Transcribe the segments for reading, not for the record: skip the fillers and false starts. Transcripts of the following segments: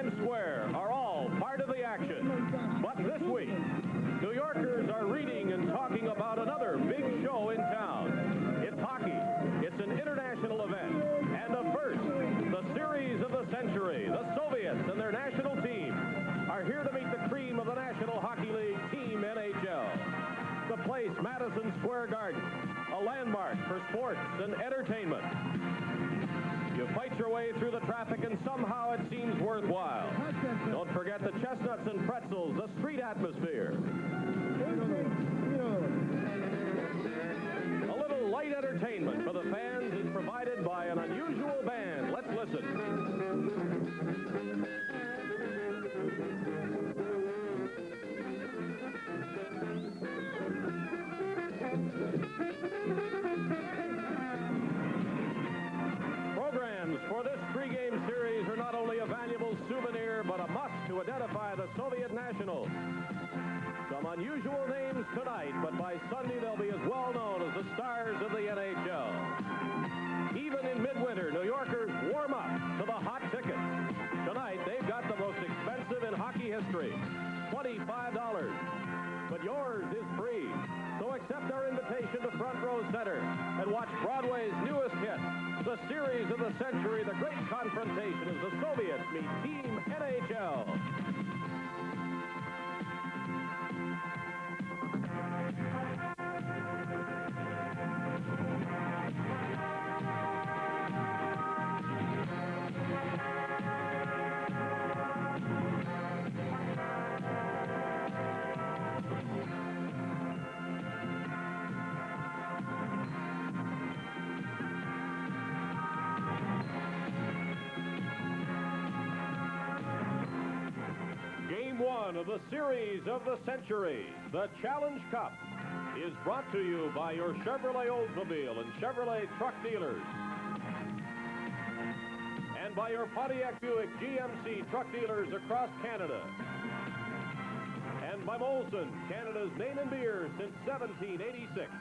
Times Square are all part of the action. But this week, New Yorkers are reading and talking about another big show in town. It's hockey. It's an international event. And a first, the series of the century. The Soviets and their national team are here to meet the cream of the National Hockey League, Team NHL. The place, Madison Square Garden, a landmark for sports and entertainment. You fight your way through the traffic and somehow it seems worthwhile. Don't forget the chestnuts and pretzels, the street atmosphere. A little light entertainment for the fans is provided by an unusual band. Let's listen. Programs for this three-game series are not only a valuable souvenir, but a must to identify the Soviet nationals. Some unusual names tonight, but by Sunday they'll be as well known as the stars of the NHL. Even in midwinter, New Yorkers warm up to the hot tickets. Tonight, they've got the most expensive in hockey history, $25. But yours is free. So accept our invitation to Front Row Center and watch Broadway's newest hit, the series of the century, the great confrontation as the Soviets meet Team NHL. One of the series of the century, the Challenge Cup, is brought to you by your Chevrolet Oldsmobile and Chevrolet truck dealers, and by your Pontiac Buick GMC truck dealers across Canada, and by Molson, Canada's name and beer since 1786.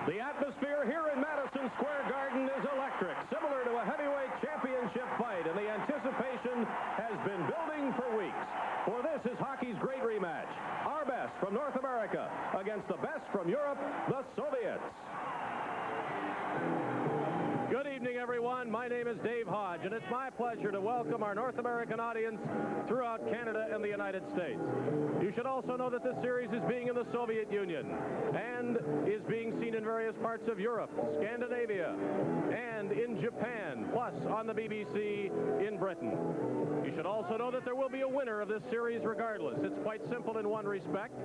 The atmosphere here in Madison Square Garden is electric, similar to a heavyweight championship fight, and the anticipation has been building for weeks. For this is hockey's great rematch. Our best from North America against the best from Europe, the Soviets. Good evening, everyone. My name is Dave Hodge, and it's my pleasure to welcome our North American audience throughout Canada and the United States. You should also know that this series is being in the Soviet Union and is being seen in various parts of Europe, Scandinavia, and in Japan, plus on the BBC in Britain. You should also know that there will be a winner of this series regardless. It's quite simple in one respect.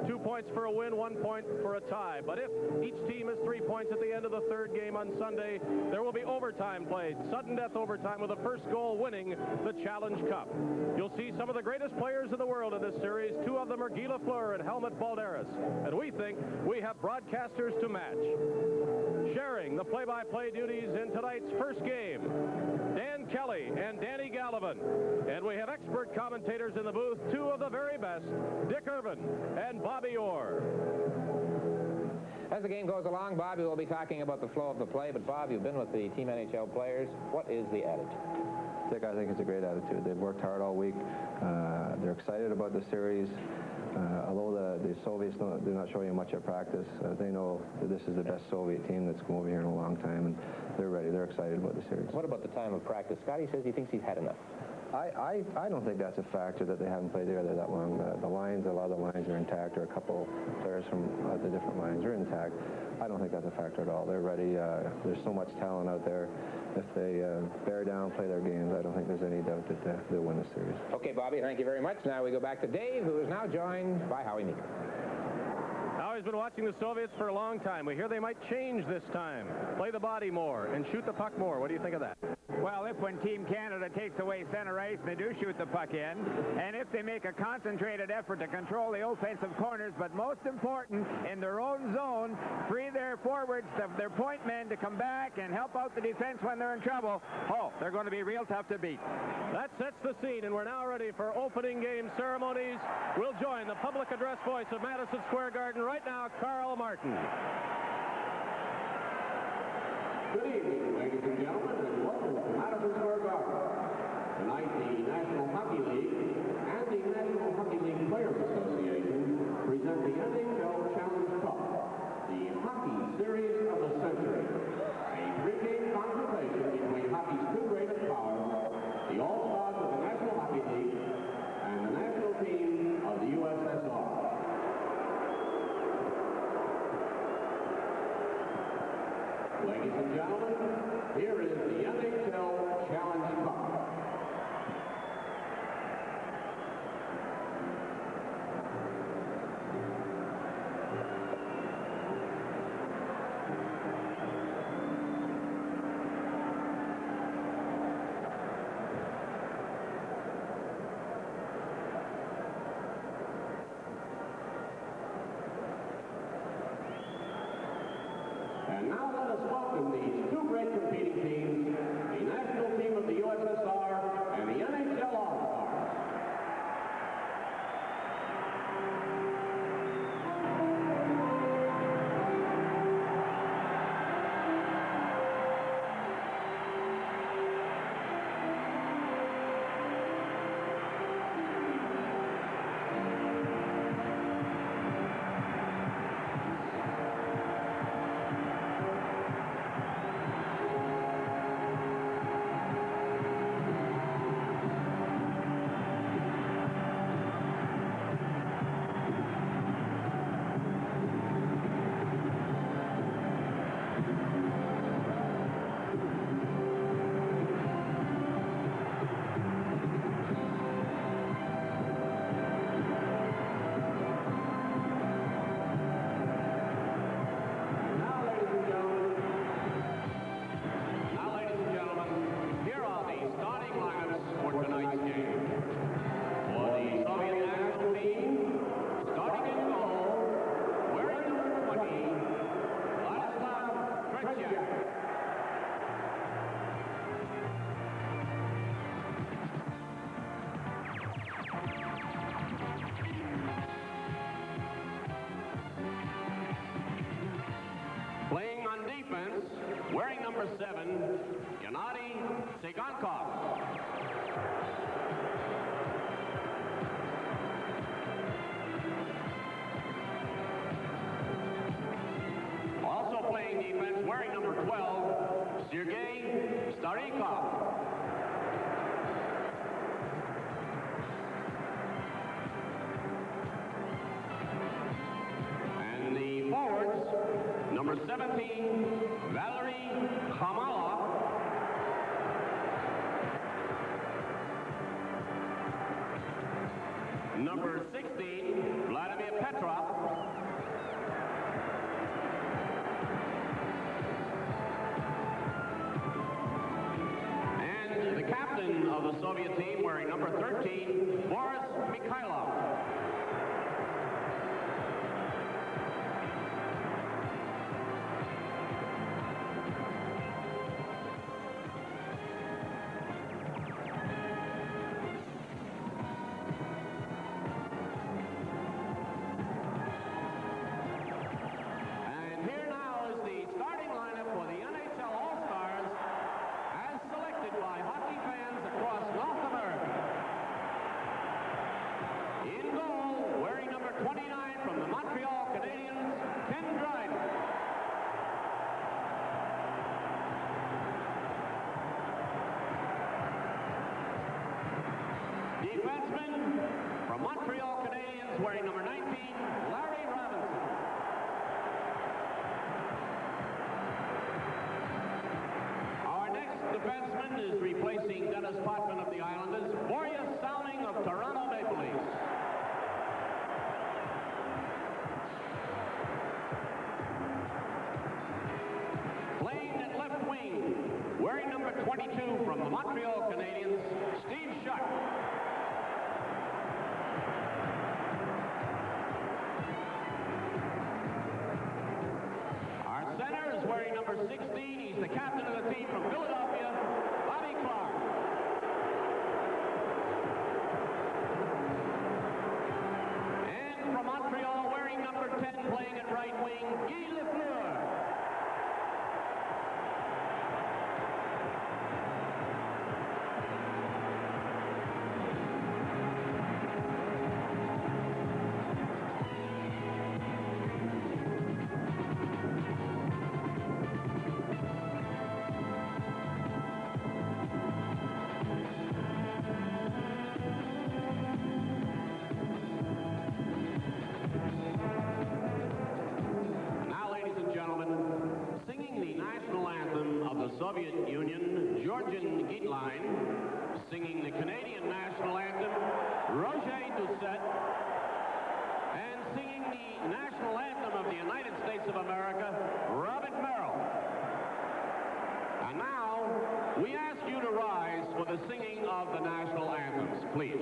2 points for a win, 1 point for a tie. But if each team has 3 points at the end of the third game on Sunday, there will be overtime played, sudden death overtime, with the first goal winning the Challenge Cup. You'll see some of the greatest players in the world in this series. Two of them are Guy Lafleur and Helmut Balderas. And we think we have broadcasters to match. Sharing the play-by-play duties in tonight's first game, Dan Kelly and Danny Gallivan. And we have expert commentators in the booth, two of the very best, Dick Irvin and Bobby Orr. As the game goes along, Bobby will be talking about the flow of the play. But, Bob, you've been with the Team NHL players. What is the attitude? Dick, I think it's a great attitude. They've worked hard all week. They're excited about the series. Although the Soviets do not show you much at practice, they know that this is the best Soviet team that's come over here in a long time, and they're ready. They're excited about the series. What about the time of practice? Scotty says he thinks he's had enough. I don't think that's a factor that they haven't played together that long. The lines, a lot of the lines are intact, or a couple players from the different lines are intact. I don't think that's a factor at all. They're ready. There's so much talent out there. If they bear down, play their games, I don't think there's any doubt that they'll win the series. Okay, Bobby, thank you very much. Now we go back to Dave, who is now joined by Howie Meeker. Now, he's been watching the Soviets for a long time. We hear they might change this time, play the body more, and shoot the puck more. What do you think of that? Well, if when Team Canada takes away center ice, they do shoot the puck in, and if they make a concentrated effort to control the offensive corners, but most important, in their own zone, free their forwards, their point men to come back and help out the defense when they're in trouble, oh, they're going to be real tough to beat. That sets the scene, and we're now ready for opening game ceremonies. We'll join the public address voice of Madison Square Garden right now, Carl Martin. Good evening, ladies and gentlemen, and welcome to Madison Square Garden. Tonight, the National Hockey League and the National Hockey League Players Association present the NHL Challenge Cup, the hockey series of the century. A three-game confrontation between hockey's two greatest powers, the All-Stars of the National Hockey League and the national team of the USSR. Ladies and gentlemen, here is the NHL Challenge Cup. And now let us welcome these two great competing teams, the national team of the USSR and the NHL All-Stars. Playing on defense, wearing number 7, Gennady Tsigankov. Also playing defense, wearing number 12, Sergei Starikov. And the forwards, number 17, Valery Khamalov. Number 16, Vladimir Petrov. And the captain of the Soviet team, wearing number 13, Boris Mikhailov. Defenseman from Montreal Canadiens, wearing number 19, Larry Robinson. Our next defenseman is replacing Dennis Potvin of the Islanders, Boris Salming of Toronto Maple Leafs. 16. He's the captain of the team from Philadelphia, Bobby Clarke. And from Montreal, wearing number 10, playing at right wing, Guy Lafleur. Soviet Union, Georgian Gillies, singing the Canadian national anthem, Roger Doucette, and singing the national anthem of the United States of America, Robert Merrill. And now, we ask you to rise for the singing of the national anthems, please.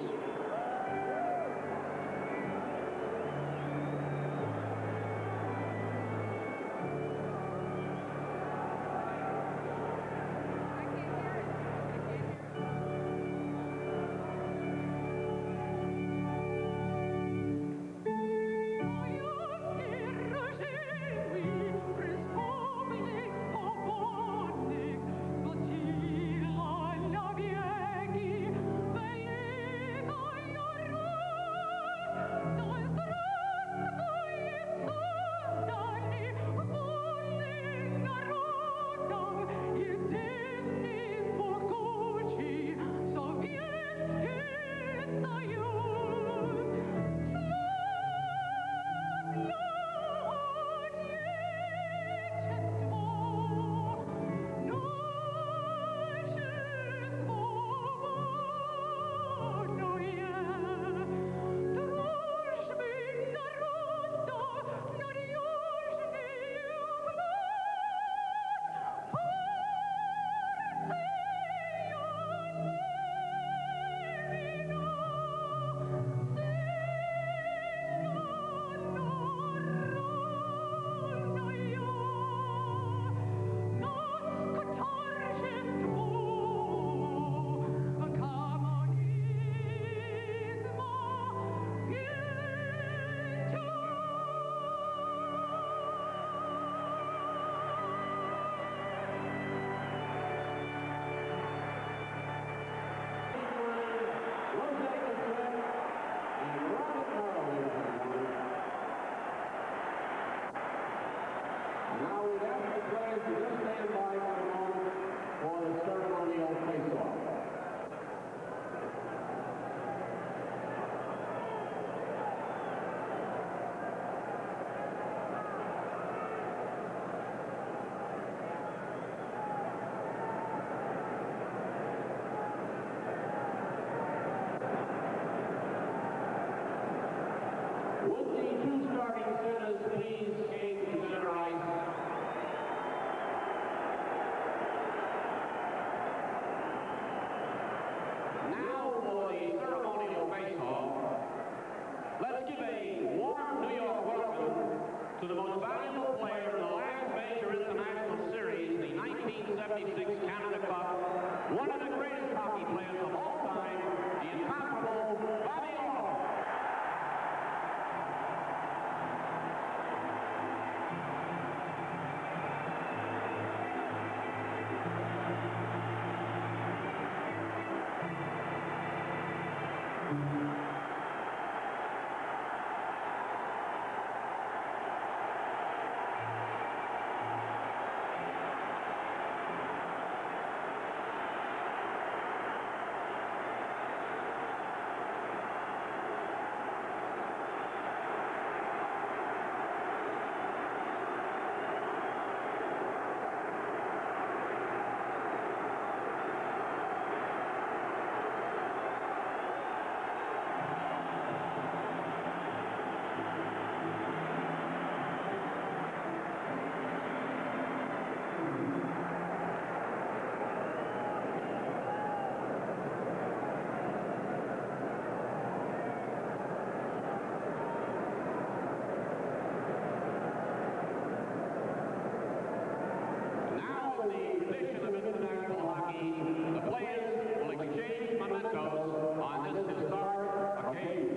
in the tradition of international hockey, the players will exchange mementos on this historic occasion.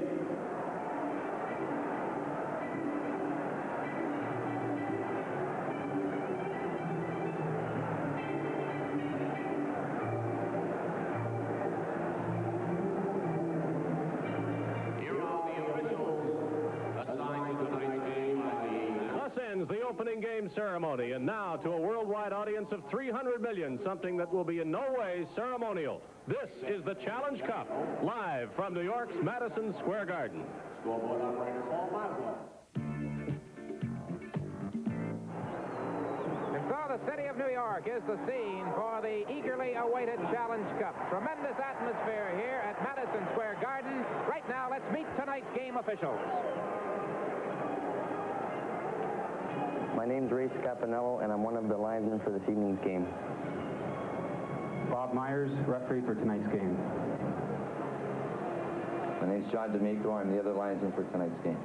The opening game ceremony, and now to a worldwide audience of 300 million, something that will be in no way ceremonial. This is the Challenge Cup, live from New York's Madison Square Garden. Scoreboard operator Paul Marcel. And so the city of New York is the scene for the eagerly awaited Challenge Cup. Tremendous atmosphere here at Madison Square Garden. Right now, let's meet tonight's game officials. My name's Ray Scapanello, and I'm one of the linesmen for this evening's game. Bob Myers, referee for tonight's game. My name's John D'Amico. I'm the other linesman for tonight's game.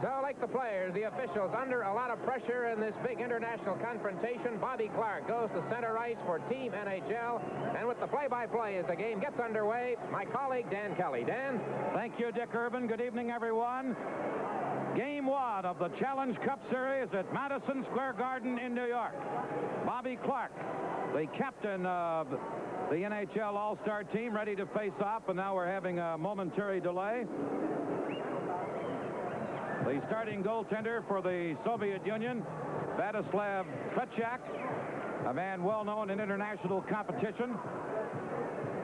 So, like the players, the officials under a lot of pressure in this big international confrontation. Bobby Clarke goes to center ice for Team NHL. And with the play-by-play as the game gets underway, my colleague Dan Kelly. Dan? Thank you, Dick Urban. Good evening, everyone. Game 1 of the Challenge Cup Series at Madison Square Garden in New York. Bobby Clarke, the captain of the NHL All-Star team, ready to face off, and now we're having a momentary delay. The starting goaltender for the Soviet Union, Vladislav Trottier, a man well known in international competition.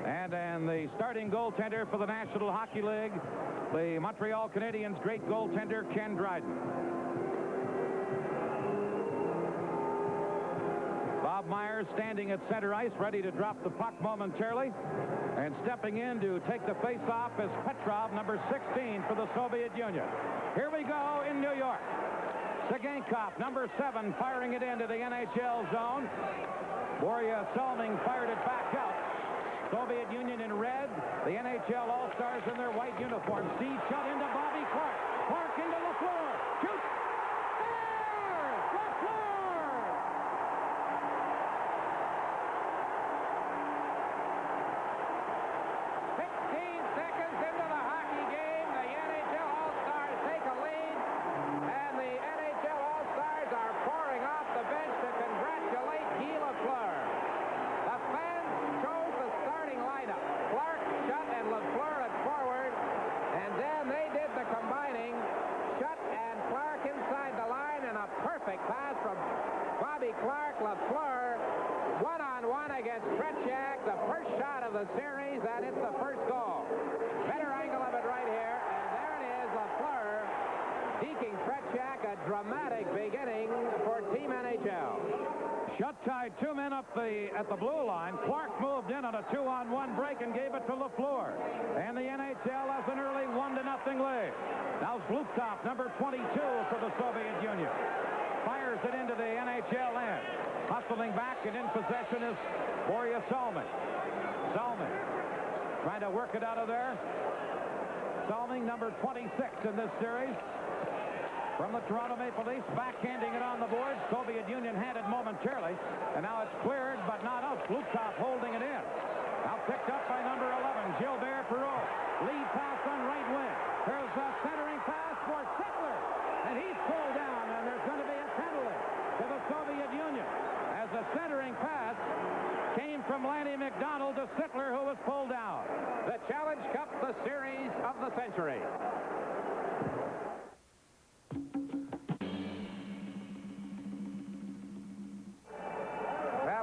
And the starting goaltender for the National Hockey League, the Montreal Canadiens' great goaltender, Ken Dryden. Bob Myers standing at center ice, ready to drop the puck momentarily. And stepping in to take the face-off is Petrov, number 16 for the Soviet Union. Here we go in New York. Segenkov, number 7, firing it into the NHL zone. Borja Salming fired it back out. Soviet Union in red, the NHL All-Stars in their white uniforms. Steve Shutt into Bobby Clarke. Clarke into Lafleur. Shoots. There! Lafleur! Seconds into the hockey game, the NHL All-Stars take a lead, and the NHL All-Stars are pouring off the bench to congratulate Guy Lafleur. The fans chose the starting lineup. Clarke, Shutt, and Lafleur at forward, and then they did the combining. Shutt and Clarke inside the line, and a perfect pass from Bobby Clarke. Lafleur one-on-one against Trottier, the first shot of the series, and it's the first goal. Better angle of it right here, and there it is, Lafleur deking Trottier, a dramatic beginning for Team NHL. Shutt tied 2 men up at the blue line. Clarke moved in on a 2-on-1 break and gave it to Lafleur. And the NHL has an early 1-0 lead. Now Zlukov, number 22 for the Soviet Union. Fires it into the NHL end. Hustling back and in possession is Borja Salming. Salming trying to work it out of there. Salming, number 26 in this series. From the Toronto Maple Leafs, backhanding it on the board. Soviet Union had it momentarily, and now it's cleared, but not out. Zlukov holding it in. Now picked up by number 11, Gilbert Perreault. Lead pass on right wing. There's a centering pass for Sittler, and he's pulled down, and there's going to be a penalty to the Soviet Union, as the centering pass came from Lanny McDonald to Sittler, who was pulled down. The Challenge Cup, the series of the century.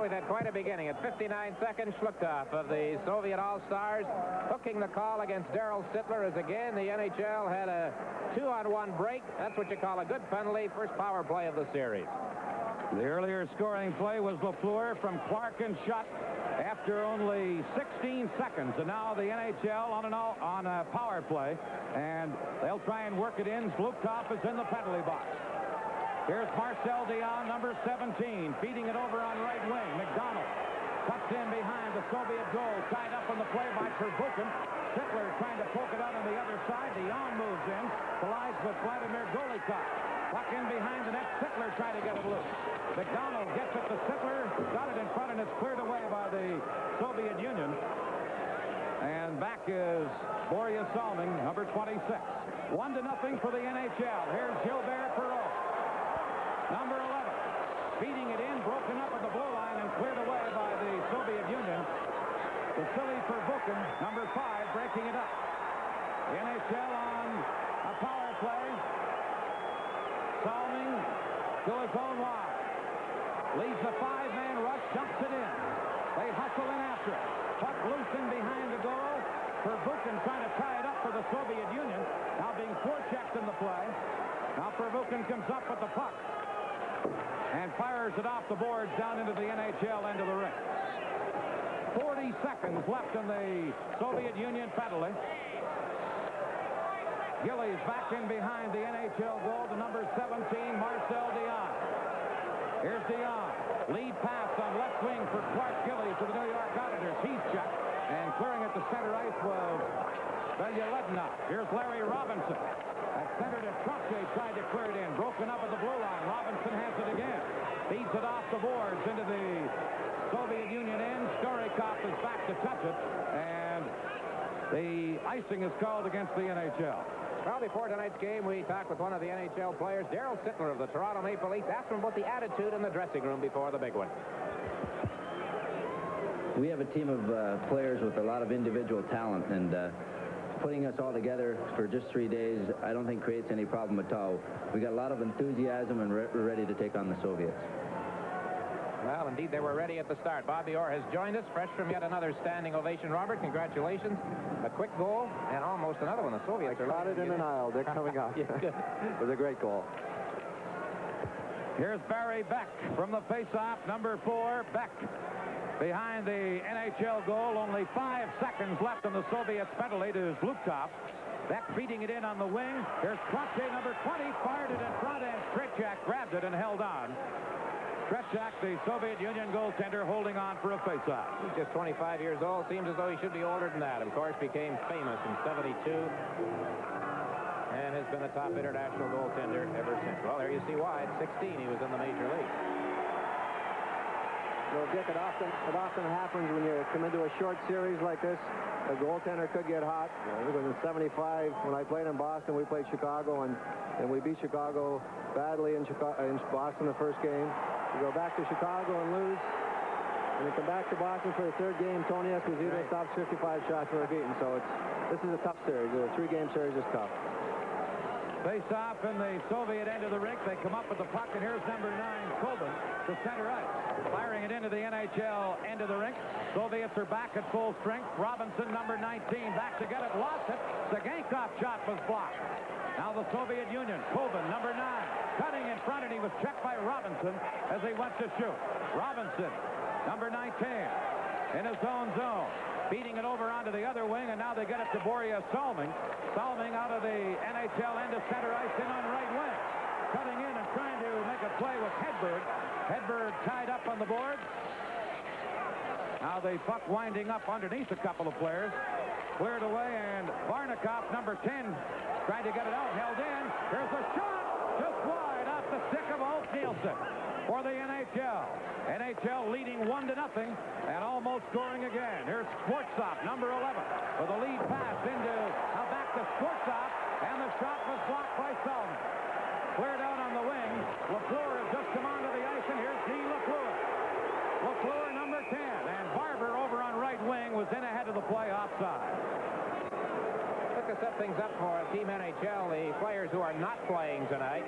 We've had quite a beginning. At 59 seconds, Zlukov of the Soviet All-Stars hooking the call against Darryl Sittler, as again the NHL had a 2-on-1 break. That's what you call a good penalty. First power play of the series. The earlier scoring play was Lafleur from Clarke and Shutt after only 16 seconds. And now the NHL on a power play, and they'll try and work it in. Zlukov is in the penalty box. Here's Marcel Dionne, number 17, feeding it over on right wing. McDonald cuts in behind the Soviet goal, tied up on the play by Potvin. Sittler trying to poke it out on the other side. Dionne moves in, collides with Vladimir Golikov. Puck in behind the net. Sittler tried to get it loose. McDonald gets it to Sittler. Got it in front, and it's cleared away by the Soviet Union. And back is Boria Salming, number 26. 1-0 for the NHL. Here's Gilbert Perreault, number 11. Beating it in, broken up at the blue line, and cleared away by the Soviet Union. Vasily Pervukin, number 5, breaking it up. The NHL on a power play. Salming to his own wide. Leads the 5-man rush, dumps it in. They hustle in after it. Puck loose in behind the goal. Pervukin trying to tie it up for the Soviet Union. Now being forechecked in the play. Now Pervukin comes up with the puck and fires it off the boards down into the NHL end of the rink. 40 seconds left in the Soviet Union penalty. Gillies back in behind the NHL goal to number 17, Marcel Dionne. Here's Dionne. Lead pass on left wing for Clarke Gillies to the New York Islanders. He's checked, and clearing at the center ice was Perreault. Here's Larry Robinson. At center to Trottier, tried to clear it in. Broken up at the blue line. Robinson has it again. Feeds it off the boards into the Soviet Union end. Storykov is back to touch it, and the icing is called against the NHL. Well, before tonight's game, we talked with one of the NHL players, Darryl Sittler of the Toronto Maple Leafs. Asked him about the attitude in the dressing room before the big one. We have a team of players with a lot of individual talent, and putting us all together for just 3 days, I don't think creates any problem at all. We got a lot of enthusiasm, and we're ready to take on the Soviets. Well, indeed, they were ready at the start. Bobby Orr has joined us, fresh from yet another standing ovation. Robert, congratulations. A quick goal, and almost another one. The Soviets are Caught it in an aisle. They're coming up. It was a great goal. Here's Barry Beck from the faceoff, number 4, Beck. Behind the NHL goal, only 5 seconds left on the Soviets' penalty to Zlukov. Beck beating it in on the wing. Here's Trottier, number 20, fired it in front, and Trottier grabbed it and held on. Trottier, the Soviet Union goaltender, holding on for a faceoff. He's just 25 years old. Seems as though he should be older than that. Of course, became famous in '72 and has been a top international goaltender ever since. Well, there you see why. At 16, he was in the major league. Well, Dick, it often happens when you come into a short series like this. A goaltender could get hot. I think it was in '75 when I played in Boston. We played Chicago, and we beat Chicago badly in Boston the first game. We go back to Chicago and lose. And we come back to Boston for the third game. Tony Esposito stops 55 shots for a beaten. So this is a tough series. A 3-game series is tough. Face off in the Soviet end of the rink. They come up with the puck, and here's number 9, Colvin, to center ice. Firing it into the NHL end of the rink. Soviets are back at full strength. Robinson, number 19, back to get it. Lost it. The Gainey shot was blocked. Now the Soviet Union. Colvin, number 9, cutting in front, and he was checked by Robinson as he went to shoot. Robinson, number 19, in his own zone. Beating it over onto the other wing, and now they get it to Boria Salming. Salming out of the NHL end of center ice in on right wing. Cutting in and trying to make a play with Hedberg. Hedberg tied up on the board. Now the puck winding up underneath a couple of players. Cleared away, and Varnikov, number 10, trying to get it out, held in. Here's a shot, just wide off the stick of Ulf Nielsen for the NHL. NHL leading 1-0 and almost scoring again. Here's Skvortsov, number 11, with a lead pass into, now back to Skvortsov, and the shot was blocked by Salming. Cleared out on the wing. Lafleur has just come onto the ice, and here's D. Lafleur. Lafleur, number 10, and Barber over on right wing was in ahead of the play offside. To set things up for Team NHL, the players who are not playing tonight: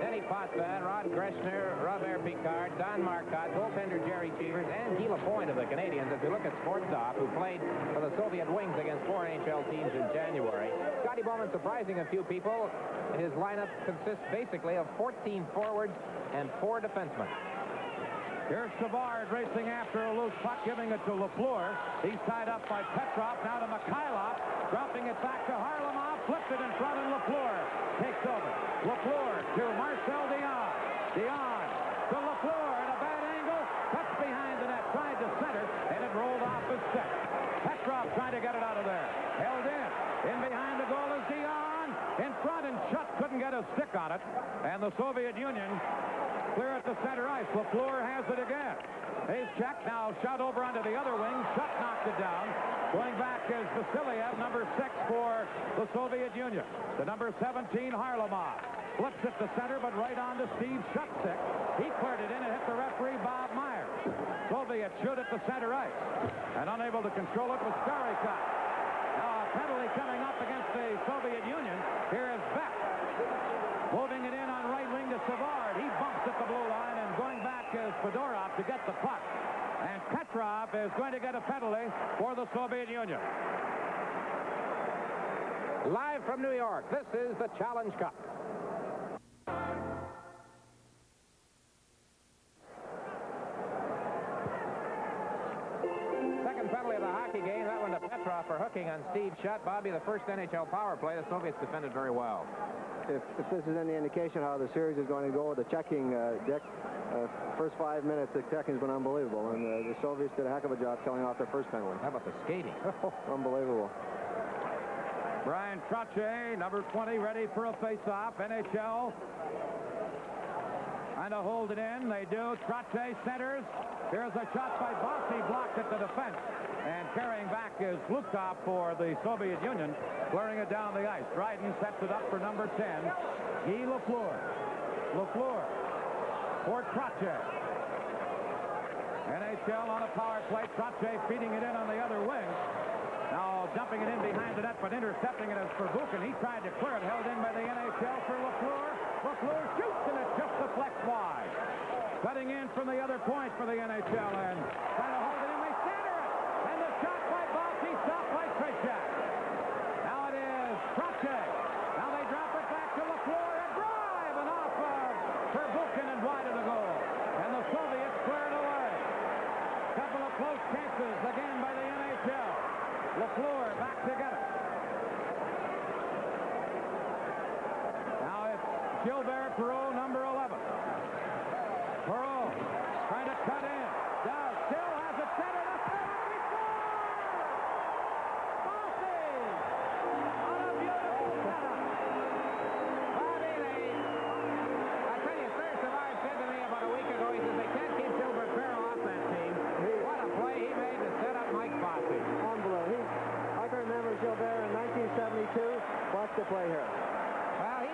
Denis Potvin, Rod Greshner, Robert Picard, Don Marcotte, goaltender Jerry Cheevers, and Guy Lapointe of the Canadiens. If you look at Skvortsov, who played for the Soviet Wings against 4 NHL teams in January. Scotty Bowman surprising a few people. His lineup consists basically of 14 forwards and 4 defensemen. Here's Savard racing after a loose puck, giving it to Lafleur. He's tied up by Petrov, now to Mikhailov, dropping it back to Harlamov, flipped it in front, and Lafleur takes over. Lafleur to Marcel Dionne. Dionne to Lafleur at a bad angle, cuts behind the net, tried to center, and it rolled off his stick. Petrov trying to get it out of there. Held in. In behind the goal is Dionne. in front, and Shutt couldn't get a stick on it. And the Soviet Union clear at the center ice. Lafleur has it again. He's checked. Now Shutt over onto the other wing. Shutt knocked it down. Going back is Vasiliev, number 6 for the Soviet Union. The number 17, Harlamov. Flips it to center, but right on to Steve Shutt's stick. He cleared it in and hit the referee, Bob Myers. Soviet shoot at the center ice. And unable to control it was Clarke. Now a penalty coming up against the Soviet Union. Here is Beck. Moving it in on right wing to Savard. He bumps at the blue line, and going back is Fedorov to get the puck. And Petrov is going to get a penalty for the Soviet Union. Live from New York, this is the Challenge Cup. Second penalty of the hockey game. That one to Petrov for hooking on Steve Shutt. Bobby, the first NHL power play, the Soviets defended very well. If this is any indication how the series is going to go with the checking, Dick, first 5 minutes, the checking's been unbelievable, and the Soviets did a heck of a job killing off their first penalty. How about the skating? Unbelievable. Brian Trottier, number 20, ready for a face-off. NHL trying to hold it in. They do. Trottier centers. Here's a shot by Bossy, blocked at the defense. And carrying back is Lukov for the Soviet Union, clearing it down the ice. Dryden sets it up for number 10, Guy Lafleur. Lafleur for Trottier. NHL on a power play. Trottier feeding it in on the other wing. Now dumping it in behind the net, but intercepting it as for Buchan. He tried to clear it, held in by the NHL for Lafleur. Lafleur shoots, and it just deflects wide. Cutting in from the other point for the NHL, and trying to hold it in. They center it, and the shot by Bossy, stopped by Trottier. Now it is Trottier. Now they drop it back to Lafleur, and drive, and off for Buchan and wide of the goal. And the Soviets clear it away. Couple of close chances again by the NHL. Lafleur back to get it. Now it's Gilbert, Perreault, number 11. Perreault trying to cut in. Does. Still has it centered up there. He scores! Bossy! On a beautiful setup. Bobby, I tell you, Serge Savard said to me about a week ago, he says they can't keep Gilbert Perreault off that team. What a play he made to set up Mike Bossy. Unbelievable. I can remember Gilbert in 1972. Watch the play here. Well, he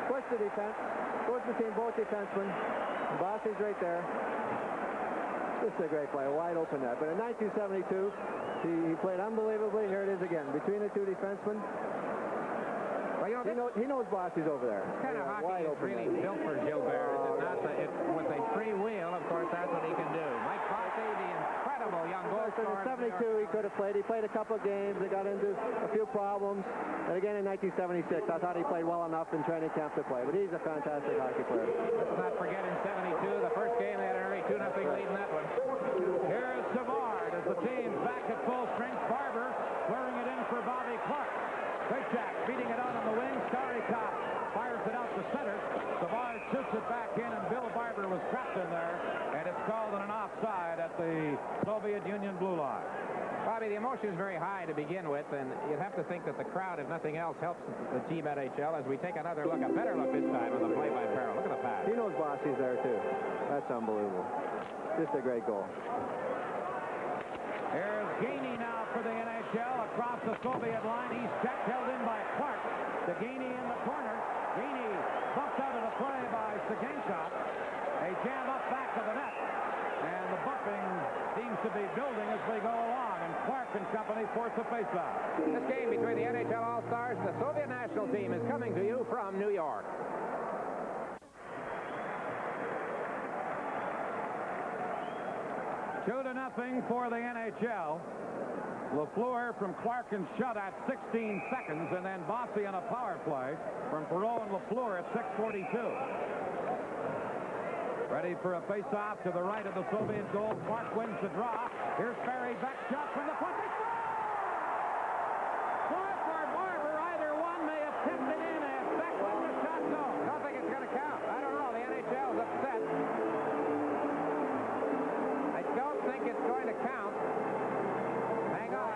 splits the defense, goes between both defensemen. Bossy's right there. This is a great play, a wide open net. But in 1972, he played unbelievably. Here it is again, between the two defensemen. Well, you know, He knows Bossy's over there. this kind of hockey is really built for Gilbert. With a free wheel, of course, that's what he can do. Mike Bossy, the incredible young goal scorer. In 72, he could have played. He played a couple of games. They got into a few problems. And again in 1976, I thought he played well enough in training camp to play. But he's a fantastic hockey player. Let's not forget in 72, the first game, they had an early 2-0 lead in that one. Here's Savard as the team's back at full strength. Barber clearing it in for Bobby Clarke. Zajac feeding it out on the wing. Clarke fires it out to center. Savard shoots it back in, and Bill Barber was trapped in there, and it's called an offside at the Soviet Union blue line. Bobby, the emotion is very high to begin with, and you'd have to think that the crowd, if nothing else, helps the team NHL as we take another look, a better look this time with the play by Perreault. Look at the pass. He knows Bossy's there, too. That's unbelievable. Just a great goal. Here's Gainey now for the NHL across the Soviet line. He's checked, held in by Clarke. To Gainey in the corner. Gainey bumped out of the play by Sigankov. A jam up back to the net. And the bumping seems to be building as we go along. And Clarke and company force a faceoff. This game between the NHL All-Stars and the Soviet national team is coming to you from New York. Two to nothing for the NHL. Lafleur from Clarke and Shutt at 16 seconds, and then Bossy on a power play from Perreault and Lafleur at 6:42. Ready for a face-off to the right of the Soviet goal. Clarke wins the draw. Here's Barry Beck shot from the front. They score! Clarke or Barber, either one may have tipped it in as Beck wins the shot zone. I don't think it's going to count. I don't know. The NHL's upset. I don't think it's going to count. Hang on.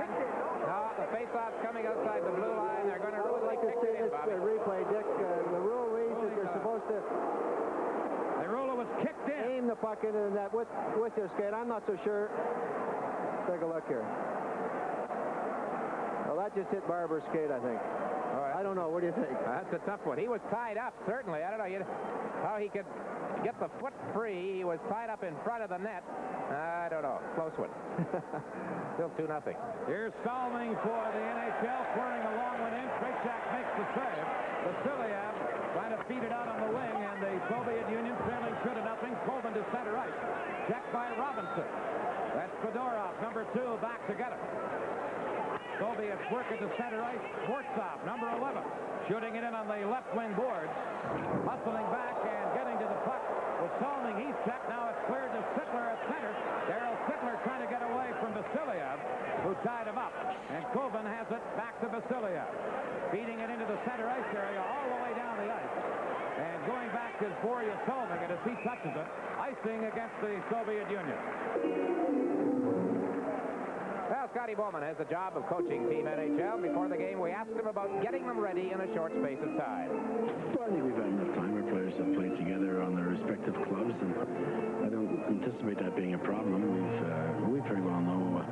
No, the Face-off's coming outside the blue line. They're going to really kick it in, Bobby. Replay, Dick. The rule reads that you're supposed to The rule was kicked in. aim the puck into the net with your skate. I'm not so sure. Take a look here. Well, that just hit Barber's skate, I think. All right. I don't know. What do you think? That's a tough one. He was tied up, certainly. I don't know how he could get the foot free. He was tied up in front of the net. I don't know. Close one. Still 2-0. Here's Salming for the NHL, pouring a long one in. Trottier makes the save. Vasiliev trying to feed it out on the wing, and the Soviet Union trailing 2-0. Potvin to center ice. Checked by Robinson. That's Fedorov, number 2, back to get it. Soviets work at the center ice. Bortsov, number 11, shooting it in on the left wing boards. Hustling back and getting to the puck with Salming. He's checked. Now it's cleared to Sittler at center. Darryl Sittler trying to get away from Vasiliev, who tied him up. And Potvin has it back to Vasiliev. Feeding it into the center ice area all the way down the ice. And going back is Borja Salming, and as he touches it, icing against the Soviet Union. Well, Scotty Bowman has the job of coaching Team NHL. Before the game, we asked him about getting them ready in a short space of time. Well, I think we've had enough time. Our players have played together on their respective clubs, and I don't anticipate that being a problem. We very well know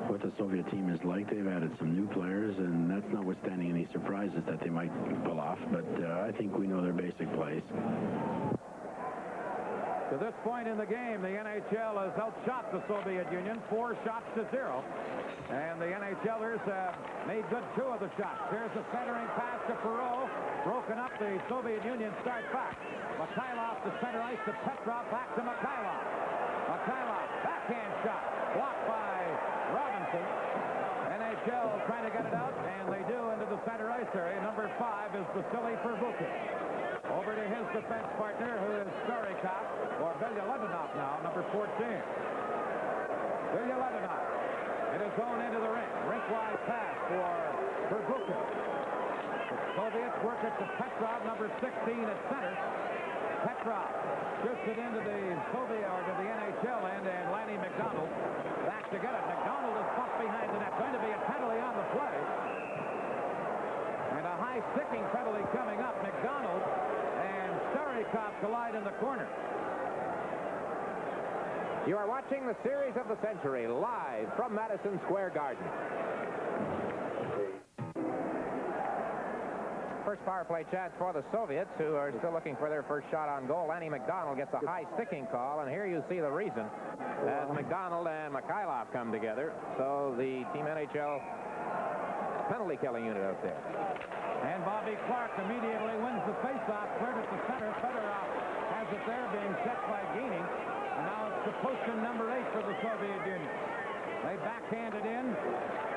what the Soviet team is like. They've added some new players, and that's notwithstanding any surprises that they might pull off, but I think we know their basic plays. To this point in the game, the NHL has outshot the Soviet Union 4 shots to 0. And the NHLers have made good 2 of the shots. There's a centering pass to Perreault. Broken up, the Soviet Union start back. Mikhailov to center ice to Petrov, back to Mikhailov. Mikhailov, backhand shot. Blocked by Robinson. NHL trying to get it out, and they do into the center ice area. Number 5 is Vasily Perreault. Over to his defense partner, who is Starikov, or Velyaledinov now, number 14. Velyaledinov. It is going into the rink. Rink-wide pass for Perreault. The Soviets work it to Petrov, number 16 at center. Petrov shoots it into the Soviet, or to the NHL end, and Lanny McDonald back to get it. McDonald is bumped behind the net. Going to be a penalty on the play. And a high sticking penalty coming up. McDonald and Starikov collide in the corner. You are watching the series of the century live from Madison Square Garden. First power play chance for the Soviets, who are still looking for their first shot on goal. Lanny McDonald gets a high sticking call, and here you see the reason as McDonald and Mikhailov come together. So the Team NHL penalty killing unit out there. And Bobby Clarke immediately wins the faceoff. Cleared at the center. Fedorov has it there, being checked by Gainey. And now it's the poster number 8 for the Soviet Union. They backhand it in.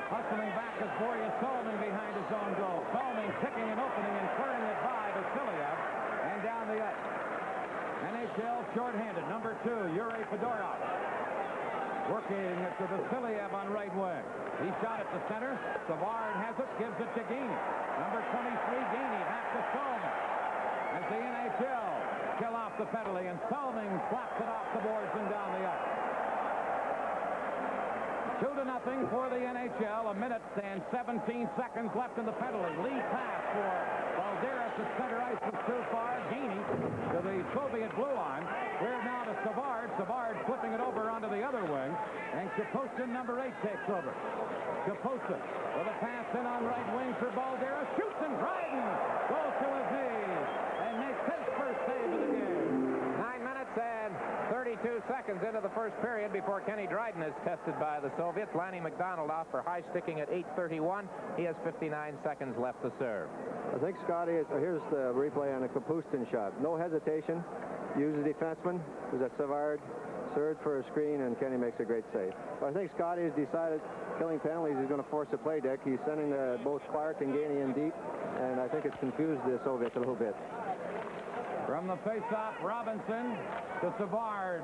Hustling back is Borja Salming behind his own goal. Salming picking an opening and clearing it by Vasiliev and down the ice. NHL shorthanded. Number 2, Yuri Fedorov. Working it to Vasiliev on right wing. He shot at the center. Savard has it, gives it to Gainey. Number 23, Gainey, back to Salming. As the NHL kill off the penalty, and Salming slaps it off the boards and down the ice. 2-0 for the NHL. 1 minute and 17 seconds left in the penalty. Lead pass for Balderas at center ice was too far. Gainey to the Soviet blue line. We're now to Savard. Savard flipping it over onto the other wing. And Kapustin, number 8, takes over. Kapustin with a pass in on right wing for Balderas. Shoots, and Bryan goes to his knees and makes his first save of the game. 9 minutes and 32 seconds into the first period before Kenny Dryden is tested by the Soviets. Lanny McDonald off for high sticking at 8:31. He has 59 seconds left to serve. I think, Scotty, here's the replay on a Kapustin shot. No hesitation. Use the defenseman. Was that Savard? Serge for a screen, and Kenny makes a great save. But I think Scotty has decided killing penalties is going to force a play, Dick. He's sending both Clarke and Gainey in deep, and I think it's confused the Soviets a little bit. From the face-off, Robinson to Savard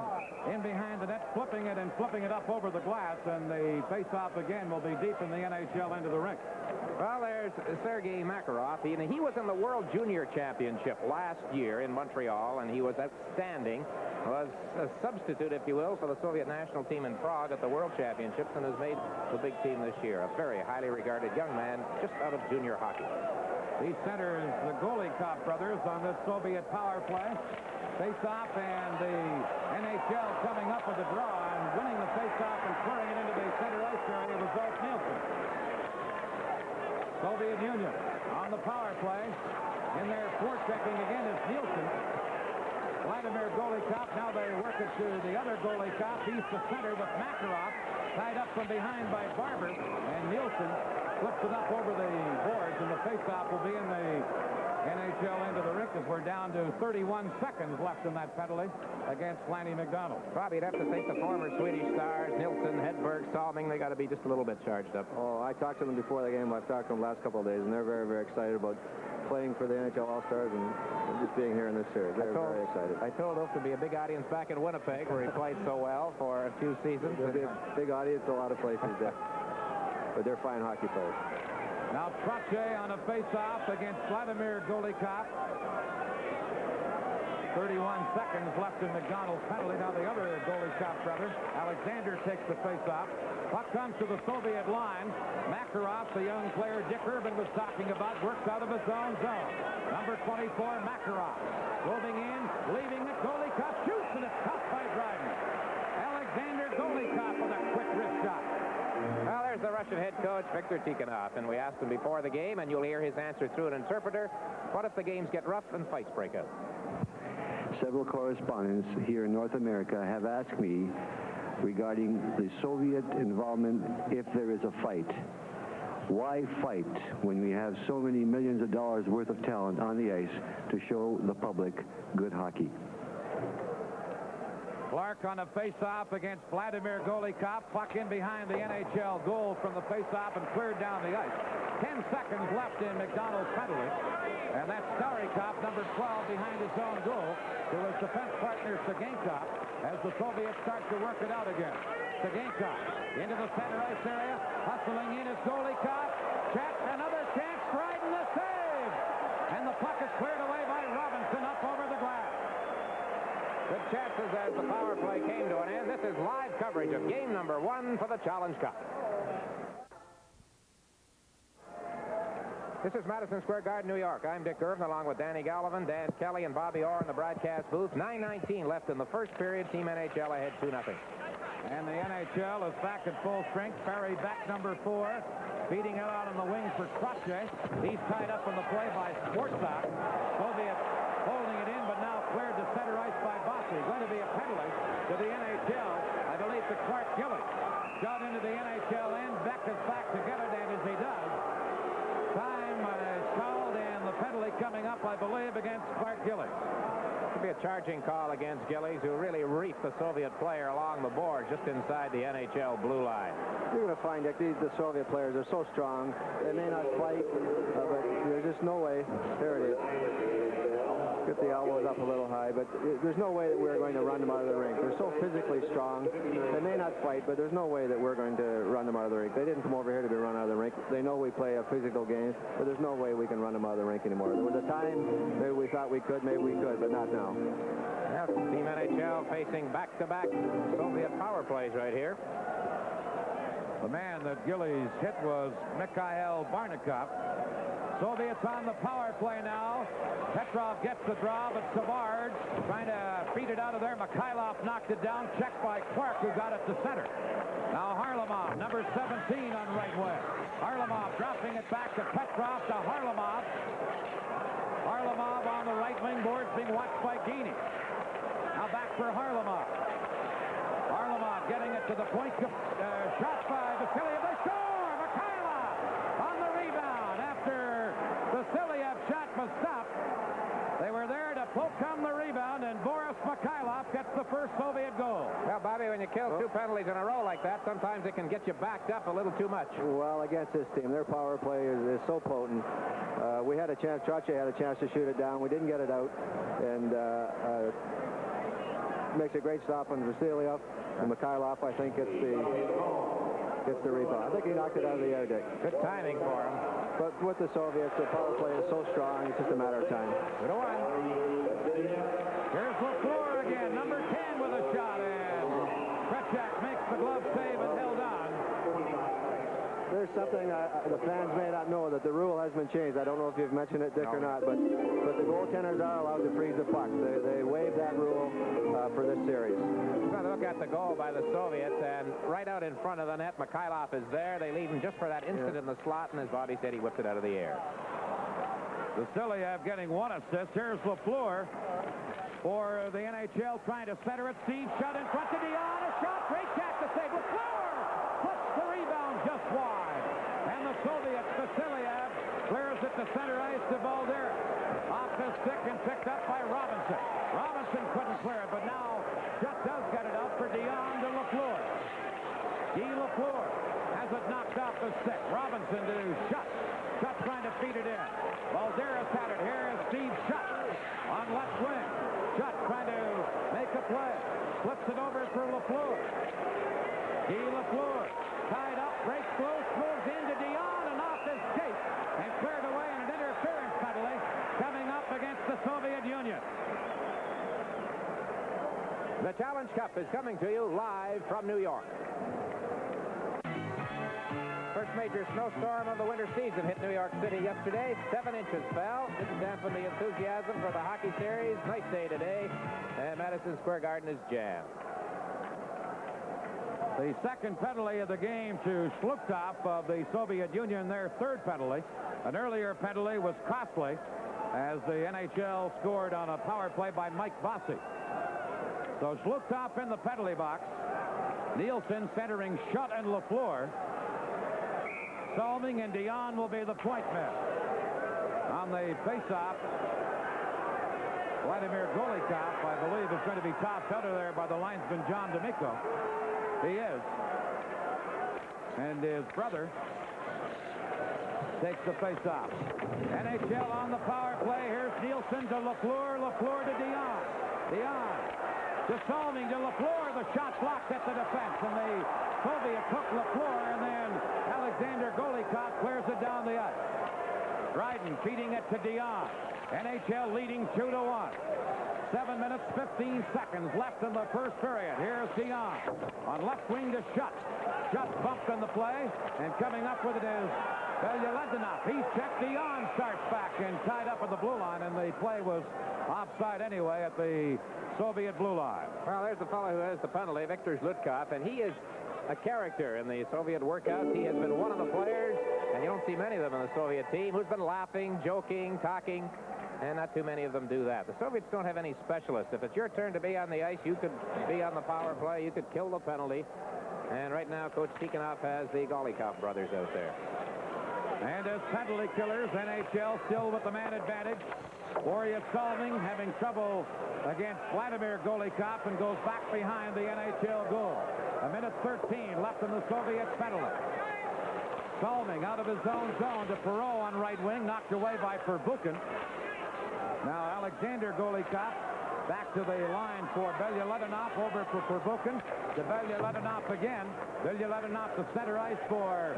in behind the net, flipping it and flipping it up over the glass, and the face-off again will be deep in the NHL end of the rink. Well, there's Sergei Makarov. He was in the World Junior Championship last year in Montreal, and he was outstanding. Was a substitute, if you will, for the Soviet national team in Prague at the World Championships, and has made the big team this year. A very highly regarded young man just out of junior hockey. He centers the Golikov brothers on this Soviet power play. Face-off, and the NHL coming up with a draw and winning the face-off and clearing it into the center ice area was Zolf Nielsen. Soviet Union on the power play. In there forechecking again is Nielsen. Vladimir Golikov, now they work it to the other Golikov. He's the center with Makarov tied up from behind by Barber, and Nielsen flips it up over the boards, and the face-off will be in the NHL end of the rink as we're down to 31 seconds left in that penalty against Lanny McDonald. Probably you'd have to think the former Swedish stars, Nielsen, Hedberg, Salming, they got to be just a little bit charged up. Oh, I talked to them before the game. I've talked to them the last couple of days, and they're very, very excited about playing for the NHL All-Stars and just being here in this series. They're very excited. I told Oak to be a big audience back in Winnipeg, where he played so well for a few seasons. There'll be a big audience a lot of places there. But they're fine hockey players. Now Trottier on a face-off against Vladimir Golikov. 31 seconds left in McDonald's penalty. Now the other Golikov brother, Alexander, takes the face-off. Puck comes to the Soviet line. Makarov, the young player Dick Urban was talking about, works out of his own zone. Number 24, Makarov. Moving in, leaving it. Golikov shoots, and it's tough by Bryan. Alexander Golikov with a quick wrist shot. Well, there's the Russian head coach, Viktor Tikhonov, and we asked him before the game, and you'll hear his answer through an interpreter. What if the games get rough and fights break out? Several correspondents here in North America have asked me regarding the Soviet involvement if there is a fight. Why fight when we have so many millions of dollars worth of talent on the ice to show the public good hockey? Clarke on a face-off against Vladimir Golikov. Puck in behind the NHL goal from the face-off and cleared down the ice. 10 seconds left in McDonald's penalty. And that's Starikov, number 12, behind his own goal, to his defense partner, Sagenkov, as the Soviets start to work it out again. Sagenkov into the center ice area. Hustling in is Golikov. Check, another chance, Dryden the save! And the puck is cleared away by Robinson up over the glass. Good chances as the power play came to an end. This is live coverage of game number 1 for the Challenge Cup. This is Madison Square Garden, New York. I'm Dick Irvin, along with Danny Gallivan, Dan Kelly, and Bobby Orr in the broadcast booth. 9:19 left in the first period. Team NHL ahead 2-0. And the NHL is back at full strength. Perry Beck, number 4, feeding it out on the wing for Trottier. He's tied up on the play by Sportsock. Soviet holding it in, but now cleared to center ice by Bossy. Going to be a penalty to the NHL, I believe, to Clarke Gillies. Shot into the NHL end. Beck is back to get it, and as he does, time is called, and the penalty coming up, I believe, against Clarke Gillies. Could be a charging call against Gillies, who really reefed the Soviet player along the board just inside the NHL blue line. You're going to find that the Soviet players are so strong. They may not fight, but there's just no way. There it is. Get the elbows up a little high, but there's no way that we're going to run them out of the rink. They're so physically strong. They may not fight, but there's no way that we're going to run them out of the rink. They didn't come over here to be run out of the rink. They know we play a physical game, but there's no way we can run them out of the rink anymore. There was a time maybe we thought we could, maybe we could, but not now. Now, Team NHL facing back-to-back Soviet power plays right here. The man that Gillies hit was Mikhail Barnikov. Soviets on the power play now. Petrov gets the draw, but Savard trying to feed it out of there. Mikhailov knocked it down. Checked by Clarke, who got it to center. Now Harlamov, number 17 on right wing. Harlamov dropping it back to Petrov, to Harlamov. Harlamov on the right wing boards being watched by Gainey. Now back for Harlamov. Harlamov getting it to the point. Shot by Vasiliev. They score! Mikhailov on the rebound after Vasiliev shot was stopped. They were there to poke on the rebound, and Boris Mikhailov gets the the first Soviet goal. Well, Bobby, when you kill 2 penalties in a row like that, sometimes it can get you backed up a little too much. Well, against this team, their power play is so potent. We had a chance, Trottier had a chance to shoot it down. We didn't get it out. And makes a great stop on Vasilyev. And Mikhailov, I think, gets the rebound. I think he knocked it out of the air, Dick. Good timing for him. But with the Soviets, the power play is so strong, it's just a matter of time. 2-1. Here's Lafleur again, number 10 with a shot, and Trottier makes the glove save and held on. There's something the fans may not know, that the rule has been changed. I don't know if you've mentioned it, Dick, or not, but the goaltenders are allowed to freeze the puck. They waived that rule for this series. We're going to look at the goal by the Soviets, and right out in front of the net, Mikhailov is there. They leave him just for that instant in the slot, and as Bobby said, he whipped it out of the air. Vasilyev getting 1 assist. Here's Lafleur for the NHL trying to center it. Steve Shutt in front to Dionne. A shot. Great catch to save. Lafleur puts the rebound just wide. And the Soviets, Vasilyev, clears it to center ice to Balder. Off the stick and picked up by Robinson. Robinson couldn't clear it, but now Shutt does get it up for Dionne to Lafleur. Lafleur has it knocked off the stick. Robinson to Shutt. Shutt trying to feed it in. Balder's had it. Here is Steve Shutt on left wing. Shutt trying to make a play. Flips it over for Lafleur. Lafleur tied up, breaks loose, moves into Dionne and off his skate and cleared away in an interference penalty coming up against the Soviet Union. The Challenge Cup is coming to you live from New York. First major snowstorm of the winter season hit New York City yesterday. 7 inches fell. Didn't dampen the enthusiasm for the hockey series. Nice day today, and Madison Square Garden is jammed. The second penalty of the game to Schluchthoff of the Soviet Union, their third penalty. An earlier penalty was costly as the NHL scored on a power play by Mike Bossy. So Schluchthoff in the penalty box. Nielsen centering Shutt and Lafleur. Solving and Dionne will be the point men. On the face-off, Vladimir Golikov, I believe, is going to be tossed out of there by the linesman John D'Amico. He is. And his brother takes the face-off. NHL on the power play. Here's Nielsen to Lafleur. Lafleur to Dionne. Dionne to Solving to Lafleur. The shot blocked at the defense. And the Soviets hook Lafleur, and then Alexander Golikov clears it down the ice. Dryden feeding it to Dionne. NHL leading 2-1. 7 minutes, 15 seconds left in the first period. Here's Dionne on left wing to Shutt. Shutt bumped on the play, and coming up with it is Belyaledinov. He's checked. Dionne starts back and tied up at the blue line, and the play was offside anyway at the Soviet blue line. Well, there's the fellow who has the penalty, Viktor Zlutkov, and he is a character in the Soviet workouts. He has been one of the players, and you don't see many of them in the Soviet team, who's been laughing, joking, talking, and not too many of them do that. The Soviets don't have any specialists. If it's your turn to be on the ice, you could be on the power play, you could kill the penalty, and right now Coach Tikhonov has the Golikov brothers out there. And as penalty killers, NHL still with the man advantage. Boria Solving having trouble against Vladimir Golikov and goes back behind the NHL goal. 1:13 left in the Soviet penalty. Solving out of his own zone to Perreault on right wing, knocked away by Perbukin. Now Alexander Golikov back to the line for Belyaledinov, over for Perbukin. To Belyaledinov again. Belyaledinov to center ice for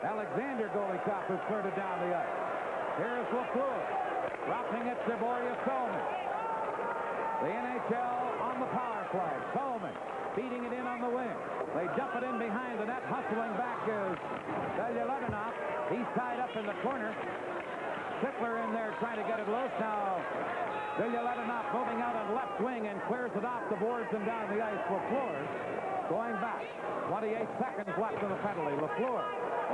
Alexander Golikov, who cleared it down the ice. Here's Lafleur, dropping it to Boria Solving. The NHL on the power play. Solving feeding it in on the wing. They dump it in behind the net. Hustling back is Belyaledinov. He's tied up in the corner. Sittler in there trying to get it loose. Now Belyaledinov moving out on left wing and clears it off the boards and down the ice. Lafleur going back. 28 seconds left in the penalty. Lafleur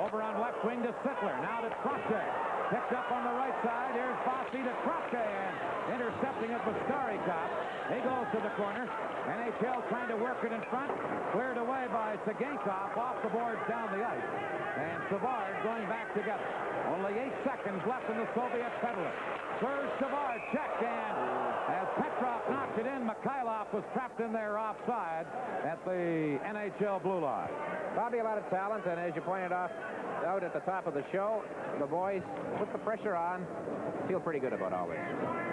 over on left wing to Sittler. Now to Trottier. Picked up on the right side. Here's Bossy to Trottier, and intercepting it with Starikov. He goes to the corner. NHL trying to work it in front. Cleared away by Sigankov off the boards down the ice. And Savard going back together. Only 8 seconds seconds left in the Soviet penalty. Serge Savard checked, and as Petrov knocked it in, Mikhailov was trapped in there offside at the NHL blue line. Bobby, a lot of talent, and as you pointed out at the top of the show, the boys put the pressure on. Feel pretty good about all this.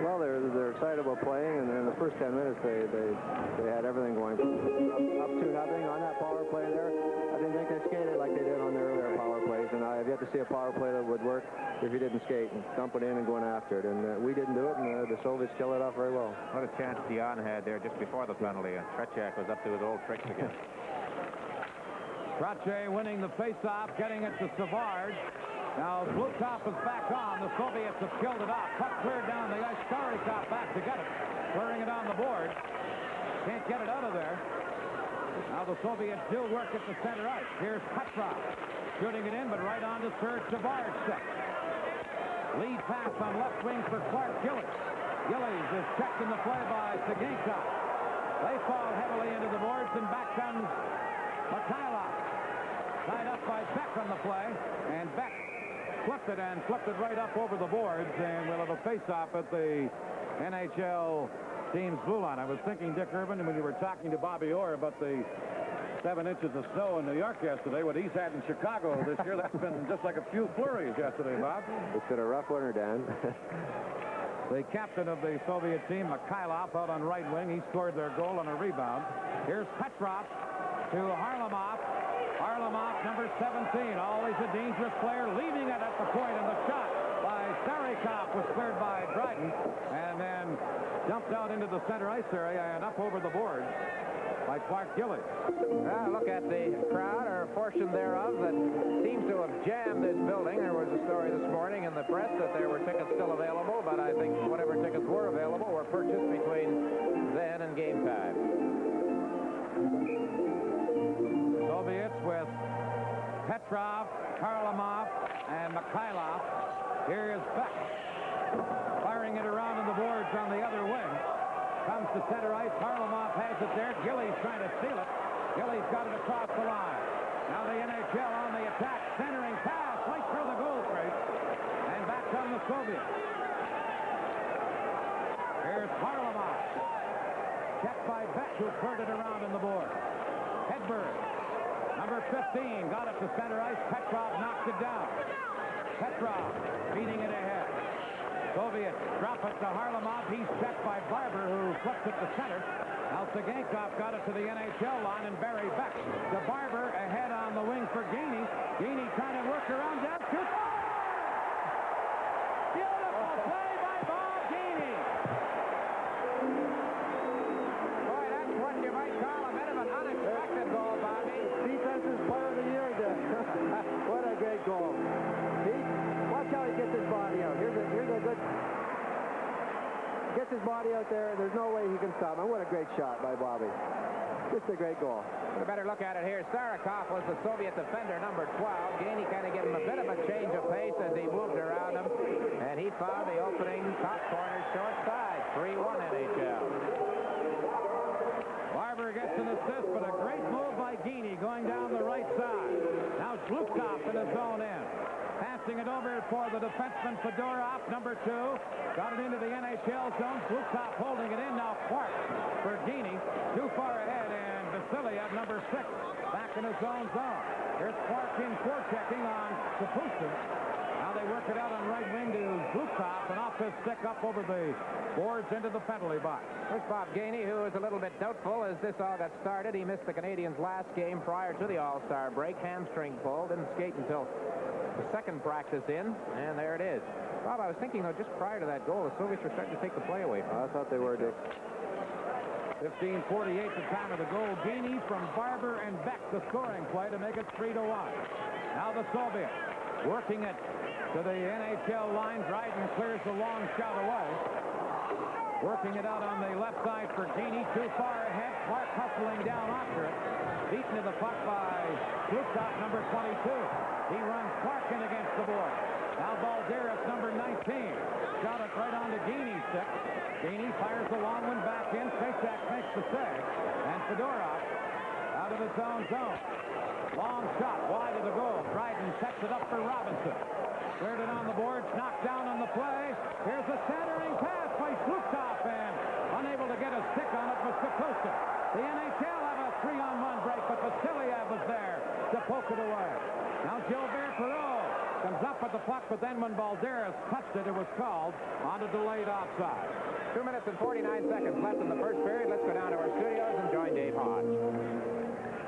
Well, they're excited about playing, and in the first 10 minutes, they had everything going. Up 2-0 on that power play there. I didn't think they skated like they did on their earlier power plays, and I've yet to see a power play that would work if you didn't skate and dump it in and going after it. And we didn't do it, and the Soviets killed it off very well. What a chance Dionne had there just before the penalty, and Trottier was up to his old tricks again. Trottier winning the face-off, getting it to Savard. Now Blue Top is back on. The Soviets have killed it off. Puck cleared down the ice. Starikov back to get it. Clearing it on the board. Can't get it out of there. Now the Soviets do work at the center ice. Here's Petrov shooting it in, but right on to Serge Savard's stick. Lead pass on left wing for Clarke. Gillies. Gillies is checked in the play by Sittler. They fall heavily into the boards, and back comes Mikhailov. Tied up by Beck on the play, and Beck flipped it right up over the boards, and we'll have a face-off at the NHL team's blue line. I was thinking, Dick Irvin, when you were talking to Bobby Orr about the 7 inches of snow in New York yesterday, what he's had in Chicago this year, that's been just like a few flurries yesterday, Bob. It's been a rough winter, Dan. The captain of the Soviet team, Mikhailov, out on right wing. He scored their goal on a rebound. Here's Petrov to Harlamov. Harlamov, number 17, always a dangerous player, leaving it at the point, and the shot by Starikov was cleared by Bryan, and then dumped out into the center ice area and up over the boards by Clarke Gillies. Look at the crowd, or a portion thereof, that seems to have jammed this building. There was a story this morning in the press that there were tickets still available, but I think whatever tickets were available were purchased between then and game time. Soviets with Petrov, Harlamov, and Mikhailov. Here is Beck firing it around on the boards on the other wing. Comes to center ice. Harlamov has it there. Gillies trying to steal it. Gillies got it across the line. Now the NHL on the attack. Centering pass right through the goal crate. And back come the Soviets. Here's Harlamov. Checked by Beck, who cleared it around on the board. Hedberg, number 15, got it to center ice. Petrov knocked it down. Petrov beating it ahead. Soviets drop it to Harlamov. He's checked by Barber, who flips it to center. Now Gainey got it to the NHL line, and Barry Beck to Barber, ahead on the wing for Gainey. Gainey trying to work around down. Shoot! Beautiful play by Bob Gainey. Boy, that's what you might call a bit of an unexpected goal, Bobby. Defensive player of the year there. What a great goal. Watch how he gets his body out. Here's a good... Gets his body out there, and there's no way he can stop him. What a great shot by Bobby. Just a great goal. A better look at it here. Starikov was the Soviet defender, number 12. Gainey kind of gave him a bit of a change of pace as he moved around him, and he found the opening top corner short side. 3-1 NHL. Barber gets an assist, but a great move by Gainey going down the right side. Now Zlukov in his own end. Passing it over for the defenseman Fedorov, number 2. Got it into the NHL zone. Zlukov holding it in. Now Clarke for Gainey. Too far ahead, and Vasiliev, number 6, back in his own zone. Here's Clarke in forechecking on Kapustin. Now they work it out on right wing to Zlukov, and off his stick up over the boards into the penalty box. Here's Bob Gainey, who is a little bit doubtful as this all got started. He missed the Canadiens' last game prior to the All-Star break. Hamstring pull. Didn't skate until the second practice in, and there it is. Bob, I was thinking, though, just prior to that goal, the Soviets were starting to take the play away from I thought they were, Dick. 15:48 the time of the goal. Gainey from Barber and Beck, the scoring play to make it 3-1. Now the Soviets working it to the NHL line. Dryden clears the long shot away. Working it out on the left side for Gainey. Too far ahead. Clarke hustling down after it. Beaten to the puck by Zlukov, number 22. He runs Clarke in against the board. Now Balderas, number 19. Shot it right onto Gainey's stick. Gainey fires the long one back in. Paycheck makes the save. And Fedorov out of his own zone. Long shot wide of the goal. Dryden sets it up for Robinson. Cleared it on the board. Serge knocked down on the play. Here's a centering pass by Slukov, and unable to get a stick on it was Kapustin. The NHL have a 3-on-1 break, but Vasiliev was there to poke it away. Now Gilbert Perreault comes up with the puck, but then when Balderas touched it, it was called on a delayed offside. 2 minutes and 49 seconds left in the first period. Let's go down to our studios and join Dave Hodge.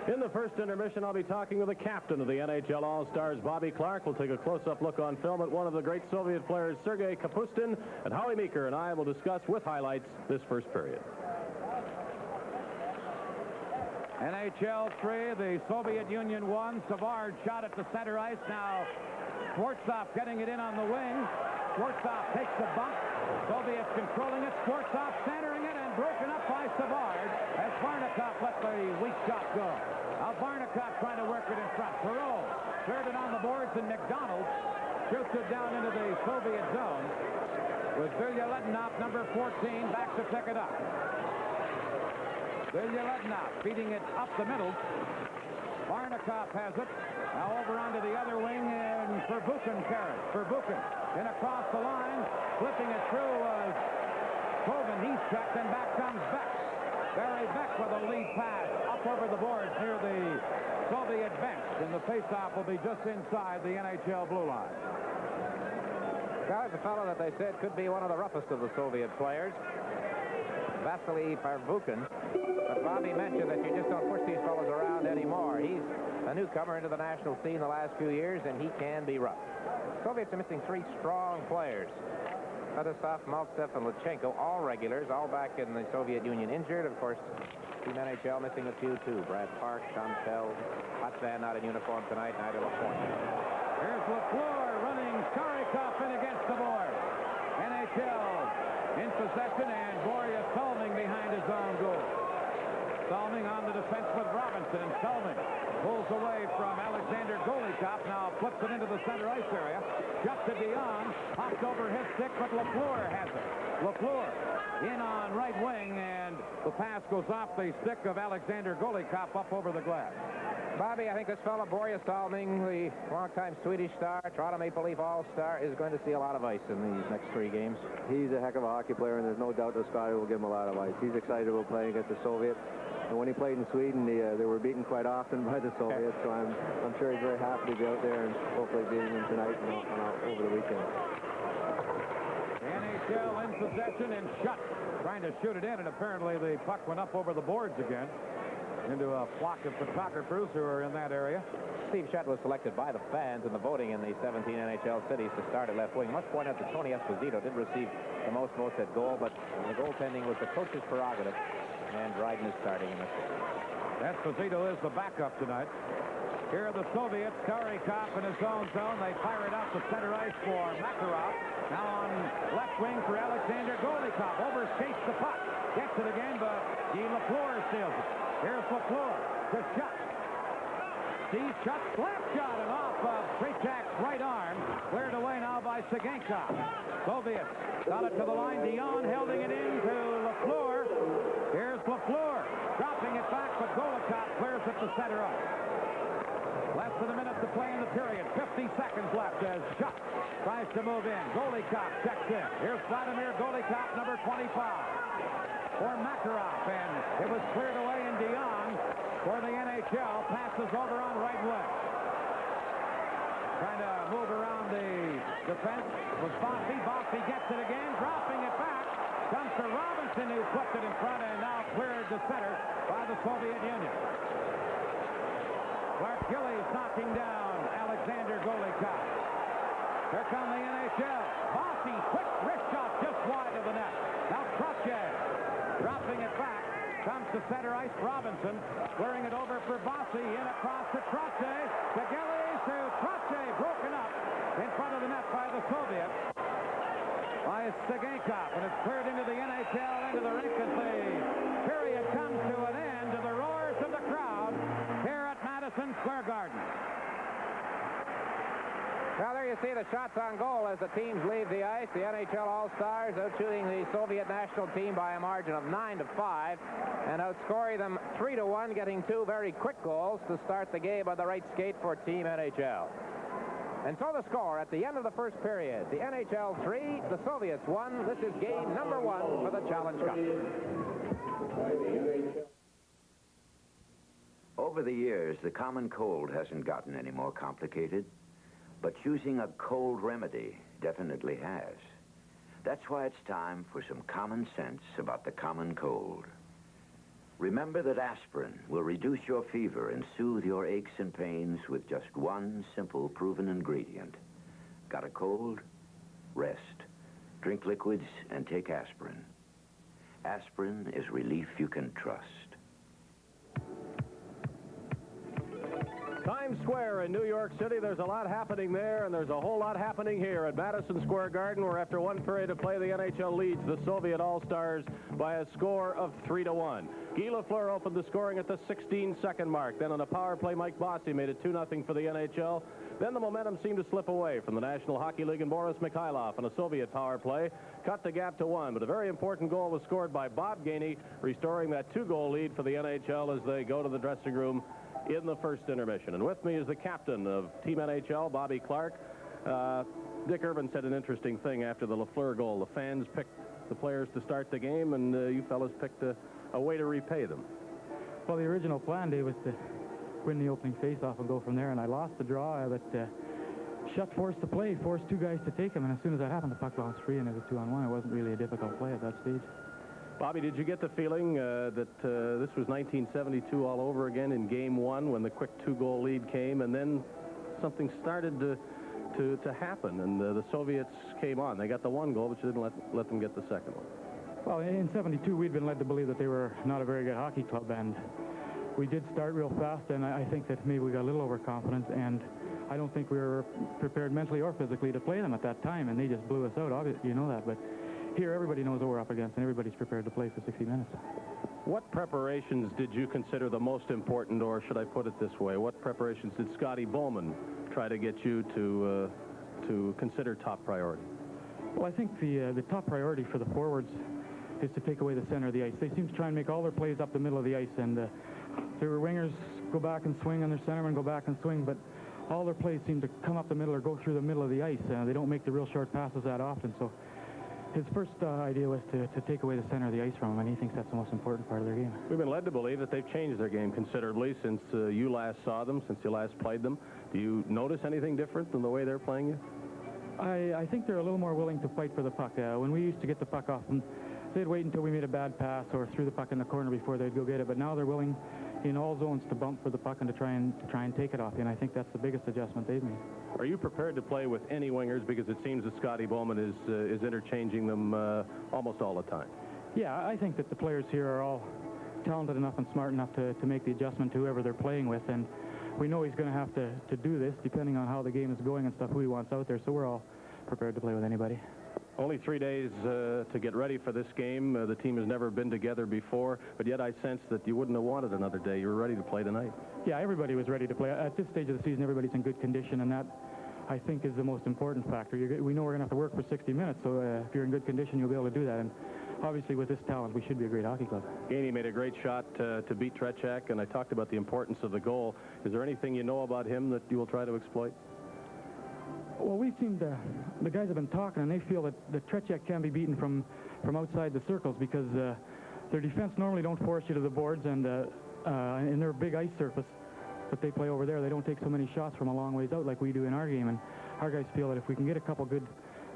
In the first intermission, I'll be talking with the captain of the NHL All-Stars, Bobby Clarke. We'll take a close-up look on film at one of the great Soviet players, Sergei Kapustin, and Howie Meeker and I will discuss with highlights this first period. NHL 3, the Soviet Union 1. Savard shot at the center ice. Now Schwarzkopf getting it in on the wing. Schwarzkopf takes the bump. Soviets controlling it. Schwarzkopf centering it and broken up by Savard as Varnikov let the weak shot go. Now Varnikov trying to work it in front. Perreault cleared it on the boards, and McDonald shoots it down into the Soviet zone with Vilyaletdinov, number 14, back to pick it up. Vilyaletdinov feeding it up the middle. Varnikov has it. Now over onto the other wing, and Perreault carries. Perreault in across the line, flipping it through Potvin. He's checked, and back comes Beck. Barry Beck with a lead pass up over the boards near the Soviet bench, and the faceoff will be just inside the NHL blue line. Well, it's a fellow that they said could be one of the roughest of the Soviet players, Vasily Perreault. But Bobby mentioned that you just don't push these fellows around anymore. He's a newcomer into the national scene the last few years, and he can be rough. Soviets are missing 3 strong players. Fedosov, Maltsev, and Lutchenko, all regulars, all back in the Soviet Union injured. Of course, Team NHL missing a few, too. Brad Park, Chantel, Potvin not in uniform tonight, neither Lapointe. Here's Lafleur running Starikov in against the board. NHL in possession, and Borja Salming behind his own goal. Salming on the defense with Robinson, and Salming pulls away from Alexander Golikov. Now flips it into the center ice area. Shutt to Dionne, popped over his stick, but Lafleur has it. Lafleur in on right wing, and the pass goes off the stick of Alexander Golikov up over the glass. Bobby, I think this fellow, Borja Salming, the longtime Swedish star, Toronto Maple Leaf All-Star, is going to see a lot of ice in these next 3 games. He's a heck of a hockey player, and there's no doubt that Scotty will give him a lot of ice. He's excited about playing against the Soviets. And when he played in Sweden, they were beaten quite often by the Soviets, so I'm sure he's very happy to be out there and hopefully beating them tonight and over the weekend. The NHL in possession, and Shutt trying to shoot it in, and apparently the puck went up over the boards again into a flock of photographers who are in that area. Steve Shutt was selected by the fans in the voting in the 17 NHL cities to start at left wing. Must point out that Tony Esposito did receive the most votes at goal, but the goaltending was the coach's prerogative, and Dryden is starting in this game. Esposito is the backup tonight. Here are the Soviets. Starikov in his own zone. They fire it out to center ice for Makarov. Now on left wing for Alexander Golikov. Overskates the puck. Gets it again, but Lafleur steals it. Here's Lafleur to Shutt. Steve Shutt slap shot and off of Trichak's right arm. Cleared away now by Sigankov. Soviets got it to the line. Dionne holding it in to Lafleur. Here's Lafleur dropping it back, but Golikov clears it to center ice. Less than a minute to play in the period. 50 seconds left as Shutt tries to move in. Golikov checks in. Here's Vladimir Golikov, number 25. For Makarov, and it was cleared away in Dionne for the NHL. Passes over on right wing. Trying to move around the defense was Bossy. Bossy gets it again, dropping it back. Comes to Robinson, who flipped it in front and now cleared to center by the Soviet Union. Clarke Gillies knocking down Alexander Golikov. Here come the NHL. Bossy, quick wrist shot just wide of the net. Now Trottier dropping it back. Comes to center ice. Robinson clearing it over for Bossy. In across to Trottier. To Gillies, to Trottier. Broken up in front of the net by the Soviets. By Sigankov. And it's cleared into the NHL, into the rink as the period comes to an end to the roars of the crowd here at Madison Square Garden. Now there you see the shots on goal as the teams leave the ice. The NHL All-Stars out-shooting the Soviet national team by a margin of 9-5 and outscoring them 3-1, getting 2 very quick goals to start the game on the right skate for Team NHL. And so the score at the end of the first period, the NHL 3, the Soviets 1. This is game number 1 for the Challenge Cup. Over the years, the common cold hasn't gotten any more complicated, but choosing a cold remedy definitely has. That's why it's time for some common sense about the common cold. Remember that aspirin will reduce your fever and soothe your aches and pains with just one simple proven ingredient. Got a cold? Rest. Drink liquids and take aspirin. Aspirin is relief you can trust. Times Square in New York City. There's a lot happening there, and there's a whole lot happening here at Madison Square Garden, where after one period of play, the NHL leads the Soviet All-Stars by a score of 3-1. Guy Lafleur opened the scoring at the 16-second mark. Then on a power play, Mike Bossy made it 2-0 for the NHL. Then the momentum seemed to slip away from the National Hockey League, and Boris Mikhailov on a Soviet power play cut the gap to 1. But a very important goal was scored by Bob Gainey, restoring that 2-goal lead for the NHL as they go to the dressing room in the first intermission. And with me is the captain of Team NHL, Bobby Clarke. Dick Irvin said an interesting thing after the Lafleur goal. The fans picked the players to start the game, and you fellas picked a way to repay them. Well, the original plan, Dave, was to win the opening face-off and go from there, and I lost the draw, but Shutt forced the play, forced two guys to take him, and as soon as that happened, the puck bounced free, and it was 2-on-1. It wasn't really a difficult play at that stage. Bobby, did you get the feeling that this was 1972 all over again in Game 1 when the quick 2-goal lead came, and then something started to happen, and the Soviets came on? They got the 1 goal, but you didn't let them get the second one. Well, in 72, we'd been led to believe that they were not a very good hockey club, and we did start real fast, and I think that maybe we got a little overconfident, and I don't think we were prepared mentally or physically to play them at that time, and they just blew us out. Obviously, you know that, but here everybody knows what we're up against, and everybody's prepared to play for 60 minutes. What preparations did you consider the most important, or should I put it this way, what preparations did Scotty Bowman try to get you to consider top priority? Well, I think the top priority for the forwards is to take away the center of the ice. They seem to try and make all their plays up the middle of the ice, and their wingers go back and swing, and their centermen go back and swing, but all their plays seem to come up the middle or go through the middle of the ice. They don't make the real short passes that often, so his first idea was to take away the center of the ice from him, and he thinks that's the most important part of their game. We've been led to believe that they've changed their game considerably since you last saw them, since you last played them. Do you notice anything different than the way they're playing you? I think they're a little more willing to fight for the puck. When we used to get the puck off them, they'd wait until we made a bad pass or threw the puck in the corner before they'd go get it, but now they're willing in all zones to bump for the puck and to try and take it off you, and I think that's the biggest adjustment they've made. Are you prepared to play with any wingers, because it seems that Scotty Bowman is interchanging them almost all the time? Yeah, I think that the players here are all talented enough and smart enough to make the adjustment to whoever they're playing with, and we know he's going to have to do this depending on how the game is going and stuff, who he wants out there, so we're all prepared to play with anybody. Only 3 days to get ready for this game. The team has never been together before, but yet I sense that you wouldn't have wanted another day. You were ready to play tonight. Yeah, everybody was ready to play. At this stage of the season, everybody's in good condition, and that, I think, is the most important factor. We know we're going to have to work for 60 minutes, so if you're in good condition, you'll be able to do that. And obviously, with this talent, we should be a great hockey club. Gainey made a great shot to beat Trottier, and I talked about the importance of the goal. Is there anything you know about him that you will try to exploit? Well, we've seen the guys have been talking, and they feel that Trottier can be beaten from outside the circles because their defense normally don't force you to the boards, and in their big ice surface that they play over there, they don't take so many shots from a long ways out like we do in our game. And our guys feel that if we can get a couple good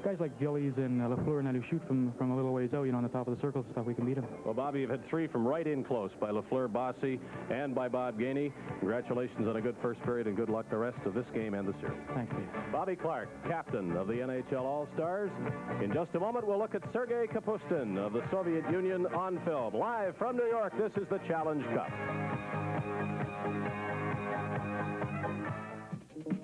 guys like Gillies and Lafleur and that who shoot from a little ways out, on the top of the circles and stuff, we can beat them. Well, Bobby, you've had 3 from right in close by Lafleur, Bossy, and by Bob Gainey. Congratulations on a good first period, and good luck the rest of this game and the series. Thank you. Bobby Clarke, captain of the NHL All-Stars. In just a moment, we'll look at Sergei Kapustin of the Soviet Union on film. Live from New York, this is the Challenge Cup.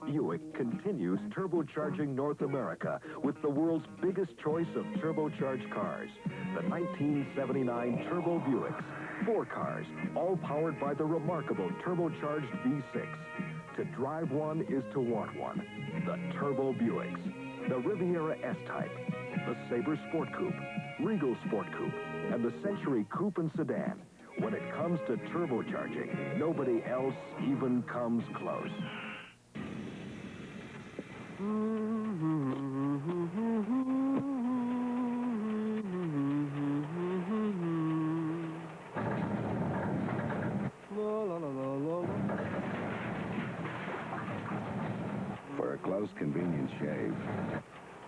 Buick continues turbocharging North America with the world's biggest choice of turbocharged cars. The 1979 Turbo Buicks. 4 cars, all powered by the remarkable turbocharged V6. To drive one is to want one. The Turbo Buicks. The Riviera S-Type. The Sabre Sport Coupe. Regal Sport Coupe. And the Century Coupe and Sedan. When it comes to turbocharging, nobody else even comes close. For a close, convenient shave,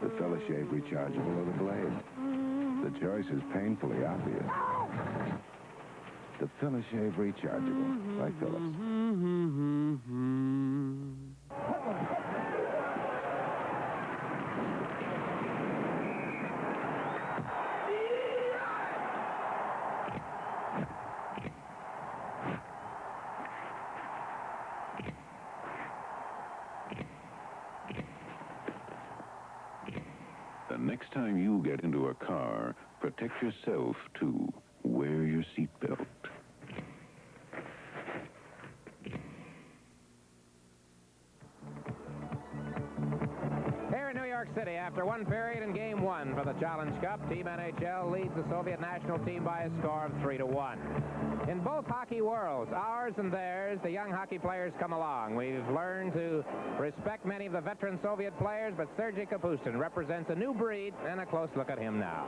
the Phillips shave rechargeable or the blade. The choice is painfully obvious. The Phillips shave rechargeable by Phillips. The next time you get into a car, protect yourself, too. Wear your seatbelt. Here in New York City, after one period in Game 1 for the Challenge Cup, Team NHL leads the Soviet national team by a score of 3-1. In both hockey worlds, ours and theirs, the young hockey players come along. We've learned to respect many of the veteran Soviet players, but Serge Kapustin represents a new breed, and a close look at him now.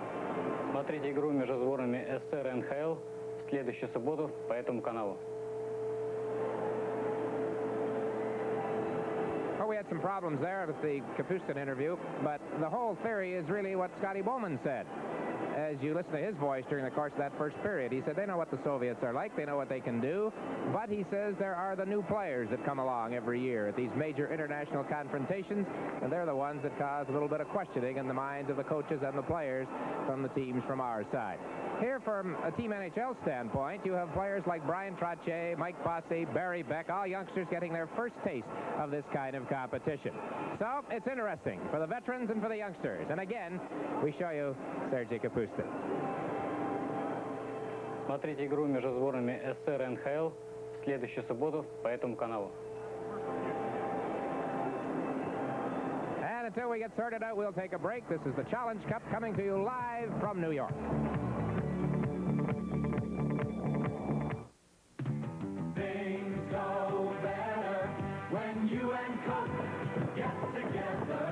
Смотрите игру между сборными СССР и НХЛ в следующую субботу по этому каналу. Well, we had some problems there with the Kapustin interview, but the whole theory is really what Scotty Bowman said. As you listen to his voice during the course of that first period, he said they know what the Soviets are like, they know what they can do, but he says there are the new players that come along every year at these major international confrontations, and they're the ones that cause a little bit of questioning in the minds of the coaches and the players from the teams from our side. Here, from a Team NHL standpoint, you have players like Bryan, Trottier, Mike Bossy, Barry, Beck, all youngsters getting their first taste of this kind of competition. So, it's interesting for the veterans and for the youngsters. And again, we show you Serge Kapustin. Смотрите игру между сборными СССР и НХЛ в следующую субботу по этому каналу. And until we get sorted out, we'll take a break. This is the Challenge Cup coming to you live from New York.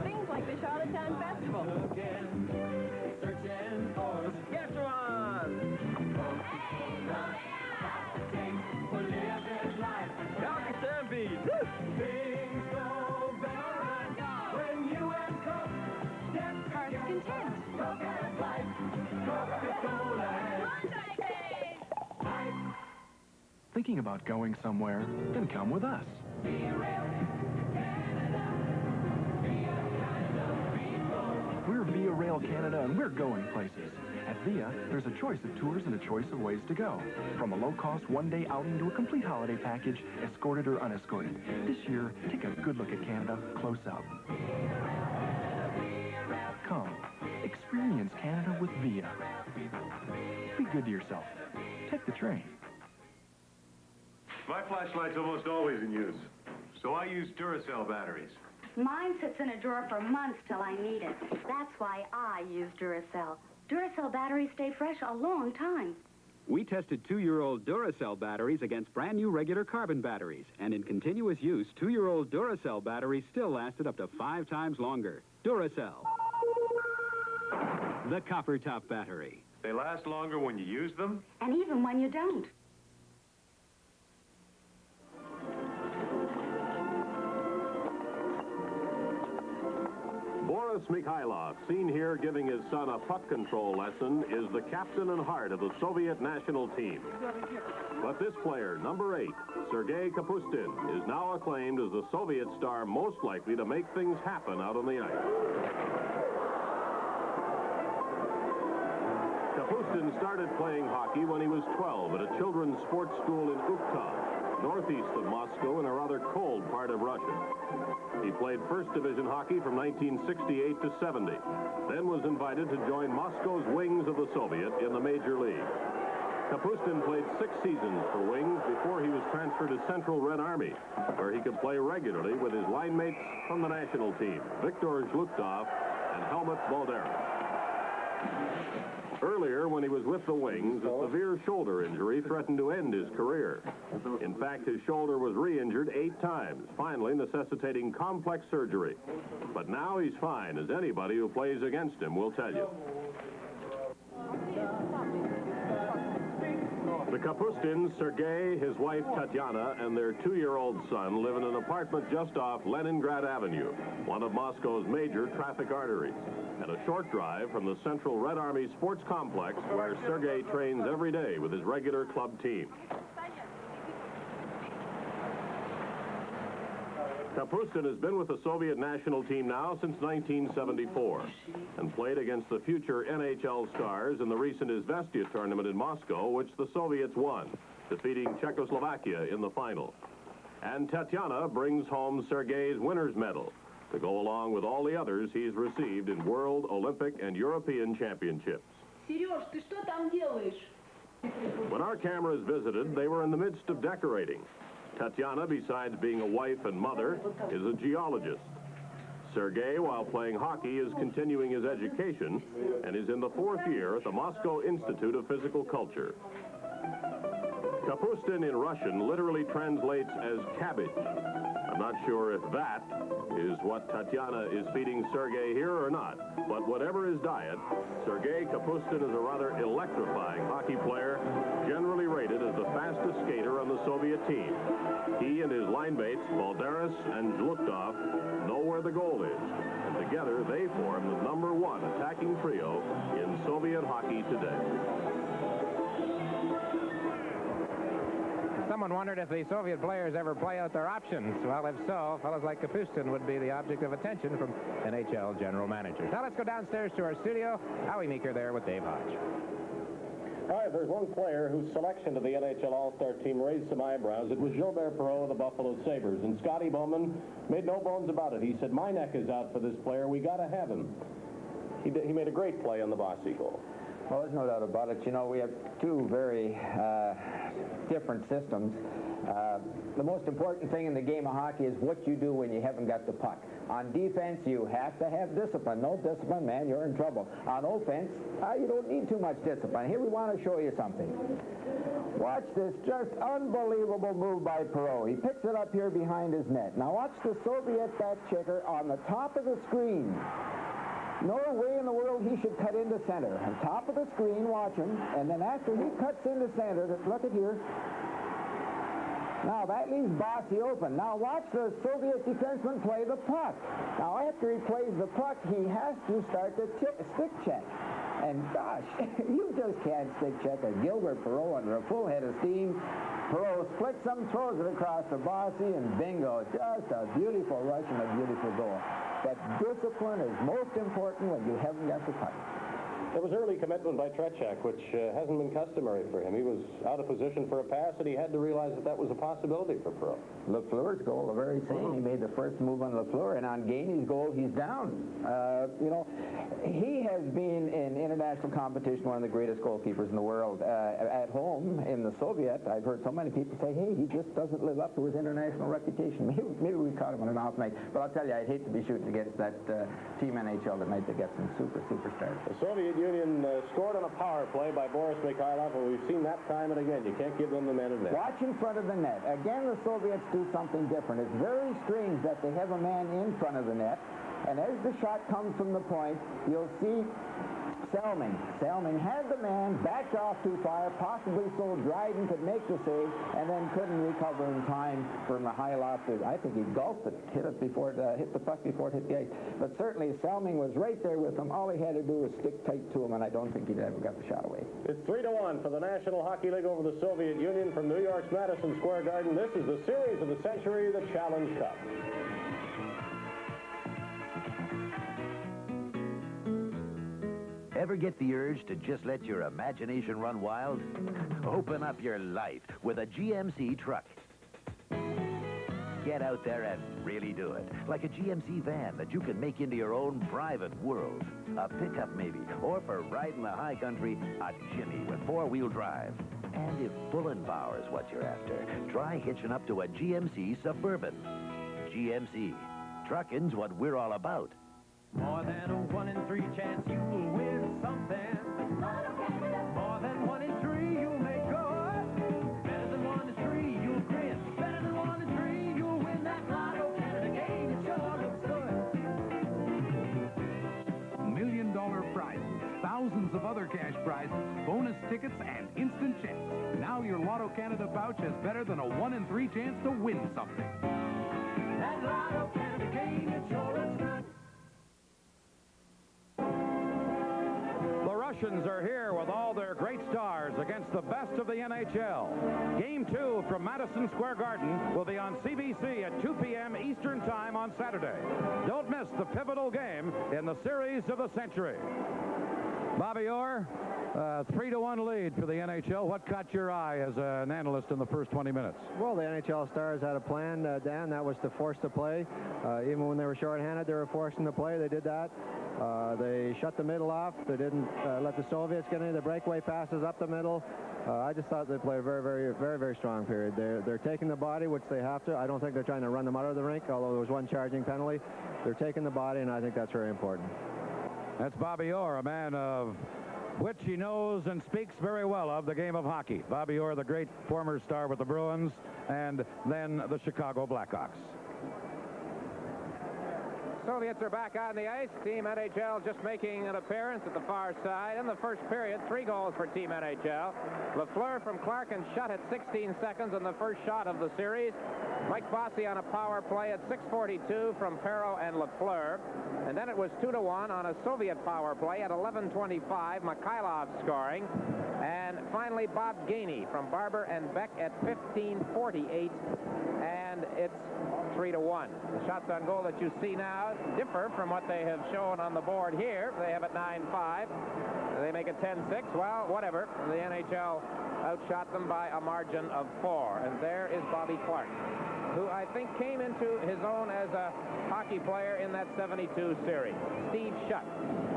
Things like the Charlottetown Festival. Searching for Saskatchewan. Calgary Stampede. Things go better when you and Coke get Heart's Content. Coke has life. Coca-Cola has life. Thinking about going somewhere? Then come with us. We're Via Rail Canada, and we're going places. At Via, there's a choice of tours and a choice of ways to go. From a low-cost one-day outing to a complete holiday package, escorted or unescorted. This year, take a good look at Canada close up. Come, experience Canada with Via. Be good to yourself. Take the train. My flashlight's almost always in use, so I use Duracell batteries. Mine sits in a drawer for months till I need it. That's why I use Duracell. Duracell batteries stay fresh a long time. We tested 2-year-old Duracell batteries against brand new regular carbon batteries, and in continuous use, 2-year-old Duracell batteries still lasted up to 5 times longer. Duracell, the copper top battery. They last longer when you use them? And even when you don't. Boris Mikhailov, seen here giving his son a puck control lesson, is the captain and heart of the Soviet national team. But this player, number 8, Sergei Kapustin, is now acclaimed as the Soviet star most likely to make things happen out on the ice. Kapustin started playing hockey when he was 12 at a children's sports school in Ukhta, northeast of Moscow in a rather cold part of Russia. He played first division hockey from 1968 to 70, then was invited to join Moscow's Wings of the Soviet in the Major League. Kapustin played 6 seasons for Wings before he was transferred to Central Red Army, where he could play regularly with his line mates from the national team, Viktor Zhlukov and Helmut Balderas. Earlier, when he was with the Wings, a severe shoulder injury threatened to end his career. In fact, his shoulder was re-injured 8 times, finally necessitating complex surgery. But now he's fine, as anybody who plays against him will tell you. The Kapustins, Sergei, his wife Tatiana, and their 2-year-old son live in an apartment just off Leningrad Avenue, one of Moscow's major traffic arteries, and a short drive from the Central Red Army Sports Complex, where Sergei trains every day with his regular club team. Kapustin has been with the Soviet national team now since 1974 and played against the future NHL stars in the recent Izvestia tournament in Moscow, which the Soviets won, defeating Czechoslovakia in the final. And Tatiana brings home Sergei's winner's medal to go along with all the others he's received in World, Olympic, and European championships. Serge, ты что там делаешь? When our cameras visited, they were in the midst of decorating. Tatiana, besides being a wife and mother, is a geologist. Sergei, while playing hockey, is continuing his education and is in the 4th year at the Moscow Institute of Physical Culture. Kapustin in Russian literally translates as cabbage. I'm not sure if that is what Tatiana is feeding Sergei here or not, but whatever his diet, Sergei Kapustin is a rather electrifying hockey player, generally rated as the fastest skater on the Soviet team. He and his line mates, Balderas and Zluktov, know where the goal is, and together they form the #1 attacking trio in Soviet hockey today. Someone wondered if the Soviet players ever play out their options. Well, if so, fellows like Kapustin would be the object of attention from NHL general managers. Now let's go downstairs to our studio. Howie Meeker there with Dave Hodge. All right, there's one player whose selection to the NHL All-Star team raised some eyebrows. It was Gilbert Perreault of the Buffalo Sabres. And Scotty Bowman made no bones about it. He said, my neck is out for this player. We got to have him. He made a great play on the Bossy goal. Well, there's no doubt about it. You know, we have 2 very different systems. The most important thing in the game of hockey is what you do when you haven't got the puck. On defense, you have to have discipline. No discipline, man, you're in trouble. On offense, you don't need too much discipline. Here we want to show you something. Watch this just unbelievable move by Perreault. He picks it up here behind his net. Now watch the Soviet back checker on the top of the screen. No way in the world he should cut into center. On top of the screen, watch him, and then after he cuts into center, look at here. Now that leaves Bossy open. Now watch the Soviet defenseman play the puck. Now after he plays the puck, he has to start the stick check. And gosh, you just can't stick check a Gilbert Perreault under a full head of steam. Perreault splits him, throws it across to Bossy, and bingo, just a beautiful rush and a beautiful goal. But discipline is most important when you haven't got the puck. There was early commitment by Trottier, which hasn't been customary for him. He was out of position for a pass, and he had to realize that that was a possibility for Perreault. Lafleur's goal, the very same. He made the first move on Lafleur, and on Gainey's goal, he's down. You know, he has been in international competition one of the greatest goalkeepers in the world. At home, in the Soviet, I've heard so many people say, hey, he just doesn't live up to his international reputation. Maybe we caught him on an off night. But I'll tell you, I'd hate to be shooting against that team NHL tonight that gets some superstars. The Soviet Union scored on a power play by Boris Mikhailov, and we've seen that time and again. You can't give them the man of net. Watch in front of the net. Again, the Soviets do something different. It's very strange that they have a man in front of the net, and as the shot comes from the point, you'll see Selming. Selming had the man, backed off too far, possibly so Dryden could make the save, and then couldn't recover in time from the high loft. I think he gulped it, hit the puck before it hit the ice. But certainly Selming was right there with him. All he had to do was stick tight to him, and I don't think he'd ever got the shot away. It's 3-1 for the National Hockey League over the Soviet Union from New York's Madison Square Garden. This is the series of the century, the Challenge Cup. Ever get the urge to just let your imagination run wild? Open up your life with a GMC truck. Get out there and really do it. Like a GMC van that you can make into your own private world. A pickup maybe, or for riding the high country, a Jimmy with 4-wheel drive. And if pulling power is what you're after, try hitching up to a GMC Suburban. GMC. Trucking's what we're all about. More than a 1 in 3 chance you will win something. thousands of other cash prizes, bonus tickets, and instant checks. Now your Lotto Canada pouch has better than a 1 in 3 chance to win something. That Lotto Canada game, it sure is good. The Russians are here with all their great stars against the best of the NHL. Game 2 from Madison Square Garden will be on CBC at 2 p.m. Eastern Time on Saturday. Don't miss the pivotal game in the series of the century. Bobby Orr, 3-1 lead for the NHL. What caught your eye as an analyst in the first 20 minutes? Well, the NHL Stars had a plan, Dan, that was to force the play. Even when they were shorthanded, they were forcing the play. They did that. They shut the middle off. They didn't let the Soviets get any of the breakaway passes up the middle. I just thought they played a very strong period. They're taking the body, which they have to. I don't think they're trying to run them out of the rink, although there was one charging penalty. They're taking the body, and I think that's very important. That's Bobby Orr, a man of which he knows and speaks very well of the game of hockey. Bobby Orr, the great former star with the Bruins and then the Chicago Blackhawks. Soviets are back on the ice. Team NHL just making an appearance at the far side. In the first period, 3 goals for Team NHL. Lafleur from Clarke and Shutt at 16 seconds on the first shot of the series. Mike Bossy on a power play at 6:42 from Perreault and Lafleur. And then it was 2-1 on a Soviet power play at 11:25. Mikhailov scoring. And finally, Bob Gainey from Barber and Beck at 15:48. And it's 3-1. The shots on goal that you see now differ from what they have shown on the board here. They have it 9-5. They make it 10-6. Well, whatever. The NHL outshot them by a margin of 4. And there is Bobby Clarke, who I think came into his own as a hockey player in that 72 series. Steve Shutt,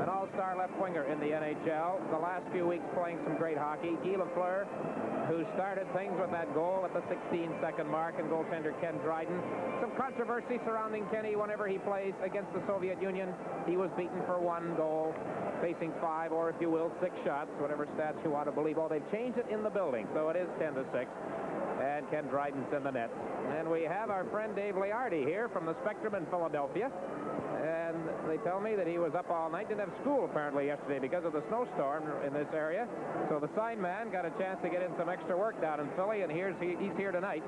an all-star left winger in the NHL. The last few weeks playing some great hockey. Guy Lafleur, who started things with that goal at the 16-second mark, and goaltender Ken Dryden. Some controversy surrounding Kenny whenever he plays against the Soviet Union. He was beaten for 1 goal, facing 5, or if you will, 6 shots, whatever stats you want to believe. Oh, they've changed it in the building, so it is 10-6. And Ken Dryden's in the net. And we have our friend Dave Liardi here from the Spectrum in Philadelphia. And they tell me that he was up all night, didn't have school apparently yesterday because of the snowstorm in this area. So the sign man got a chance to get in some extra work down in Philly, and he's here tonight.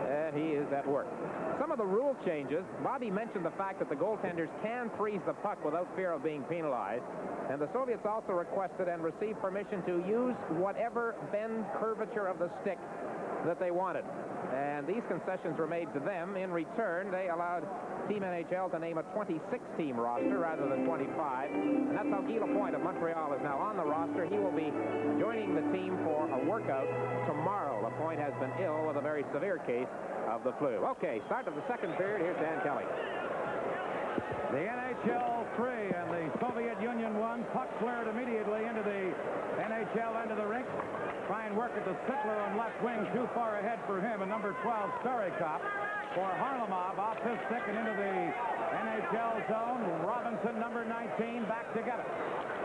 And he is at work. Some of the rule changes, Bobby mentioned the fact that the goaltenders can freeze the puck without fear of being penalized. And the Soviets also requested and received permission to use whatever bend curvature of the stick that they wanted. And these concessions were made to them. In return, they allowed Team NHL to name a 26-team roster rather than 25. And that's how Guy Lapointe of Montreal is now on the roster. He will be joining the team for a workout tomorrow. Lapointe has been ill with a very severe case of the flu. Okay, start of the second period. Here's Dan Kelly. The NHL 3 and the Soviet Union 1. Puck flared immediately into the NHL end of the rink. Try and work at the Sittler on left wing. Too far ahead for him. And number 12, Starikov for Harlamov off his stick and into the NHL zone. Robinson, number 19, back to get it.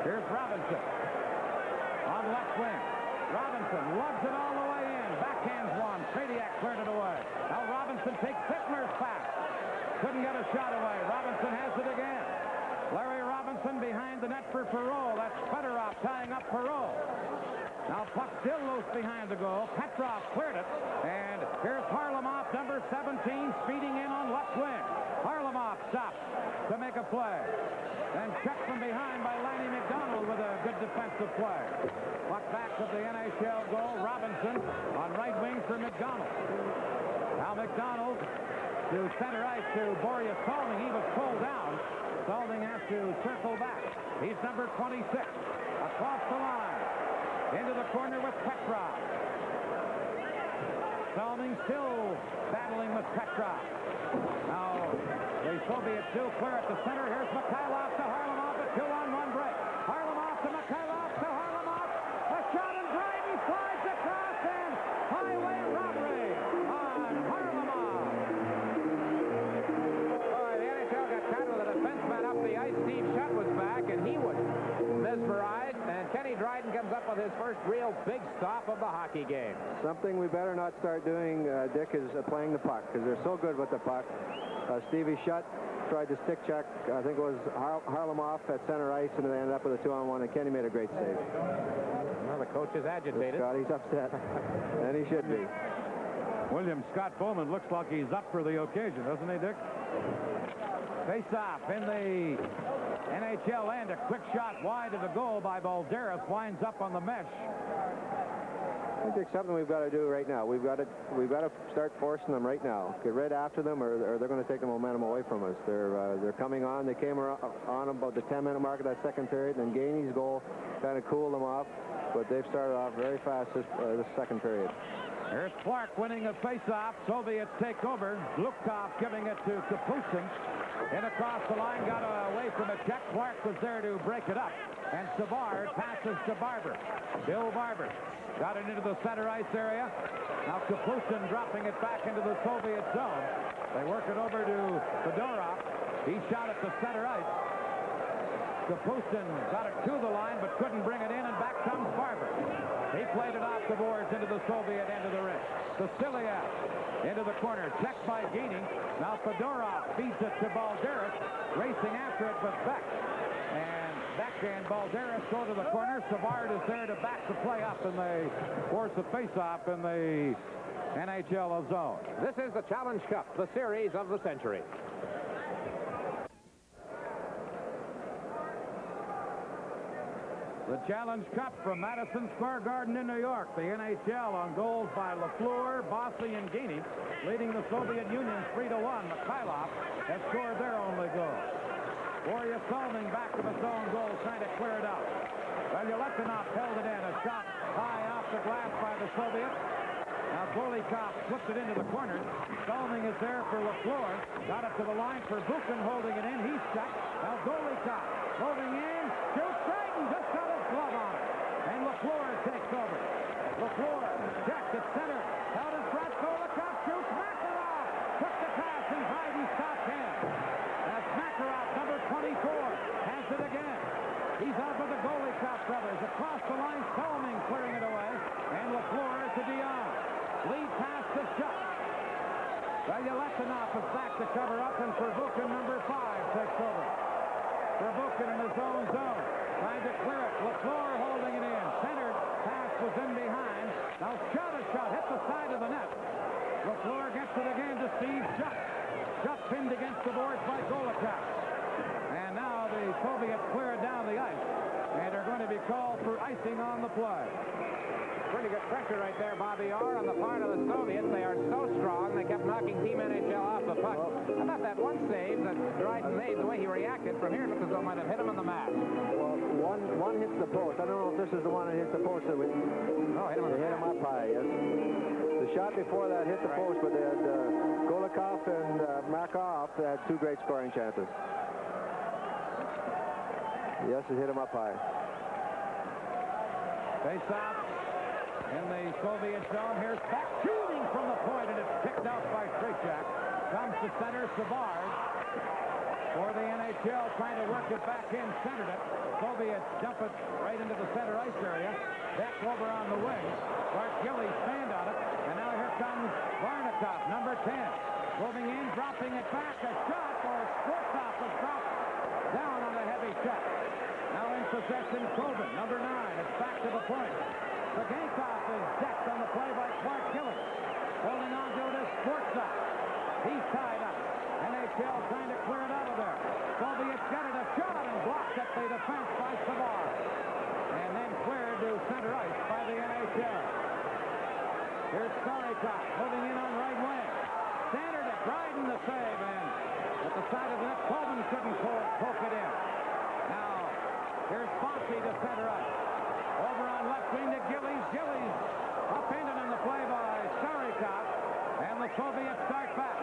Here's Robinson on left wing. Robinson lugs it all the way in. Backhands one. Trottier cleared it away. Now Robinson takes Sittler's pass. Couldn't get a shot away. Robinson has it again. Larry Robinson behind the net for Perreault. That's Perreault tying up Perreault. Now puck still loose behind the goal. Petrov cleared it. And here's Harlamov, number 17, speeding in on left wing. Harlamov stops to make a play. Then checked from behind by Lanny McDonald with a good defensive play. Puck back of the NHL goal. Robinson on right wing for McDonald. Now McDonald to center ice to Boreas Spalding. He was pulled down. Spalding has to circle back. He's number 26. Across the line. Into the corner with Petrov. Spalding still battling with Petrov. Now the Soviets do clear at the center. Here's Mikhailov to Harlamov. A 2-on-1 break. Harlamov to Mikhailov to Harlamov. A shot and Dryden slides across and highway robbery on Harlamov. Boy, the NHL got kind of the defenseman up the ice. Steve Shutt was back, and he was mesmerized. And Kenny Dryden comes up with his first real big stop of the hockey game. Something we better not start doing, Dick, is playing the puck, because they're so good with the puck. Stevie Shutt tried to stick check, I think it was Harlem off at center ice, and they ended up with a 2-on-1, and Kenny made a great save. Well, the coach is agitated. Scotty's upset, and he should be. William Scott Bowman looks like he's up for the occasion, doesn't he, Dick? Face-off in the NHL end. A quick shot wide of the goal by Balderas. Winds up on the mesh. I think it's something we've got to do right now. We've got to start forcing them right now. Get right after them, or they're going to take the momentum away from us. They're coming on. They came on about the 10-minute mark of that second period. Then Gainey's goal kind of cooled them off, but they've started off very fast this second period. Here's Clarke winning a face-off. Soviets take over. Lukov giving it to Kapustin. In across the line, got away from a check. Clarke was there to break it up. And Savard passes to Barber. Bill Barber got it into the center ice area. Now Kapustin dropping it back into the Soviet zone. They work it over to Fedorov. He shot at the center ice. Kapustin got it to the line, but couldn't bring it in, and back comes Barber. He played it off the boards into the Soviet end of the ring. Vasiliev into the corner. Checked by Gainey. Now Fedorov feeds it to Balderas. Racing after it with Beck. And Beck and Balderas go to the corner. Savard is there to back the play up, and they force a face-off in the NHL zone. This is the Challenge Cup, the series of the century. The Challenge Cup from Madison Square Garden in New York. The NHL on goals by Lafleur, Bossy, and Gainey, leading the Soviet Union 3-1. Mikhailov has scored their only goal. Warrior Solming back to his own goal, trying to clear it out. Velyaletdinov held it in. A shot high off the glass by the Soviets. Now Golikov flipped it into the corner. Solming is there for Lafleur. Got it to the line for Buchan, holding it in. He's checked. Now Golikov moving in. Shoots straight and just got his glove on it. And Lafleur takes over. Lafleur checked at center. Held in front. Golikov shoots. Makarov took the pass and Biden stopped him. That's Makarov, number 24. Has it again. He's out with the Golikov brothers. Across the line, Solming clearing it away. And Lafleur to Dionne. Lead pass to Shutt. Velyaletdinov is back to cover up, and Perreault, number 5, takes over. Perreault in his own zone, trying to clear it. Lafleur holding it in. Centered pass was in behind. Now Shutt hit the side of the net. Lafleur gets it again to Steve Shutt. Shutt pinned against the boards by Golikov. And now the Soviets clear it down the ice, and they're going to be called for icing on the play. Pretty good pressure right there, Bobby Orr, on the part of the Soviets. They are so strong, they kept knocking Team NHL off the puck. I thought that one save that Dryden made, the way he reacted from here, looked as though it might have hit him on the mat. Well, one hits the post. I don't know if this is the one that hits the post. That hit him on the hit him up high, yes. The shot before that hit the post, but they had Golikov and Markov had two great scoring chances. Yes, it hit him up high. Face off in the Soviet zone. Here's Beck shooting from the point, and it's kicked out by Trottier. Comes to center, Savard for the NHL, trying to work it back in, centered it. Soviets dump it right into the center ice area. Beck over on the wing. Clarke, Gillies stand on it, and now here comes Varnikov, number 10. Moving in, dropping it back. A shot for Sportsoff was dropped down on a heavy check. Now in possession, Coben, number 9. It's back to the point. Gankov is decked on the play by Clarke Gillies. Holding on to it is Sportsoff. He's tied up. NHL trying to clear it out of there. Soviets get it, a shot, and blocked at the defense by Savard. And then cleared to center ice by the NHL. Here's Starikov moving in on right wing. Centered it, Bryan the save, and at the side of the net, Potvin couldn't poke it in. Now, here's Bossy to center ice. Over on left wing to Gillies. Gillies upended on the play by Starikov, and the Soviets start back.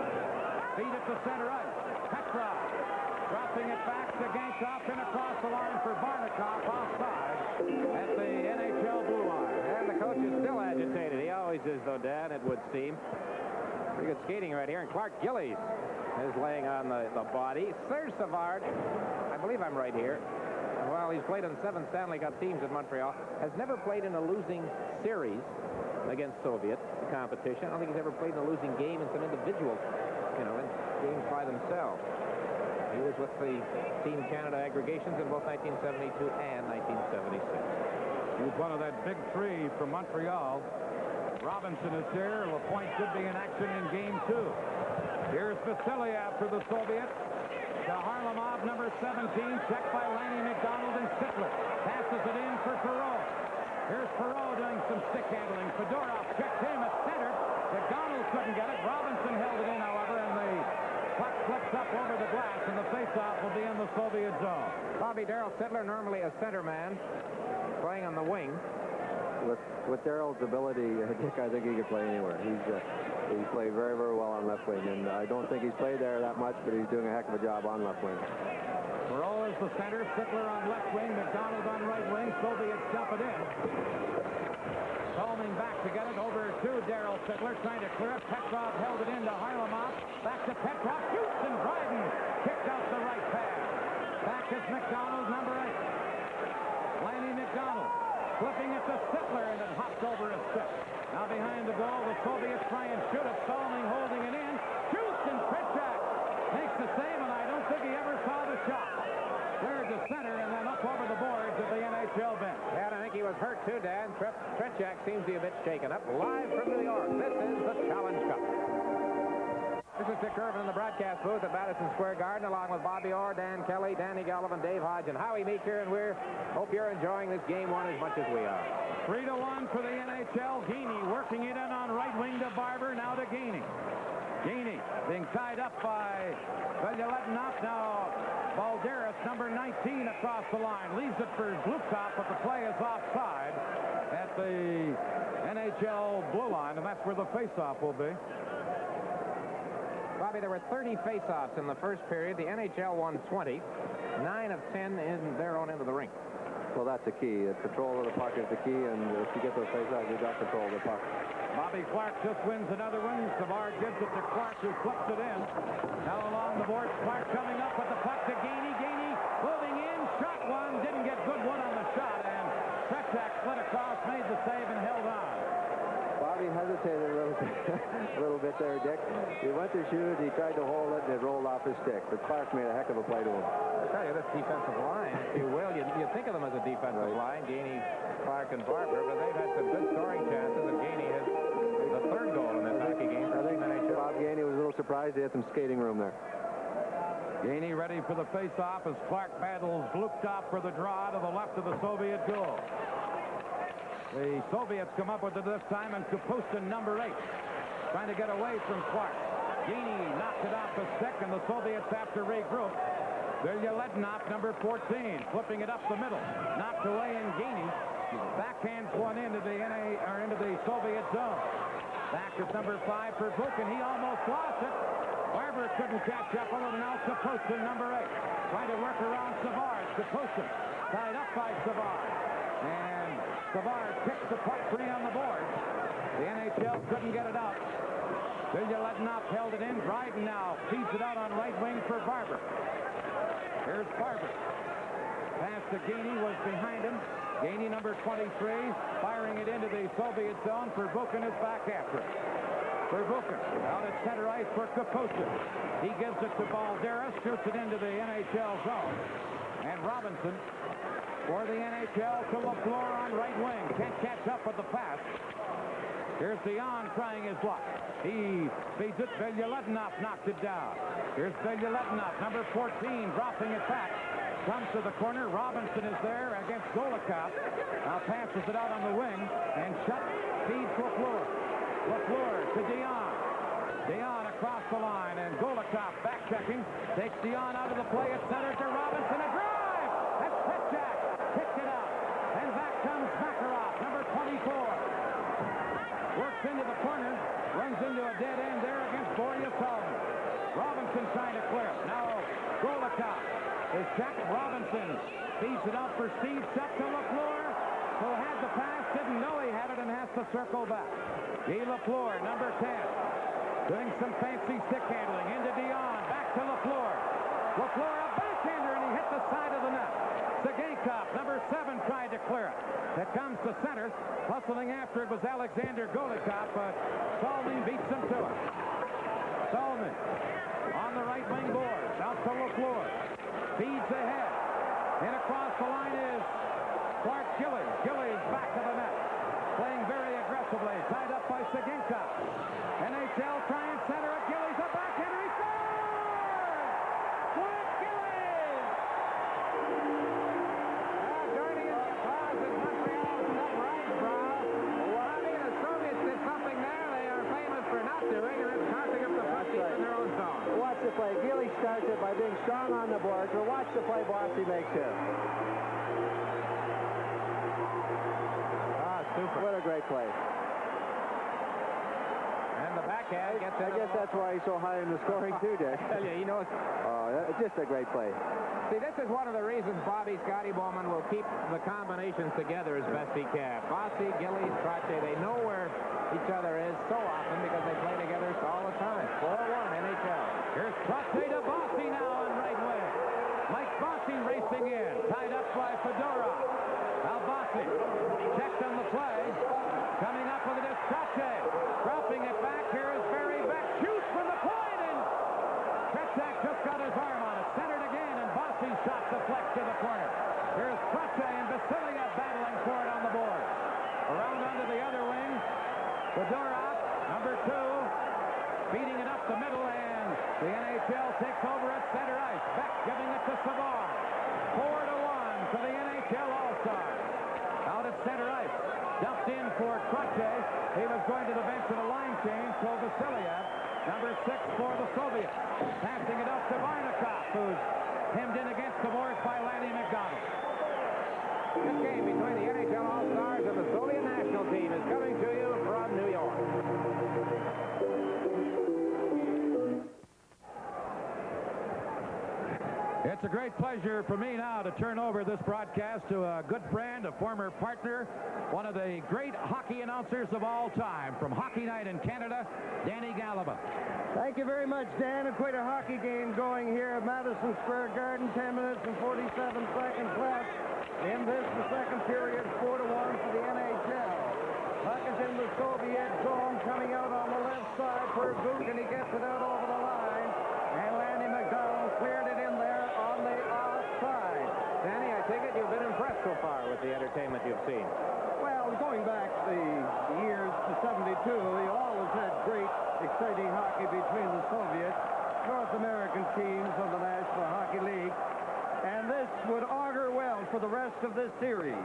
Feed it to center ice. Petrov dropping it back to Gankov and across the line for Varnikov offside at the NHL blue line. And the coach is still agitated. He always is, though, Dan, it would seem. Pretty good skating right here, and Clarke Gillies is laying on the body. Serge Savard, I believe I'm right here. Well, Montreal. He's played on 7 Stanley Cup teams in Montreal. Has never played in a losing series against Soviet competition. I don't think he's ever played in a losing game in some individual, in games by themselves. He was with the Team Canada aggregations in both 1972 and 1976. He was one of that big three from Montreal. Robinson is here. Lapointe should be in action in game 2. Here's Vasily after the Soviets. To Harlamov, number 17, checked by Lanny, McDonald, and Sittler. Passes it in for Perreault. Here's Perreault doing some stick handling. Fedorov checked him at center. McDonald couldn't get it. Robinson held it in, however, and the puck flips up over the glass, and the faceoff will be in the Soviet zone. Bobby Darryl Sittler, normally a center man, playing on the wing. With Darryl's ability, Dick, I think he could play anywhere. He's played very, very well on left wing, and I don't think he's played there that much, but he's doing a heck of a job on left wing. Perreault is the center, Sittler on left wing, McDonald on right wing. Soviets dump it in. Coleman back to get it over to Darryl Sittler, trying to clear it. Petrov held it into Harlamov. Back to Petrov, shoots, and Bryan kicked out the right pass. Back is McDonald, number 8. Lanny McDonald. Flipping it to Sittler, and it hops over his stick. Now behind the goal, the Soviets try and shoot it. Solomon holding it in. Shoots, and Trottier makes the save, and I don't think he ever saw the shot. Cleared to center, and then up over the boards of the NHL bench. Yeah, and I think he was hurt too, Dan. Trottier seems to be a bit shaken up. Live from New York, this is the Challenge Cup. This is Dick Irvin in the broadcast booth at Madison Square Garden, along with Bobby Orr, Dan Kelly, Danny Gallivan, Dave Hodge, and Howie Meeker, and we hope you're enjoying this game 1 as much as we are. 3-1 for the NHL. Gainey working it in on right wing to Barber, now to Gainey. Gainey being tied up by Velyaletnov. Now Balderas, number 19, across the line. Leaves it for Glukov, but the play is offside at the NHL blue line, and that's where the faceoff will be. Bobby, there were 30 faceoffs in the first period. The NHL won 20. 9 of 10 in their own end of the rink. Well, that's the key. Control of the puck is the key, and if you get those faceoffs, you've got control of the puck. Bobby Clarke just wins another one. Savard gives it to Clarke, who flips it in. Now along the boards, Clarke coming up with the puck to Gainey. Gainey moving in, shot one, didn't get good one on the shot, and Trottier slid across, made the save, and held on. Bobby hesitated a little bit there, Dick. He went to shoot, he tried to hold it, and it rolled off his stick. But Clarke made a heck of a play to him. I tell you, this defensive line, if you will, you think of them as a defensive line, Gainey, Clarke, and Barber, but they've had some good scoring chances, and Gainey has the 3rd goal in this hockey game. I think Bob Gainey was a little surprised he had some skating room there. Gainey ready for the face-off as Clarke battles Glukov for the draw to the left of the Soviet goal. The Soviets come up with it this time, and Kapustin, number 8, trying to get away from Clarke. Gainey knocks it off the stick, and the Soviets have to regroup. Velyaletnov, number 14, flipping it up the middle. Knocked away, and Gainey backhands one into the Soviet zone. Back is number 5 for Buchan. He almost lost it. Barber couldn't catch up with him. Now Kapustin, number 8, trying to work around Savard. Kapustin tied up by Savard. And Savard kicks the puck free on the board. The NHL couldn't get it out. Velyaletnov held it in. Dryden now feeds it out on right wing for Barber. Here's Barber. Pass to Gainey was behind him. Gainey, number 23, firing it into the Soviet zone. Perreault is back after it. Perreault out at center ice for Kapustin. He gives it to Balderas, shoots it into the NHL zone. And Robinson for the NHL to Lafleur on right wing. Can't catch up with the pass. Here's Dionne trying his luck. He feeds it. Velyaletnov knocked it down. Here's Velyaletnov, number 14, dropping it back. Comes to the corner. Robinson is there against Golikov. Now passes it out on the wing. And Shutt feeds Lafleur. Lafleur to Dionne. Dionne across the line. And Golikov back checking. Takes Dionne out of the play at center to Robinson. A drive! That's Petchak. Kicked it out. And back comes Makarov, number 24. Works into the corner. Runs into a dead end there against Boryasov. Robinson trying to clear it. Now Golikov is checked. Robinson feeds it out for Steve Shutt to Lafleur, who had the pass, didn't know he had it, and has to circle back. Guy Lafleur, number 10, doing some fancy stick handling. Into Dionne, back to Lafleur. Lafleur, a backhander, and he hit the side of the net. Zagankov clear it. It comes to center. Hustling after it was Alexander Golikov, but Salming beats him to it. Salming on the right wing boards. Out to Lafleur. Feeds ahead. And across the line is Clarke Gillies. Gillies back to the net. Playing very aggressively. Tied up by Saginka. NHL trying center at Gillies. A backhand. He scores! With Gillies! Gainey in the class in Montreal stuff right, bro. Well, I mean, the Soviets did something there they are famous for not doing, and it's costing up the pussies in their own zone. Watch the play. Gillies starts it by being strong on the boards. But watch the play Bossy makes here. Super. What a great play. And the backhand gets I guess that's why he's so high in the scoring too, Dick. I tell you, he knows. Just a great play. See, this is one of the reasons Bobby Scotty Bowman will keep the combinations together as best he can. Bossy, Gillies, Trottier, they know where each other is so often because they play together all the time. 4-1 NHL. Here's Trottier to Bossy now on right wing. Mike Bossy racing in. Tied up by Fedorov. Now Bossy checked on the play. Coming up with it is Trottier. Dropping it back. Here is Barry Beck. Shoots from the point, and Trottier just got his arm on it. Centered again, and Bossy's shot deflects to the corner. Here's Trottier and Basilia battling for it on the board. Around onto the other wing. Fedorov, number 2, beating it up the middle, and the NHL takes over at center ice. Beck giving it to Savard. 4-1 to the NHL All-Stars. Out at center ice. Dumped in for Trottier. He was going to the bench in a line change. So Vasiliev, number 6 for the Soviets. Passing it up to Varnikov, who's hemmed in against the boards by Lanny McDonald. This game between the NHL All-Stars and the Soviet national team is coming to you from New York. It's a great pleasure for me now to turn over this broadcast to a good friend, a former partner, one of the great hockey announcers of all time from Hockey Night in Canada, Danny Gallivan. Thank you very much, Dan. And quite a hockey game going here at Madison Square Garden. 10 minutes and 47 seconds left. In this, the second period, 4-1 for the NHL. Puck is in the Soviet zone, coming out on the left side for Book, and he gets it out over the line. And Lanny McDonald cleared it in there on the offside. Danny, I take it you've been impressed so far with the entertainment you've seen. Well, going back the years to 72, you always had great, exciting hockey between the Soviet, North American teams of the National Hockey League. And this would augur well for the rest of this series.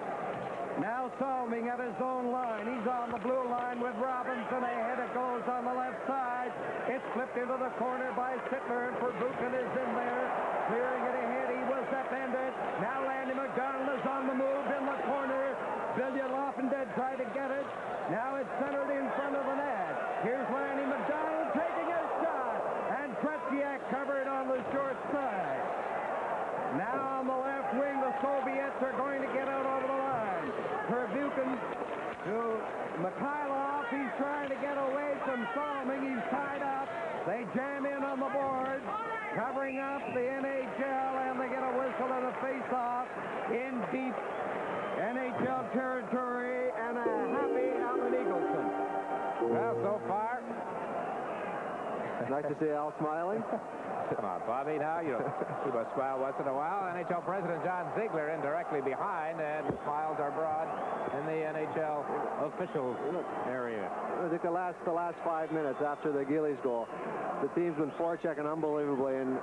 Now Salming at his own line. He's on the blue line with Robinson. Ahead it goes on the left side. It's flipped into the corner by Sittler, and Perreault is in there. Clearing it ahead. He was upended. Now Lanny McDonald is on the move in the corner. Billy Lapointe tried to get it. Now it's centered in front of the net. Here's Lanny McDonald taking a shot. And Trottier covered on the short side. Now on the left wing, the Soviets are going to get out over the line. Perreault to Mikhailov. He's trying to get away from Salming. He's tied up. They jam in on the board, covering up the NHL, and they get a whistle and a face-off in deep NHL territory, and a happy Alan Eagleson. Well, so far... Nice to see Al smiling. Come on, Bobby, now you must smile once in a while. NHL President John Ziegler indirectly behind, and smiles are broad in the NHL official area. I think the last 5 minutes after the Gillies goal, the team's been forechecking unbelievably, and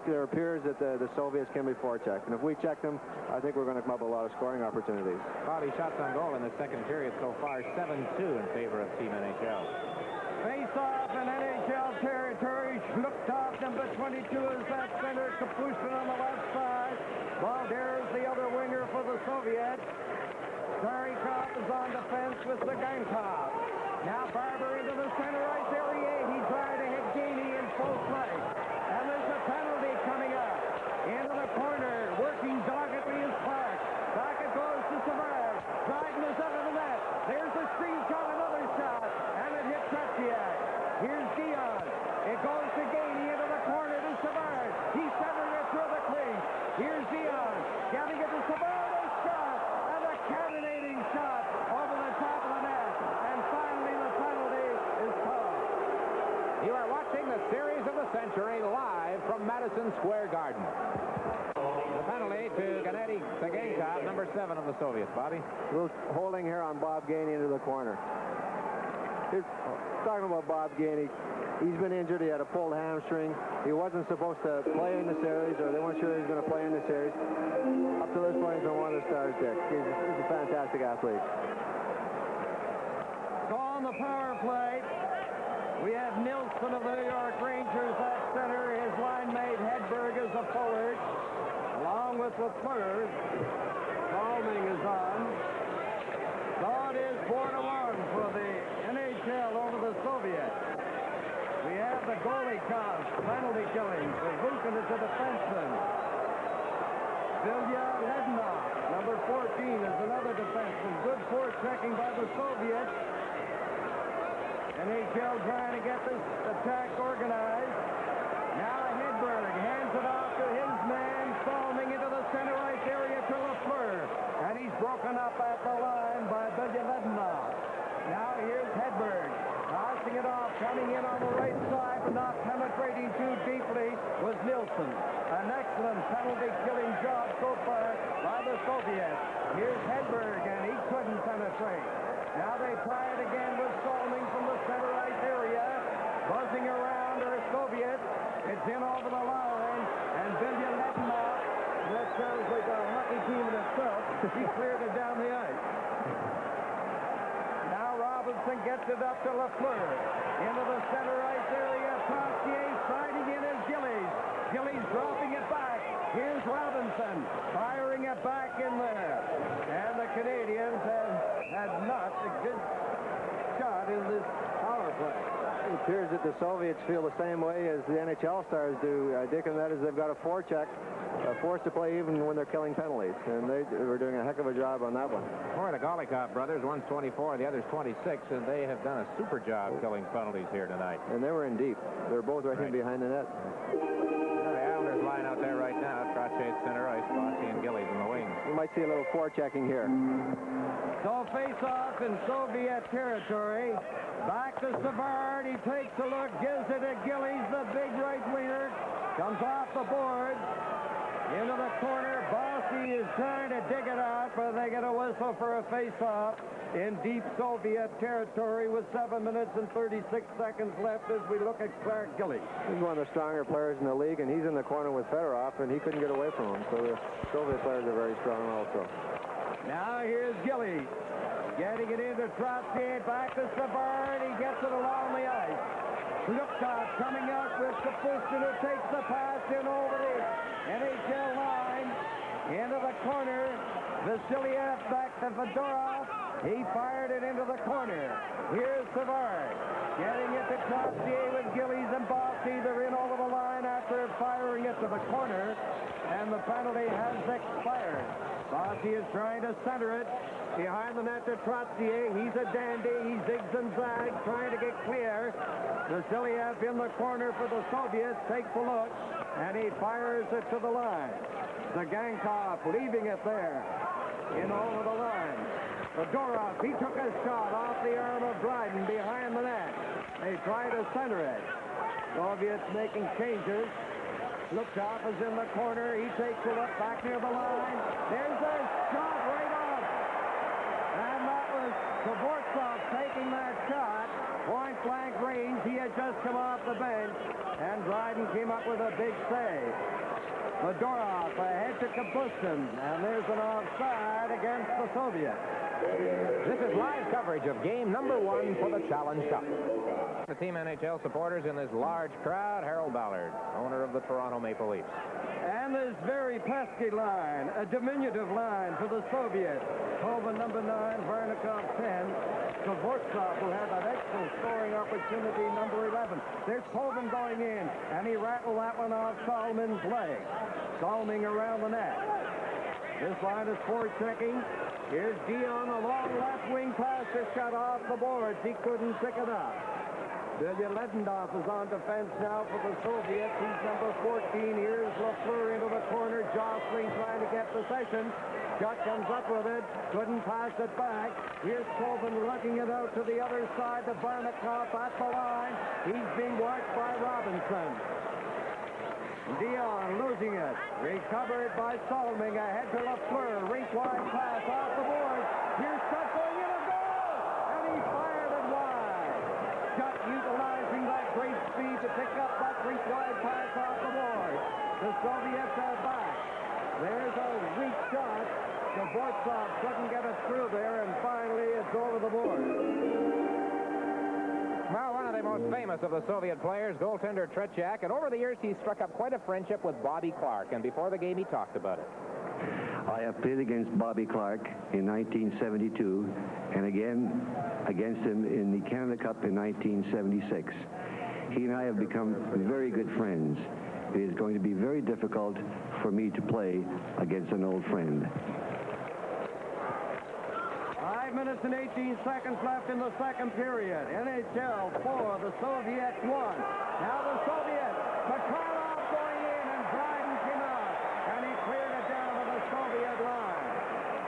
there appears that the Soviets can be forechecked. And if we check them, I think we're going to come up with a lot of scoring opportunities. Bobby, shots on goal in the second period so far, 7-2 in favor of Team NHL. Face-off in NHL territory. Schluchthoff, number 22, is that center. Kapustin on the left side. Balder's the other winger for the Soviets. Starikov is on defense with the Gankov. Now Barber into the center ice area. He tried to hit Gainey in full flight. And there's a penalty coming up. Into the corner. Working doggedly is Clarke. Back it goes to Savard. Dryden is under the net. There's a screen shot, another shot. And it hits Trottier. Here's Dionne. It goes to Gainey into the corner to Savard. He centered it through the crease. Here's Dionne. Getting it to Savard. A shot. And the Madison Square Garden. The penalty to Gainey, the Gamecock, number 7 of the Soviets. Bobby? A little holding here on Bob Gainey into the corner. Here's, talking about Bob Gainey, he's been injured. He had a pulled hamstring. He wasn't supposed to play in the series, or they weren't sure he was going to play in the series. Up to this point, he's been one of the stars there. He's a fantastic athlete. So on the power play, we have Nilsson of the New York Rangers at center. His line mate Hedberg is a forward, along with Lafleur. Salming is on. So it is 4-1 for the NHL over the Soviets. We have the goalie counts, penalty killings. Vukin is a defenseman. Vilya Lednov, number 14, is another defenseman. Good forechecking by the Soviets. NHL trying to get this attack organized. Now Hedberg hands it off to his man, Salming into the center ice area to Lafleur. And he's broken up at the line by Vilya Lednov. Now here's Hedberg. Tossing it off, coming in on the right side, but not penetrating too deeply was Nilsson. An excellent penalty-killing job so far by the Soviets. Here's Hedberg, and he couldn't penetrate. Now they try it again with Salming from the center ice area. Buzzing around are Soviets. It's in over the line, and Vilya Lednov, that sounds like a hockey team in itself, he cleared it down the ice. Robinson gets it up to Lafleur. Into the center ice area. Trottier sliding in as Gillies. Gillies dropping it back. Here's Robinson firing it back in there. And the Canadians have had not a good shot in this power play. It appears that the Soviets feel the same way as the NHL stars do, Dick, and that is they've got a forecheck, forced to play even when they're killing penalties. And they were doing a heck of a job on that one. Four of the Golikov brothers, one's 24, the other's 26, and they have done a super job killing penalties here tonight. And they were in deep. They were both right in behind the net. The Islanders line out there right now. Trottier at center ice, Bossy and Gillies in the wings. You might see a little forechecking here. So face-off in Soviet territory. Back to Savard. He takes a look, gives it to Gillies, the big right winger. Comes off the board. Into the corner. Bossy is trying to dig it out, but they get a whistle for a face-off in deep Soviet territory with 7 minutes and 36 seconds left as we look at Clarke Gillies. He's one of the stronger players in the league, and he's in the corner with Perreault, and he couldn't get away from him. So the Soviet players are very strong also. Now here's Gillies. Getting it into Trottier, back to Savard. He gets it along the ice. Lukov coming out with Kapustin, who takes the pass in over the NHL line. Into the corner. Vasiliev back to Fedorov. He fired it into the corner. Here's Savard. Getting it to Trottier with Gillies and Bossy. They're in over the line after firing it to the corner. And the penalty has expired. Bossy is trying to center it. Behind the net to Trottier. He's a dandy. He zigs and zags, trying to get clear. Vasiliev in the corner for the Soviets. Takes a look, and he fires it to the line. Gankov leaving it there. In over the line. Fedorov, he took a shot off the arm of Bryan behind the net. They try to center it. Soviets making changes. Lukov is in the corner. He takes a look back near the line. There's a shot right off. And that was Dvorak taking that shot. Point blank range. He had just come off the bench. And Dryden came up with a big save. Fedorov ahead to Kapustin. And there's an offside against the Soviets. This is live coverage of game number 1 for the Challenge Cup. The Team NHL supporters in this large crowd, Harold Ballard, owner of the Toronto Maple Leafs. And this very pesky line, a diminutive line for the Soviets. Potvin number 9, Varnikov 10. Dvorak, who had that excellent scoring opportunity, number 11. There's Potvin going in, and he rattled that one off Salming's leg. Salming around the net. This line is forechecking. Here's Dionne, a long left wing pass is shut off the boards. He couldn't pick it up. Vilya Lednov is on defense now for the Soviets. He's number 14. Here's Lafleur into the corner, jostling, trying to get possession. Shutt comes up with it. Couldn't pass it back. Here's Potvin lugging it out to the other side to Barnikov at the line. He's being watched by Robinson. Dionne losing it. Recovered by Soloming. Ahead to Lafleur. Rink-wide pass off the board. Here's Shutt going in a goal. And he fired it wide. Shutt utilizing that great speed to pick up that rink-wide pass off the board. The Soviets are back. There's a weak shot. Dvorsov couldn't get it through there, and finally it's over the board. Well, one of the most famous of the Soviet players, goaltender Trottier, and over the years he struck up quite a friendship with Bobby Clarke, and before the game he talked about it. I have played against Bobby Clarke in 1972 and again against him in the Canada Cup in 1976. He and I have become very good friends. It is going to be very difficult for me to play against an old friend. 5 minutes and 18 seconds left in the second period. NHL 4, the Soviets 1. Now the Soviets, Picard going in, and Bryan came out, and he cleared it down to the Soviet line.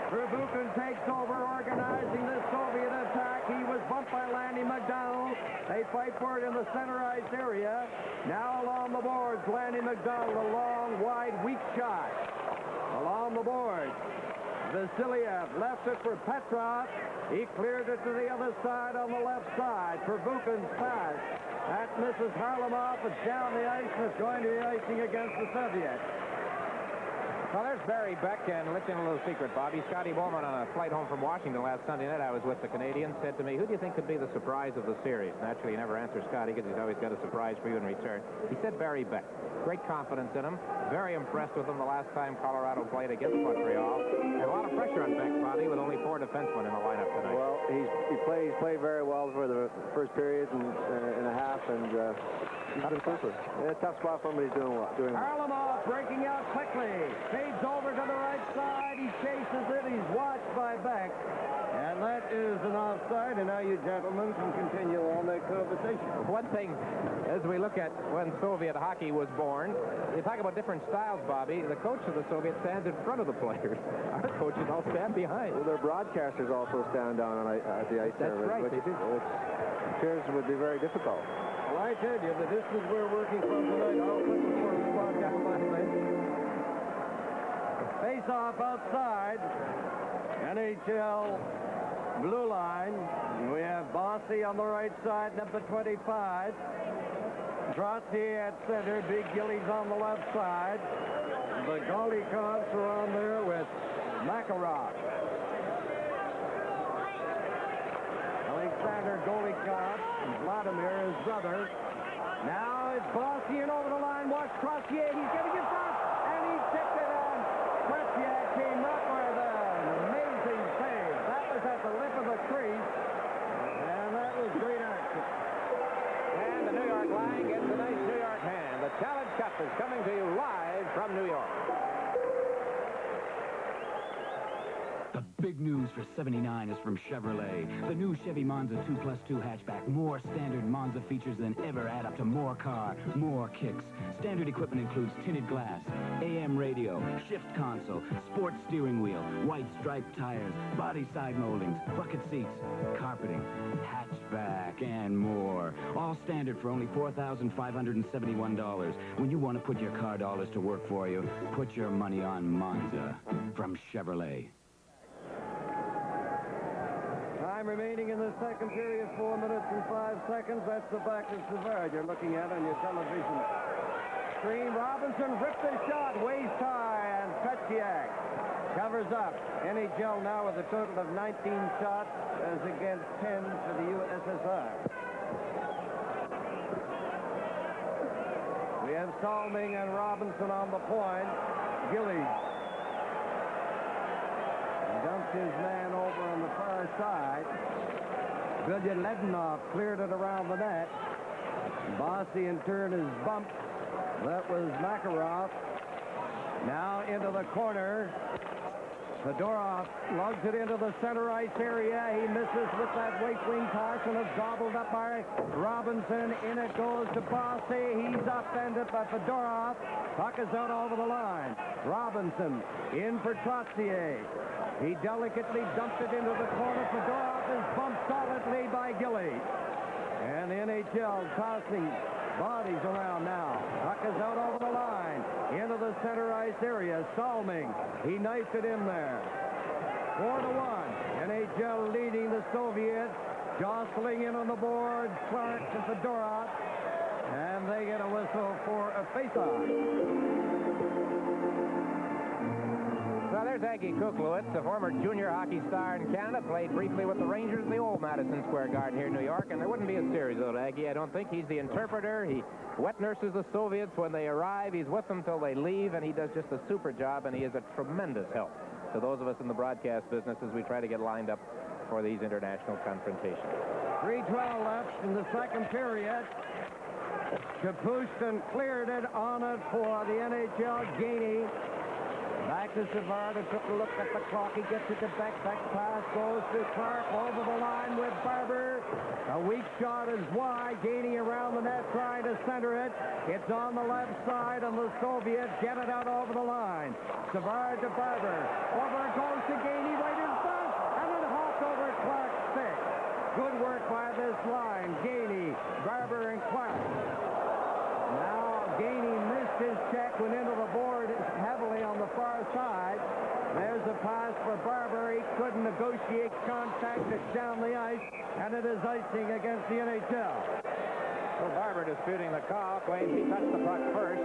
Verbuchen takes over, organizing the Soviet attack. He was bumped by Lanny McDonald. They fight for it in the center ice area. Now along the boards, Lanny McDonald, a long, wide, weak shot. Along the boards, Vasiliev left it for Petrov. He cleared it to the other side on the left side for Buchan's pass. That misses Harlamov. It's down the ice, and it's going to be icing against the Soviets. Well, there's Barry Beck, and let you in a little secret, Bobby. Scotty Bowman, on a flight home from Washington last Sunday night, I was with the Canadians, said to me, who do you think could be the surprise of the series? Naturally, he never answers Scotty because he's always got a surprise for you in return. He said Barry Beck. Great confidence in him. Very impressed with him the last time Colorado played against Montreal. And a lot of pressure on Beck, Bobby, with only 4 defensemen in the lineup tonight. Well, he's played very well for the first period and a half, and he's been super. Yeah, tough spot for him, but he's doing well. Harlamov breaking out quickly. Fades over to the right side. He chases it. He's watched by Beck. And that is an offside, and now you gentlemen can continue on that conversation. One thing, as we look at when Soviet hockey was born, you talk about different styles, Bobby. The coach of the Soviet stands in front of the players. Our coaches all stand behind. Well, their broadcasters also stand down at the ice. That's right, they do. Which appears would be very difficult. Well, I tell you, the distance we're working from tonight, I'll put the first broadcast last night. Face off outside. NHL blue line. We have Bossy on the right side, number 25. Trottier at center, Big Gillies on the left side. The goalie cops are on there with Makarov. Alexander Golikov and Vladimir, his brother. Now it's Bossy and over the line. Watch Trottier. He's getting it front, and he tipped it on. Trottier came up with an amazing save. That was at the lip of the crease, and that was great action. And the New York line gets a nice New York hand. The Challenge Cup is coming to you live from New York. The big news for 79 is from Chevrolet. The new Chevy Monza 2+2 hatchback. More standard Monza features than ever add up to more car, more kicks. Standard equipment includes tinted glass, AM radio, shift console, sports steering wheel, white striped tires, body side moldings, bucket seats, carpeting, hatchback, and more. All standard for only $4,571. When you want to put your car dollars to work for you, put your money on Monza from Chevrolet. Time remaining in the second period, 4 minutes and 5 seconds. That's the back of Savard you're looking at on your television screen. Robinson ripped his shot, waist high, and Trottier covers up. NHL now with a total of 19 shots as against 10 for the USSR. We have Salming and Robinson on the point. Gillies dumped his man over on the far side. Vilyaledinov cleared it around the net. Bossy in turn is bumped. That was Makarov. Now into the corner. Fedorov lugs it into the center ice area. He misses with that weight wing toss, and it's gobbled up by Robinson. In it goes to Bossy. He's upended by Fedorov. Puck is out over the line. Robinson in for Trottier. He delicately dumped it into the corner. Fedorov is bumped solidly by Gillies. And the NHL tossing Bodies around now. Puck is out over the line. Into the center ice area. Salming. He knifed it in there. 4-1. NHL leading the Soviets. Jostling in on the board. Clarke to Fedorov. And they get a whistle for a face-off. So there's Aggie Kuklewicz, a former junior hockey star in Canada, played briefly with the Rangers in the old Madison Square Garden here in New York, and there wouldn't be a series without Aggie. I don't think. He's the interpreter. He wet nurses the Soviets when they arrive. He's with them till they leave, and he does just a super job, and he is a tremendous help to those of us in the broadcast business as we try to get lined up for these international confrontations. 3:12 left in the second period. Kapustin cleared it on it for the NHL. Gainey. Back to Savard, who took a look at the clock. He gets it to Beck. Beck's pass goes to Clarke over the line with Barber. A weak shot is wide. Gainey around the net trying to center it. It's on the left side, and the Soviets get it out over the line. Savard to Barber. Over it goes to Gainey right in front, and it hopped over Clarke's stick. Good work by this line. Gainey, Barber, and Clarke. Now Gainey missed his check, went into the board heavily on the far side. There's a pass for Barber. He couldn't negotiate contact. It's down the ice, and it is icing against the NHL. So Barber disputing the call, claims he touched the puck first.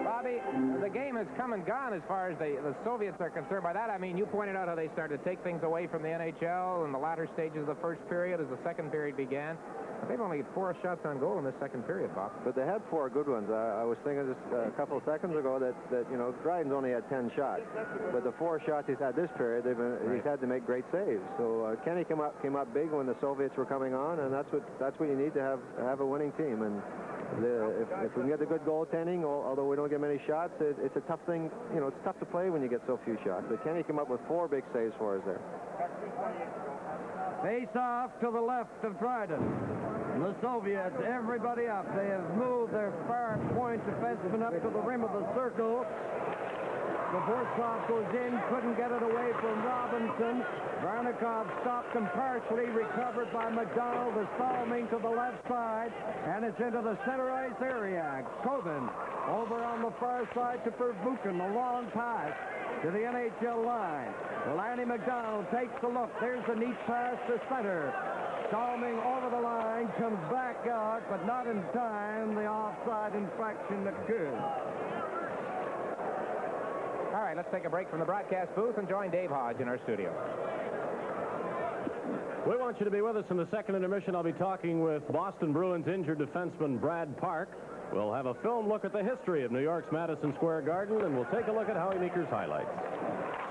Bobby, the game has come and gone as far as the Soviets are concerned. By that, I mean, you pointed out how they started to take things away from the NHL in the latter stages of the first period as the second period began. But they've only had 4 shots on goal in this second period, Bob. But they had 4 good ones. I was thinking just a couple of seconds ago that you know, Dryden's only had 10 shots. But the 4 shots he's had this period, he's had to make great saves. So Kenny came up big when the Soviets were coming on, and that's what you need to have a winning team. And if we can get the good goaltending, although we don't get many shots, it's a tough thing. You know, it's tough to play when you get so few shots. But Kenny came up with 4 big saves for us there. Face off to the left of Dryden. The Soviets, everybody up. They have moved their far point defenseman up to the rim of the circle. Dvorak goes in, couldn't get it away from Robinson. Varnikov stopped him partially, recovered by McDonald. The Salming to the left side, and it's into the center ice area. Kovin over on the far side to Pervukin. A long pass to the NHL line. Lanny McDonald takes a look. There's a neat pass to center. Salming over the line, comes back out, but not in time. The offside infraction occurs. All right, let's take a break from the broadcast booth and join Dave Hodge in our studio. We want you to be with us in the second intermission. I'll be talking with Boston Bruins injured defenseman Brad Park. We'll have a film look at the history of New York's Madison Square Garden, and we'll take a look at Howie Meeker's highlights.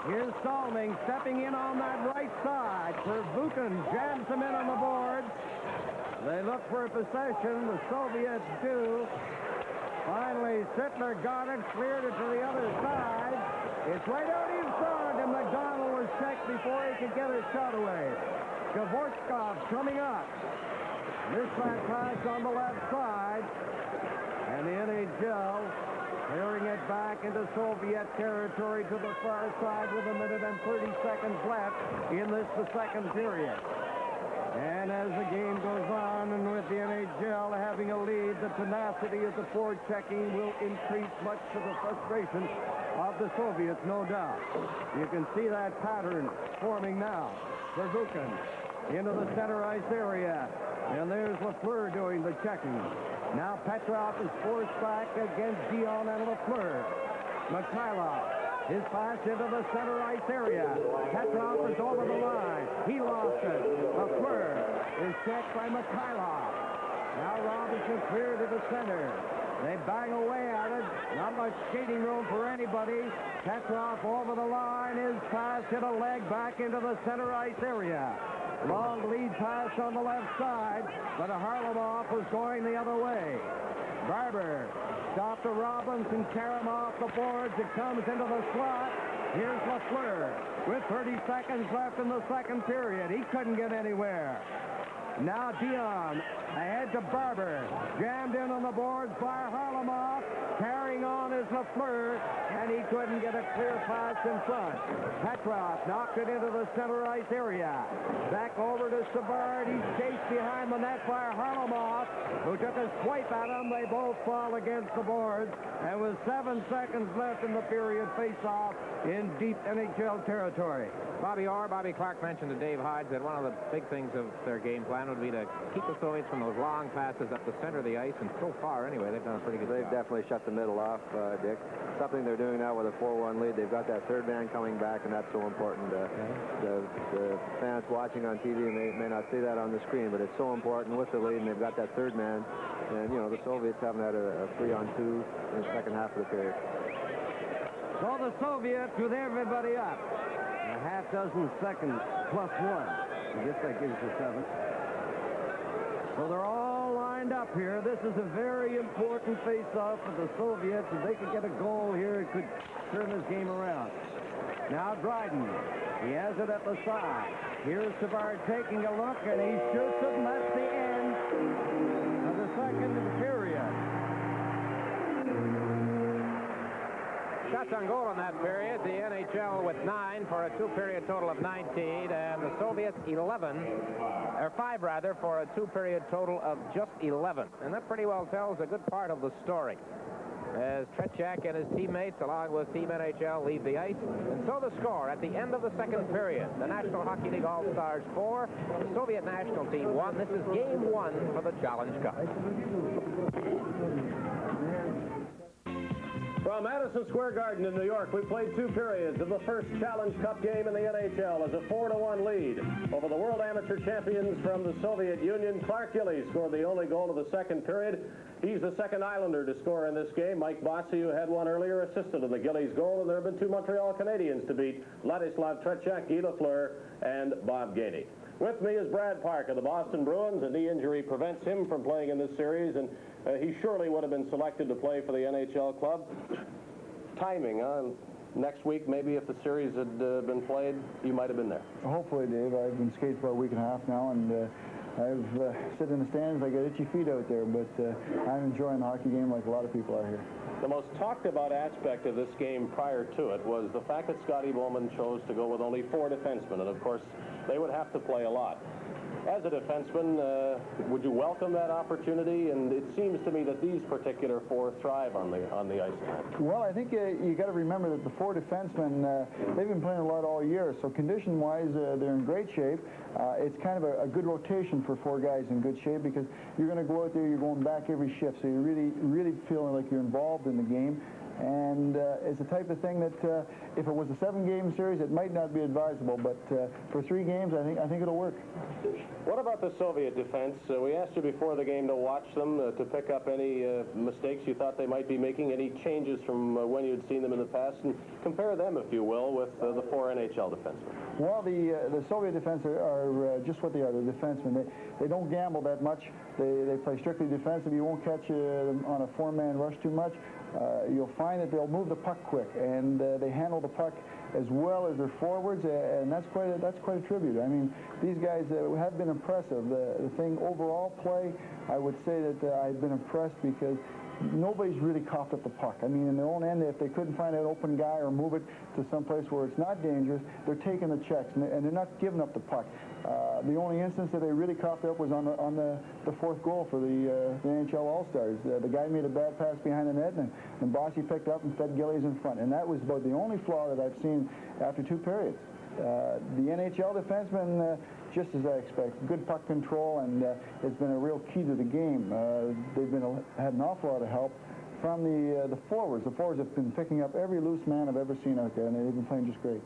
Here's Salming stepping in on that right side. Pervukin jams him in on the board. They look for a possession. The Soviets do. Finally, Sittler got it, cleared it to the other side. It's right out in front, and McDonald was checked before he could get his shot away. Dvorak coming up. Missed that pass on the left side. And the NHL clearing it back into Soviet territory to the far side with 1 minute and 30 seconds left in the second period. And as the game goes on, and with the NHL having a lead, the tenacity of the forechecking will increase, much to the frustration of the Soviets, no doubt. You can see that pattern forming now. Pervukin into the center ice area. And there's Lafleur doing the checking. Now Petrov is forced back against Dionne and Lafleur. Mikhailov, his pass into the center ice area. Petrov is over the line. He lost it. Lafleur is checked by Mikhailov. Now Robinson clear to the center. They bang away at it. Not much skating room for anybody. Petrov over the line. His pass hit a leg back into the center ice area. Long lead pass on the left side, but Harlamov was going the other way. Barber stopped to Robinson, carry him off the boards. It comes into the slot. Here's Lafleur with 30 seconds left in the second period. He couldn't get anywhere. Now Dionne ahead to Barber. Jammed in on the boards by Harlamov. Carrying Holding on is Lafleur, and he couldn't get a clear pass in front. Petrov knocked it into the center ice area. Back over to Savard. He's chased behind the net by Harlamov, who took a swipe at him. They both fall against the boards. And with 7 seconds left in the period, face-off in deep NHL territory. Bobby Clarke mentioned to Dave Hodge that one of the big things of their game plan would be to keep the Soviets from those long passes up the center of the ice, and so far, anyway, they've done a pretty good They've job. definitely shut the middle off, Dick. Something they're doing now with a 4-1 lead. They've got that third man coming back, and that's so important. The fans watching on TV may not see that on the screen, but it's so important with the lead, and they've got that third man. And, you know, the Soviets haven't had a 3-on-2 in the second half of the period. So the Soviets with everybody up. A half dozen seconds plus 1. I guess that gives you 7. So they're all lined up here. This is a very important face-off for the Soviets. If they could get a goal here, it could turn this game around. Now Dryden. He has it at the side. Here's Savard taking a look, and he shoots it, and that's the end of the second period. Shots on goal in that period. The NHL with 9 for a two-period total of 19, and the Soviets 11, or 5 rather, for a two-period total of just 11. And that pretty well tells a good part of the story. As Trottier and his teammates, along with Team NHL, leave the ice. And so the score at the end of the second period. The National Hockey League All-Stars 4, the Soviet national team 1. This is game 1 for the Challenge Cup. From Madison Square Garden in New York, we played 2 periods of the first Challenge Cup game in the NHL as a 4-1 lead over the World Amateur Champions from the Soviet Union. Clarke Gillies scored the only goal of the second period. He's the second Islander to score in this game. Mike Bossy, who had one earlier, assisted in the Gillies goal, and there have been 2 Montreal Canadiens to beat: Ladislav Trottier, Guy Lafleur, and Bob Gainey. With me is Brad Park of the Boston Bruins. A knee injury prevents him from playing in this series, and he surely would have been selected to play for the NHL club. Timing, next week, maybe if the series had been played, you might have been there. Hopefully, Dave. I've been skating for a week and a half now, and I've sit in the stands. I got itchy feet out there, but I'm enjoying the hockey game like a lot of people are here. The most talked about aspect of this game prior to it was the fact that Scotty Bowman chose to go with only 4 defensemen, and of course, they would have to play a lot. As a defenseman, would you welcome that opportunity? And it seems to me that these particular 4 thrive on the ice tonight. Well, I think you got to remember that the 4 defensemen, they've been playing a lot all year, so condition-wise, they're in great shape. It's kind of a good rotation for 4 guys in good shape, because you're going to go out there, you're going back every shift, so you're really feeling like you're involved in the game. And it's the type of thing that if it was a 7-game series, it might not be advisable. But for 3 games, I think it'll work. What about the Soviet defense? We asked you before the game to watch them, to pick up any mistakes you thought they might be making, any changes from when you'd seen them in the past, and compare them, if you will, with the 4 NHL defensemen. Well, the Soviet defense are just what they are. They're defensemen. They don't gamble that much. They play strictly defensive. You won't catch them on a 4-man rush too much. You'll find that they'll move the puck quick, and they handle the puck as well as their forwards, and that's quite a tribute. I mean, these guys have been impressive. The thing overall play, I would say that I've been impressed because nobody's really coughed up the puck. I mean, in their own end, if they couldn't find an open guy or move it to some place where it's not dangerous, they're taking the checks, and they're not giving up the puck. The only instance that they really coughed up was on the 4th goal for the NHL All-Stars. The guy made a bad pass behind the net, and Bossy picked up and fed Gillies in front. And that was about the only flaw that I've seen after 2 periods. The NHL defensemen, just as I expect, good puck control, and it's been a real key to the game. They've had an awful lot of help from the forwards. The forwards have been picking up every loose man I've ever seen out there, and they've been playing just great.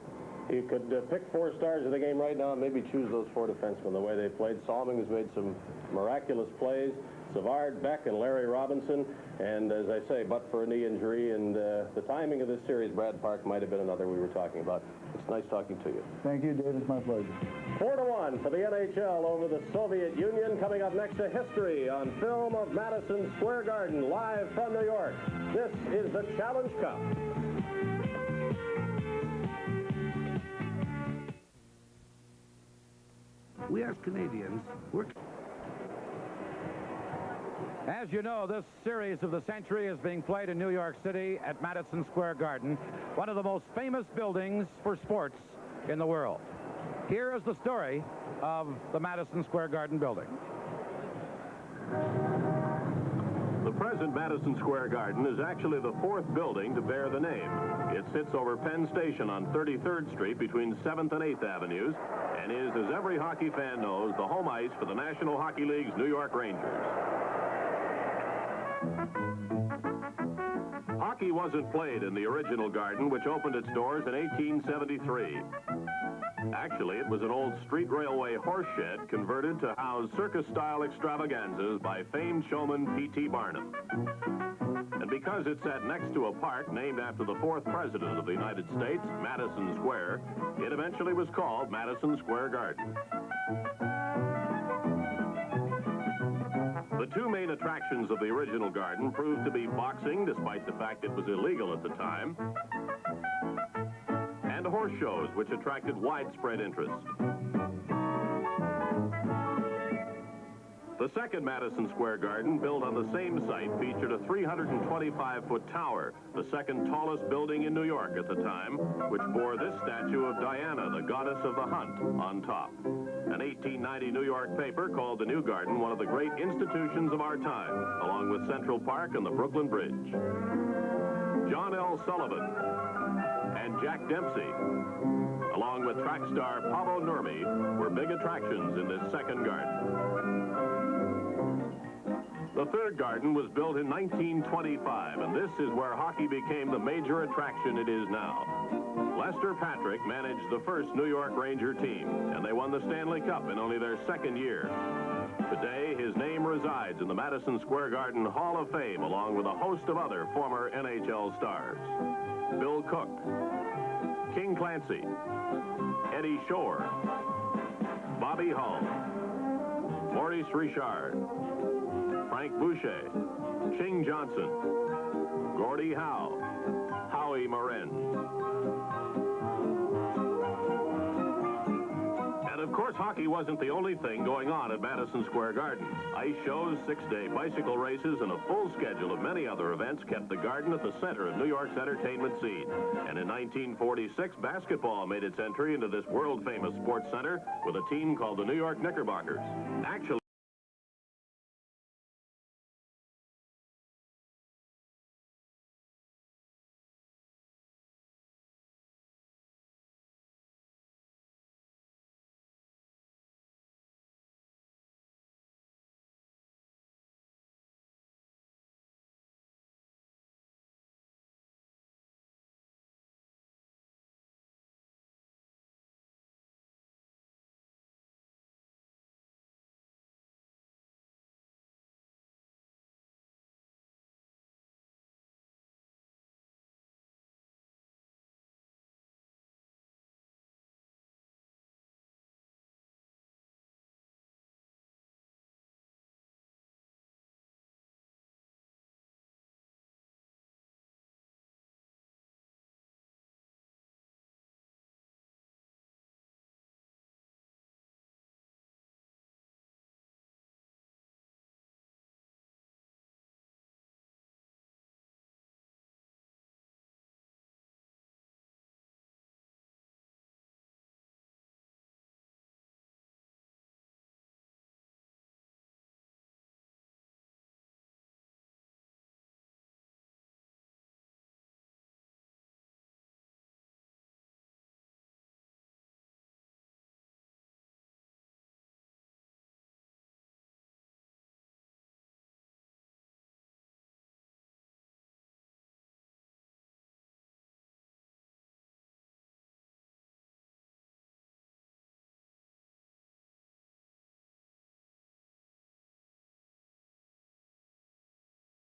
You could pick 4 stars of the game right now and maybe choose those 4 defensemen the way they played. Salming has made some miraculous plays. Savard, Beck, and Larry Robinson. And as I say, but for a knee injury and the timing of this series, Brad Park might have been another we were talking about. It's nice talking to you. Thank you, Dave. It's my pleasure. 4-1 for the NHL over the Soviet Union. Coming up next, a history on film of Madison Square Garden, live from New York. This is the Challenge Cup. We as Canadians work. As you know, this series of the century is being played in New York City at Madison Square Garden, one of the most famous buildings for sports in the world. Here is the story of the Madison Square Garden building. The present Madison Square Garden is actually the fourth building to bear the name. It sits over Penn Station on 33rd Street between 7th and 8th Avenues and is, as every hockey fan knows, the home ice for the National Hockey League's New York Rangers. Hockey wasn't played in the original garden, which opened its doors in 1873. Actually, it was an old street railway horse shed converted to house circus-style extravaganzas by famed showman P.T. Barnum. And because it sat next to a park named after the fourth president of the United States, Madison Square, it eventually was called Madison Square Garden. The two main attractions of the original garden proved to be boxing, despite the fact it was illegal at the time, and horse shows, which attracted widespread interest. The second Madison Square Garden, built on the same site, featured a 325-foot tower, the second tallest building in New York at the time, which bore this statue of Diana, the goddess of the hunt, on top. An 1890 New York paper called the new garden one of the great institutions of our time, along with Central Park and the Brooklyn Bridge. John L. Sullivan and Jack Dempsey, along with track star Pablo Nurmi, were big attractions in this second garden. The third garden was built in 1925, and this is where hockey became the major attraction it is now. Lester Patrick managed the first New York Ranger team, and they won the Stanley Cup in only their second year. Today, his name resides in the Madison Square Garden Hall of Fame, along with a host of other former NHL stars. Bill Cook, King Clancy, Eddie Shore, Bobby Hull, Maurice Richard, Frank Boucher, Ching Johnson, Gordie Howe, Howie Morin. And of course, hockey wasn't the only thing going on at Madison Square Garden. Ice shows, six-day bicycle races, and a full schedule of many other events kept the garden at the center of New York's entertainment scene. And in 1946, basketball made its entry into this world-famous sports center with a team called the New York Knickerbockers. Actually,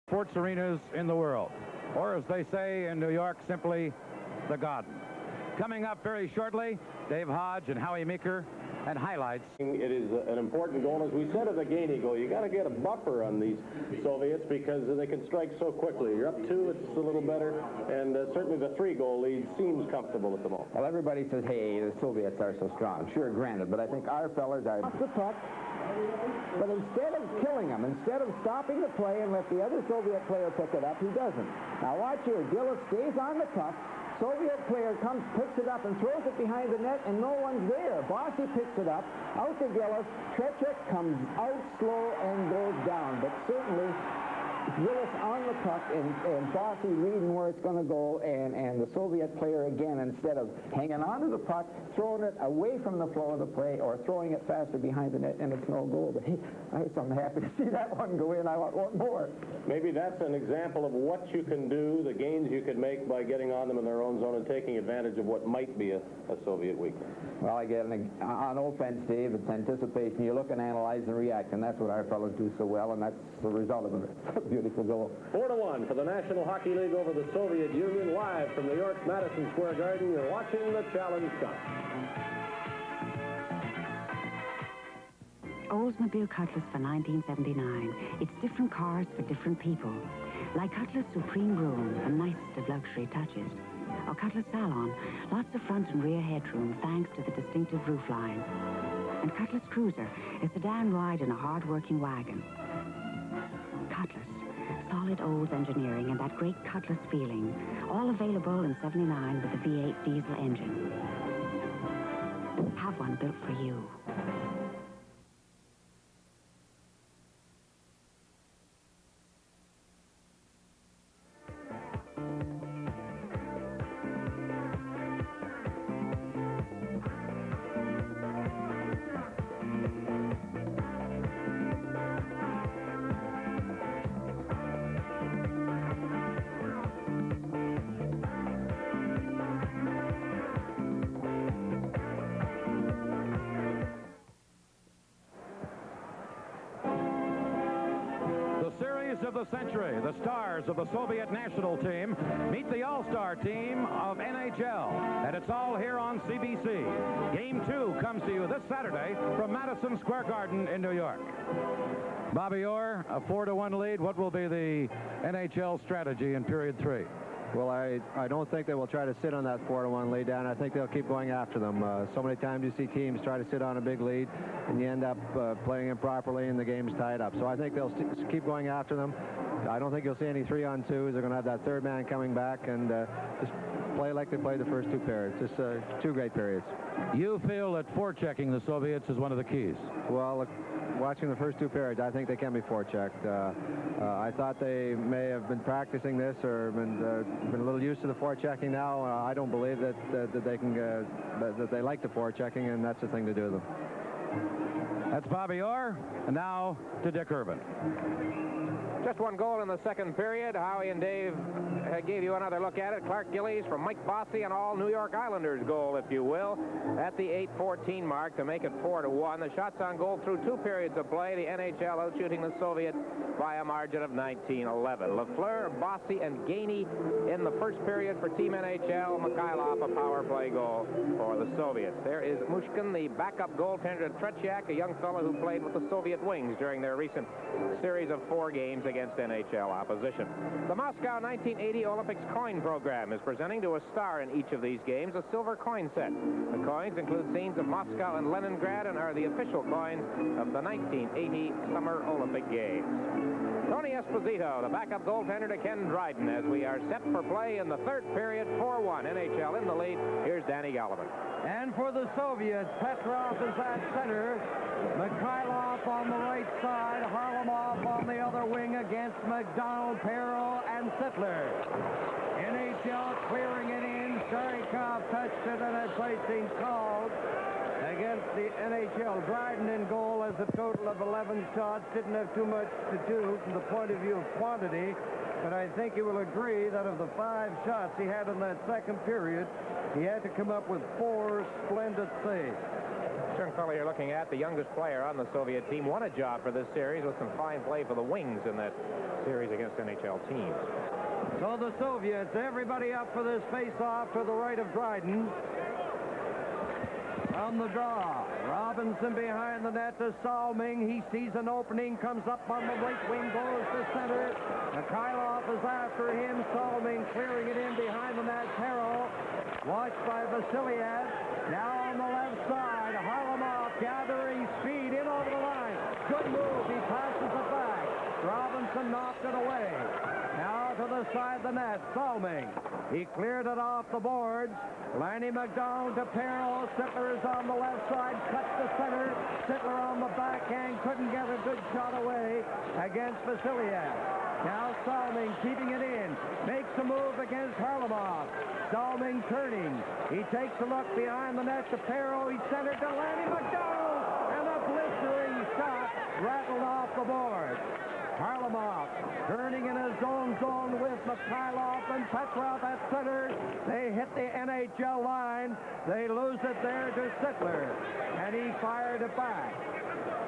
sports arenas in the world, or as they say in New York, simply the Garden. Coming up very shortly, Dave Hodge and Howie Meeker and highlights. It is an important goal. As we said of the Gainey goal, you got to get a buffer on these Soviets because they can strike so quickly. You're up 2, it's a little better, and certainly the 3-goal lead seems comfortable at the moment. Well, everybody says, hey, the Soviets are so strong. Sure, granted, but I think our fellas are off the puck. But instead of killing him, instead of stopping the play and let the other Soviet player pick it up, he doesn't. Now watch here. Gillies stays on the puck. Soviet player comes, picks it up, and throws it behind the net, and no one's there. Bossy picks it up, out to Gillies. Trottier comes out slow and goes down. But certainly, Gillies on the puck, and Bossy reading where it's going to go, and the Soviet player, again, instead of hanging on to the puck, throwing it away from the flow of the play, or throwing it faster behind the net, and it's no goal. But hey, I'm happy to see that one go in. I want one more. Maybe that's an example of what you can do, the gains you can make by getting on them in their own zone and taking advantage of what might be a Soviet weakness. Well, again, on offense, Dave, it's anticipation. You look and analyze and react, and that's what our fellows do so well, and that's the result of a beautiful goal. 4-1 for the National Hockey League over the Soviet Union. Live from New York's Madison Square Garden, you're watching the Challenge Cup. Oldsmobile Cutlass for 1979. It's different cars for different people. Like Cutlass Supreme Room, the nicest of luxury touches. Or Cutlass Salon, lots of front and rear headroom thanks to the distinctive roofline. And Cutlass Cruiser, a sedan ride in a hard-working wagon. Cutlass, solid Olds engineering and that great Cutlass feeling. All available in 79 with a V8 diesel engine. Have one built for you. Of the century, the stars of the Soviet national team meet the all-star team of NHL, and it's all here on CBC. Game 2 comes to you this Saturday from Madison Square Garden in New York. Bobby Orr, a 4-1 lead. What will be the NHL strategy in period 3? Well, I don't think they will try to sit on that 4-1 lead down. I think they'll keep going after them. So many times you see teams try to sit on a big lead, and you end up playing improperly, and the game's tied up. So I think they'll keep going after them. I don't think you'll see any 3-on-2s. They're going to have that third man coming back and just play like they played the first 2 periods. Just 2 great periods. You feel that forechecking the Soviets is one of the keys? Well, look, watching the first 2 periods, I think they can be forechecked. I thought they may have been practicing this or been a little used to the forechecking now. I don't believe that they can that they like the forechecking, and that's the thing to do to them. That's Bobby Orr, and now to Dick Irvin. Just one goal in the second period. Howie and Dave gave you another look at it. Clarke Gillies from Mike Bossy, an all New York Islanders goal, if you will, at the 8:14 mark to make it 4-1. The shots on goal through 2 periods of play. The NHL out-shooting the Soviets by a margin of 19-11. Lafleur, Bossy, and Gainey in the first period for Team NHL. Mikhailov, a power play goal for the Soviets. There is Mushkin, the backup goaltender, Trottier, a young fellow who played with the Soviet Wings during their recent series of 4 games against NHL opposition. The Moscow 1980 Olympics coin program is presenting to a star in each of these games a silver coin set. The coins include scenes of Moscow and Leningrad and are the official coins of the 1980 Summer Olympic Games. Tony Esposito, the backup goaltender to Ken Dryden, as we are set for play in the third period, 4-1. NHL in the lead. Here's Danny Gallivan. And for the Soviets, Petrov is at center. Mikhailov on the right side. Harlamov on the other wing against McDonald, Perreault, and Sittler. NHL clearing it in. Sharikov touched it, and a placing called against the NHL. Dryden in goal has a total of 11 shots. Didn't have too much to do from the point of view of quantity, but I think you will agree that of the 5 shots he had in that second period, he had to come up with 4 splendid saves. Young fellow you're looking at, the youngest player on the Soviet team, won a job for this series with some fine play for the Wings in that series against NHL teams. So the Soviets, everybody up for this face-off to the right of Dryden. On the draw, Robinson behind the net to Salming. He sees an opening, comes up on the right wing, goes to center. Mikhailov is after him. Salming clearing it in behind the net. Perreault, watched by Vasiliev. Now on the left side, Harlamov gathering speed in over the line. Good move, he passes it back. Robinson knocked it away. Now to the side of the net, Salming. He cleared it off the boards. Lanny McDonald to Perreault. Sittler is on the left side, cuts to center. Sittler on the backhand, couldn't get a good shot away against Vasiliev. Now Salming keeping it in. Makes a move against Harlamov. Salming turning. He takes a look behind the net to Perreault. He centered to Lanny McDonald. And a blistering shot rattled off the board. Harlamov turning in his own zone with Mikhailov and Petrov at center. They hit the NHL line. They lose it there to Sittler. And he fired it back.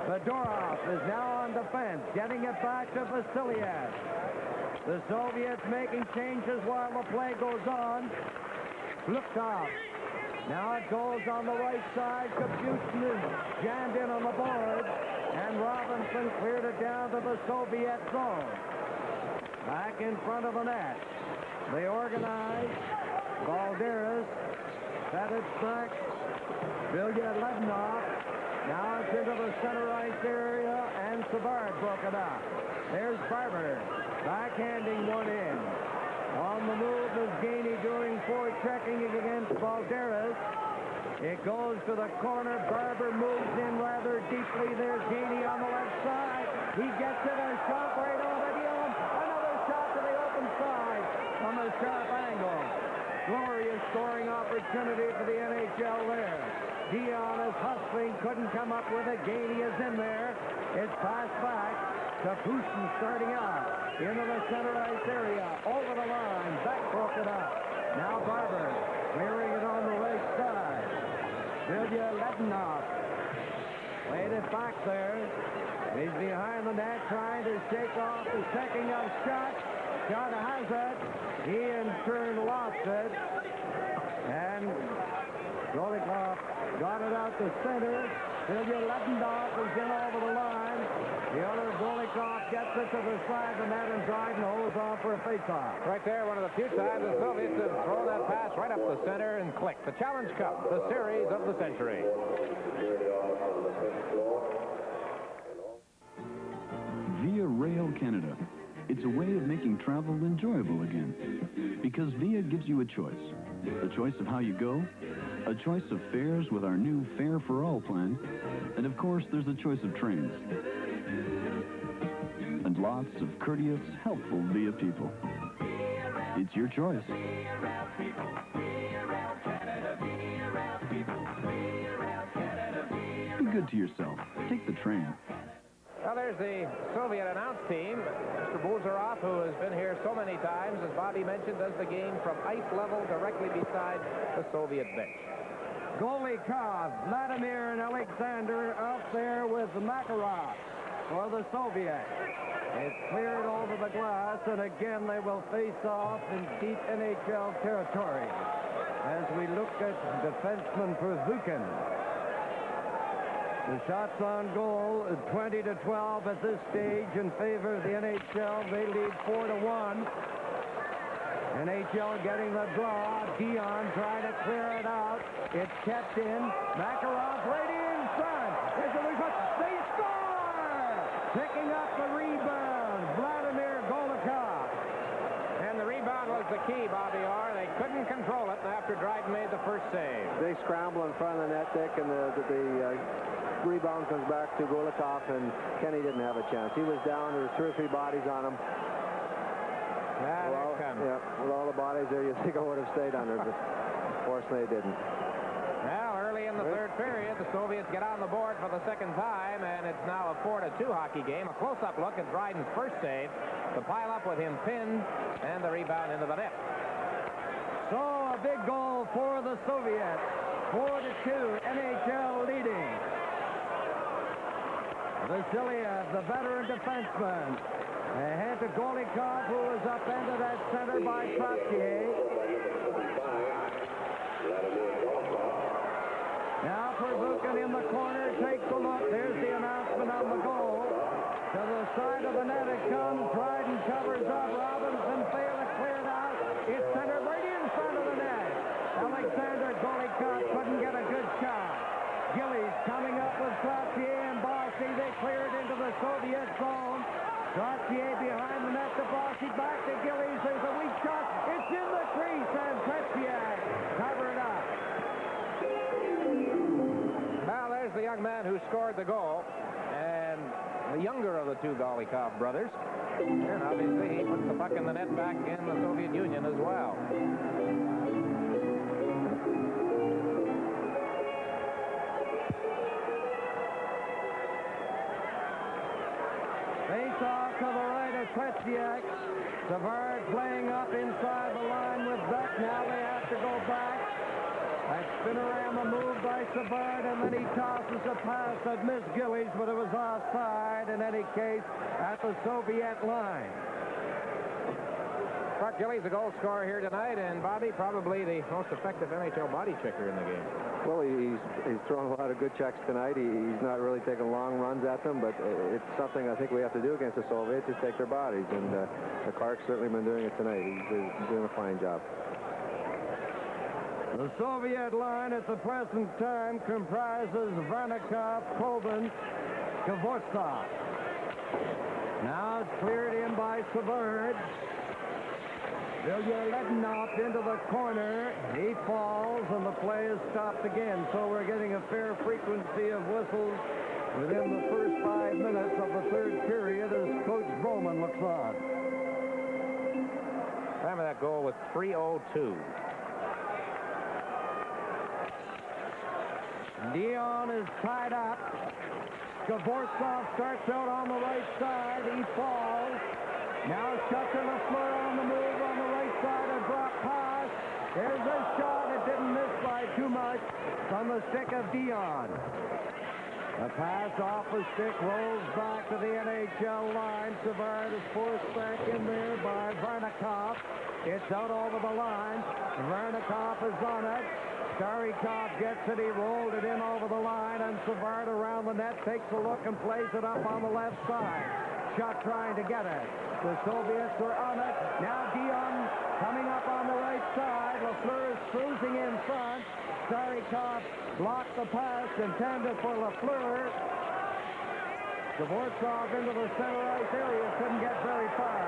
Fedorov is now on defense, getting it back to Vasiliev. The Soviets making changes while the play goes on. Looked off. Now it goes on the right side. Kaputin is jammed in on the board. And Robinson cleared it down to the Soviet zone. Back in front of the net. They organize. Balderas set it back. Vilya Lednov. Now it's into the center ice area, and Savard broke it up. There's Barber backhanding one in. On the move is Gainey doing forechecking against Balderas. It goes to the corner. Barber moves in rather deeply. There's Gainey on the left side. He gets it, a shot right over Dionne. Another shot to the open side from a sharp angle. Glorious scoring opportunity for the NHL there. Dionne is hustling, couldn't come up with it. Gainey is in there. It's passed back to Putin starting out into the center ice area. Over the line. Beck broke it up. Now Barber clearing it on the right side. Vilya Lednov laid it back there. He's behind the net trying to shake off the checking of Shutt. Shutt has it. He in turn lost it. And Golikov got it out to center. Vilya Lednov is in over the line. The other Golikov gets it to the side of the net, and Dryden holds on for a faceoff. Right there, one of the few times the Soviets have thrown that pass right up the center and clicked. The Challenge Cup, the series of the century. Via Rail Canada. It's a way of making travel enjoyable again. Because Via gives you a choice. A choice of how you go, a choice of fares with our new Fare for All plan, and of course there's a choice of trains. And lots of courteous, helpful Via people. It's your choice. Be good to yourself. Take the train. Well, there's the Soviet announce team. Mr. Buzarov, who has been here so many times, as Bobby mentioned, does the game from ice level directly beside the Soviet bench. Golikov, Vladimir, and Alexander out there with Makarov for the Soviets. It's cleared over the glass, and again they will face off in deep NHL territory as we look at defenseman Pervukin. The shots on goal is 20-12 at this stage in favor of the NHL. They lead 4-1. NHL getting the draw. Dionne trying to clear it out. It's kept in. Makarov right in front. There's a loose. They score! Picking up the rebound. Vladimir Golikov. And the rebound was the key, Bobby R. They couldn't control it after Dryden made the first save. Big scramble in front of the net, Dick, and the rebound comes back to Golikov, and Kenny didn't have a chance. He was down. There were 2 or 3 bodies on him. With all the bodies there, you think I would have stayed under, but fortunately they didn't. Well, early in the third period, the Soviets get on the board for the second time, and it's now a 4-2 hockey game. A close-up look at Dryden's first save. The pile-up with him pinned, and the rebound into the net. So a big goal for the Soviets. 4-2, NHL leading. Vasiliev, the veteran defenseman, Ahead to Golikov, who was upended at center by Trottier. Now Perreault in the corner takes a look. There's the announcement on the goal. To the side of the net it comes. Dryden covers up. Robinson failed to clear it out. It's centered right in front of the net. Alexander Golikov couldn't get a good shot. Gillies coming up with Trottier and Bossy. They clear it into the Soviet zone. Trottier behind the net to Bossy. Back to Gillies. There's a weak shot. It's in the crease and Trottier covered up. Now there's the young man who scored the goal, and the younger of the two Golikov brothers. And obviously he puts the puck in the net back in the Soviet Union as well. Face off to the right of Trottier. Savard playing up inside the line with Beck. Now they have to go back. That spinorama move by Savard, and then he tosses a pass that missed Gillies, but it was offside in any case at the Soviet line. Clarke Gillies, the goal scorer here tonight, and Bobby, probably the most effective NHL body checker in the game. Well, he's thrown a lot of good checks tonight. He's not really taking long runs at them, but it's something I think we have to do against the Soviets is take their bodies, and Clarke's certainly been doing it tonight. He's doing a fine job. The Soviet line at the present time comprises Varnikov, Potvin, Kavorsov. Now it's cleared in by Savard. Vilyaledinov into the corner. He falls, and the play is stopped again. So we're getting a fair frequency of whistles within the first 5 minutes of the third period as Coach Bowman looks on. Time of that goal was 3:02. Dionne is tied up. Kavorsov starts out on the right side. He falls. Now Shutt and Lafleur on the move on the right side. A drop pass. There's a shot. It didn't miss by too much from the stick of Dionne. The pass off the stick rolls back to the NHL line. Savard is forced back in there by Varnikov. It's out over the line. Varnikov is on it. Starikov gets it. He rolled it in over the line, and Savard around the net takes a look and plays it up on the left side. Shutt trying to get it. The Soviets are on it. Now Dionne coming up on the right side. Lafleur is cruising in front. Starikov blocked the pass intended for Lafleur. Kavorsov into the center ice area. Couldn't get very far.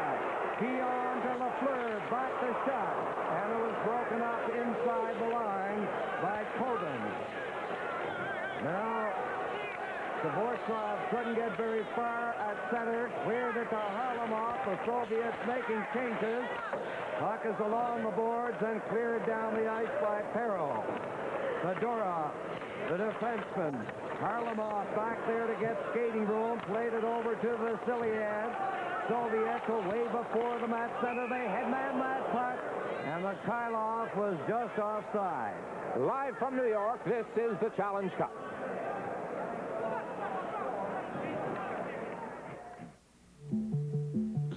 Dionne to Lafleur. Back to Shutt. And it was broken up inside the line by Potvin. Now Kavorsov couldn't get very far at center. Cleared it to Harlamov. The Soviets making changes. Puck is along the boards and cleared down the ice by Perreault. Fedorov, the defenseman. Harlamov back there to get skating room. Played it over to Vasiliev. Soviets are way before them at center. They headman that puck. And the Krylov was just offside. Live from New York, this is the Challenge Cup.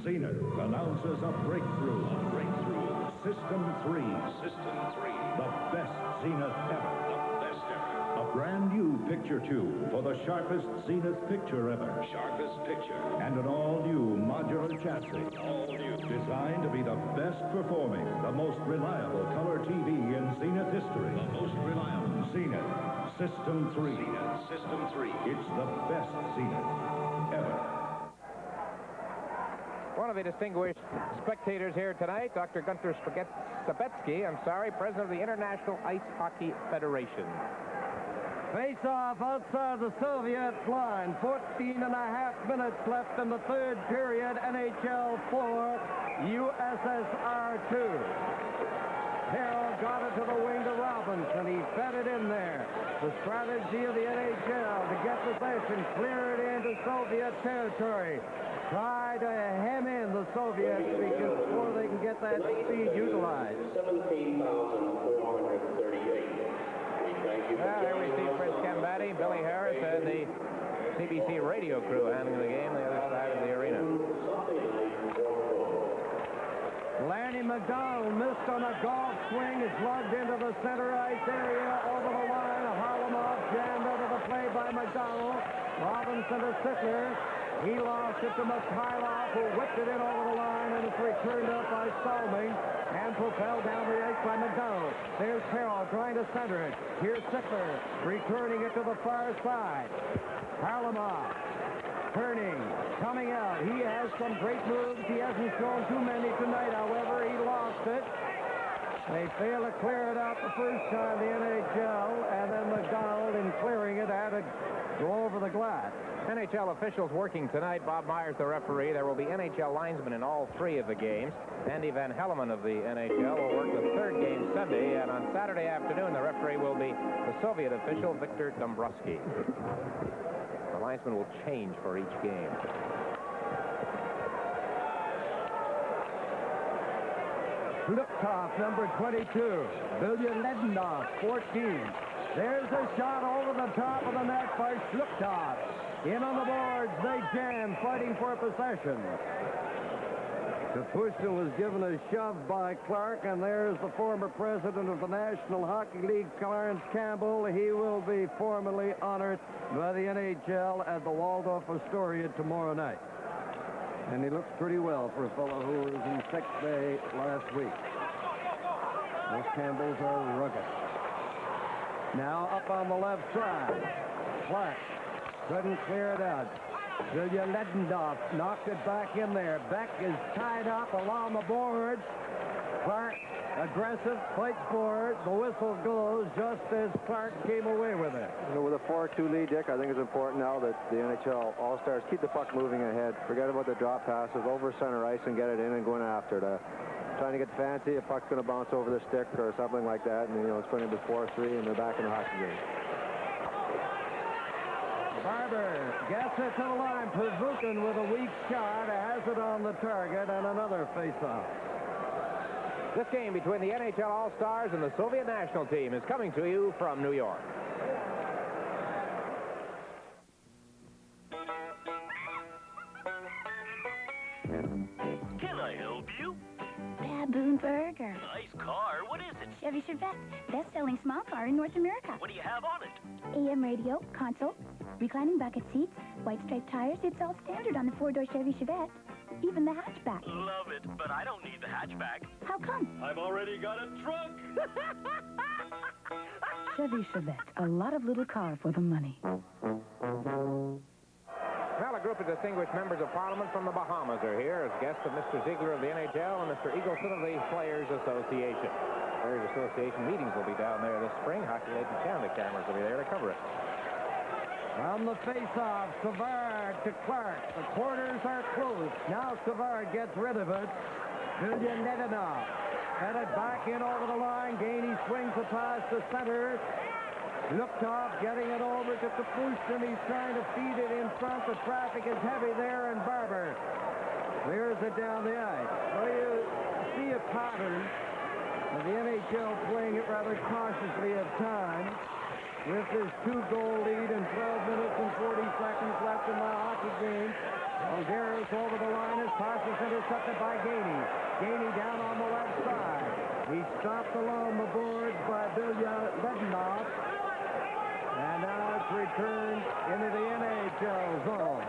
Zenith announces a breakthrough. System 3. The best Zenith ever. A brand new picture tube for the sharpest Zenith picture ever. And an all-new modular chassis. Designed to be the best performing, the most reliable color TV in Zenith history. Zenith System 3. It's the best Zenith ever. One of the distinguished spectators here tonight, Dr. Gunter Sabetsky, president of the International Ice Hockey Federation. Face-off outside the Soviet line. 14.5 minutes left in the third period. NHL 4, USSR 2. Perreault got it to the wing to Robinson. He fed it in there. The strategy of the NHL to get possession, clear it into Soviet territory. Try to hem in the Soviets before they can get that speed utilized. 17,438. Well, here we see Chris Gambatti, Billy Harris, and the CBC radio crew handling the game on the other side of the arena. Lanny McDonald missed on a golf swing. It's lugged into the center ice area over the line. Harlamov jammed out of the play by McDonald. Robinson to Sittler. He lost it to Mikhailov, who whipped it in over the line, and it's returned up by Salming and propelled down the ice by McDonald. There's Perreault trying to center it. Here's Sittler returning it to the far side. Harlamov turning, coming out. He has some great moves. He hasn't shown too many tonight, however. He lost it. They failed to clear it out the first time, the NHL, and then McDonald, in clearing it, had to go over the glass. NHL officials working tonight. Bob Myers, the referee. There will be NHL linesmen in all three of the games. Andy Van Helleman of the NHL will work the third game Sunday, and on Saturday afternoon, the referee will be the Soviet official, Victor Dombrowski. The linesmen will change for each game. Fliptoff, number 22. Billion Ledenoff, 14. There's a shot over the top of the net by Fliptoff. In on the boards, they jam, fighting for possession. Kapushkin was given a shove by Clarke, and there's the former president of the National Hockey League, Clarence Campbell. He will be formally honored by the NHL at the Waldorf Astoria tomorrow night. And he looks pretty well for a fellow who was in 6th bay last week. Those Campbells are rugged. Now up on the left side. Clarke couldn't clear it out. Ilya Ledendorf knocked it back in there. Beck is tied up along the boards. Clarke, aggressive, fights for it. The whistle goes just as Clarke came away with it. You know, with a 4-2 lead, Dick, I think it's important now that the NHL All-Stars keep the puck moving ahead. Forget about the drop passes, over center ice and get it in and going after it. Trying to get fancy, a puck's going to bounce over the stick or something like that, and, you know, it's going to be 4-3, and they're back in the hockey game. Barber gets it to the line. Pazukin with a weak shot, has it on the target, and another face-off. This game between the NHL All-Stars and the Soviet national team is coming to you from New York. Can I help you? Baboon Burger. Nice car. What is it? Chevy Chevette. Best-selling small car in North America. What do you have on it? AM radio, console, reclining bucket seats, white striped tires. It's all standard on the four-door Chevy Chevette. Even the hatchback. Love it, but I don't need the hatchback. How come? I've already got a trunk. Chevy Chevette. A lot of little car for the money. Well, a group of distinguished members of Parliament from the Bahamas are here as guests of Mr. Ziegler of the NHL and Mr. Eagleson of the Players Association. Players Association meetings will be down there this spring. Hockey League and Canada cameras will be there to cover it. On the face-off, Savard to Clarke. The corners are closed. Now Savard gets rid of it. Ilya Ledenoff. And it back in over the line. Gainey swings the pass to center. Luptov getting it over to Kapushkin. He's trying to feed it in front. The traffic is heavy there, and Barber clears it down the ice. Well, you see a pattern of the NHL playing it rather cautiously at times. With his 2-goal lead and 12 minutes and 40 seconds left in the hockey game. Algeris over the line. His pass is intercepted by Gainey. Gainey down on the left side. He's stopped along the boards by Ilya Ledenoff. And now it's returned into the NHL zone.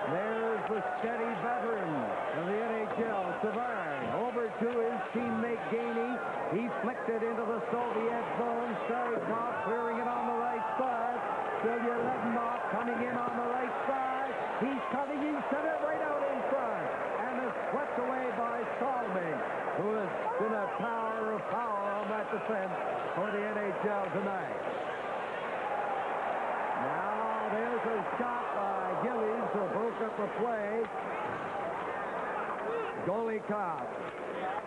There's the steady veteran of the NHL, Savard. Over to his teammate Gainey. He flicked it into the Soviet zone. Starikov clearing it on the right side. Ilya Ledenoff coming in on the right side. He's cutting. He sent it right out in front. And is swept away by Salming, who has been a tower of power on that defense for the NHL tonight. Now there's a shot by Gillies, who broke up the play. Golikov.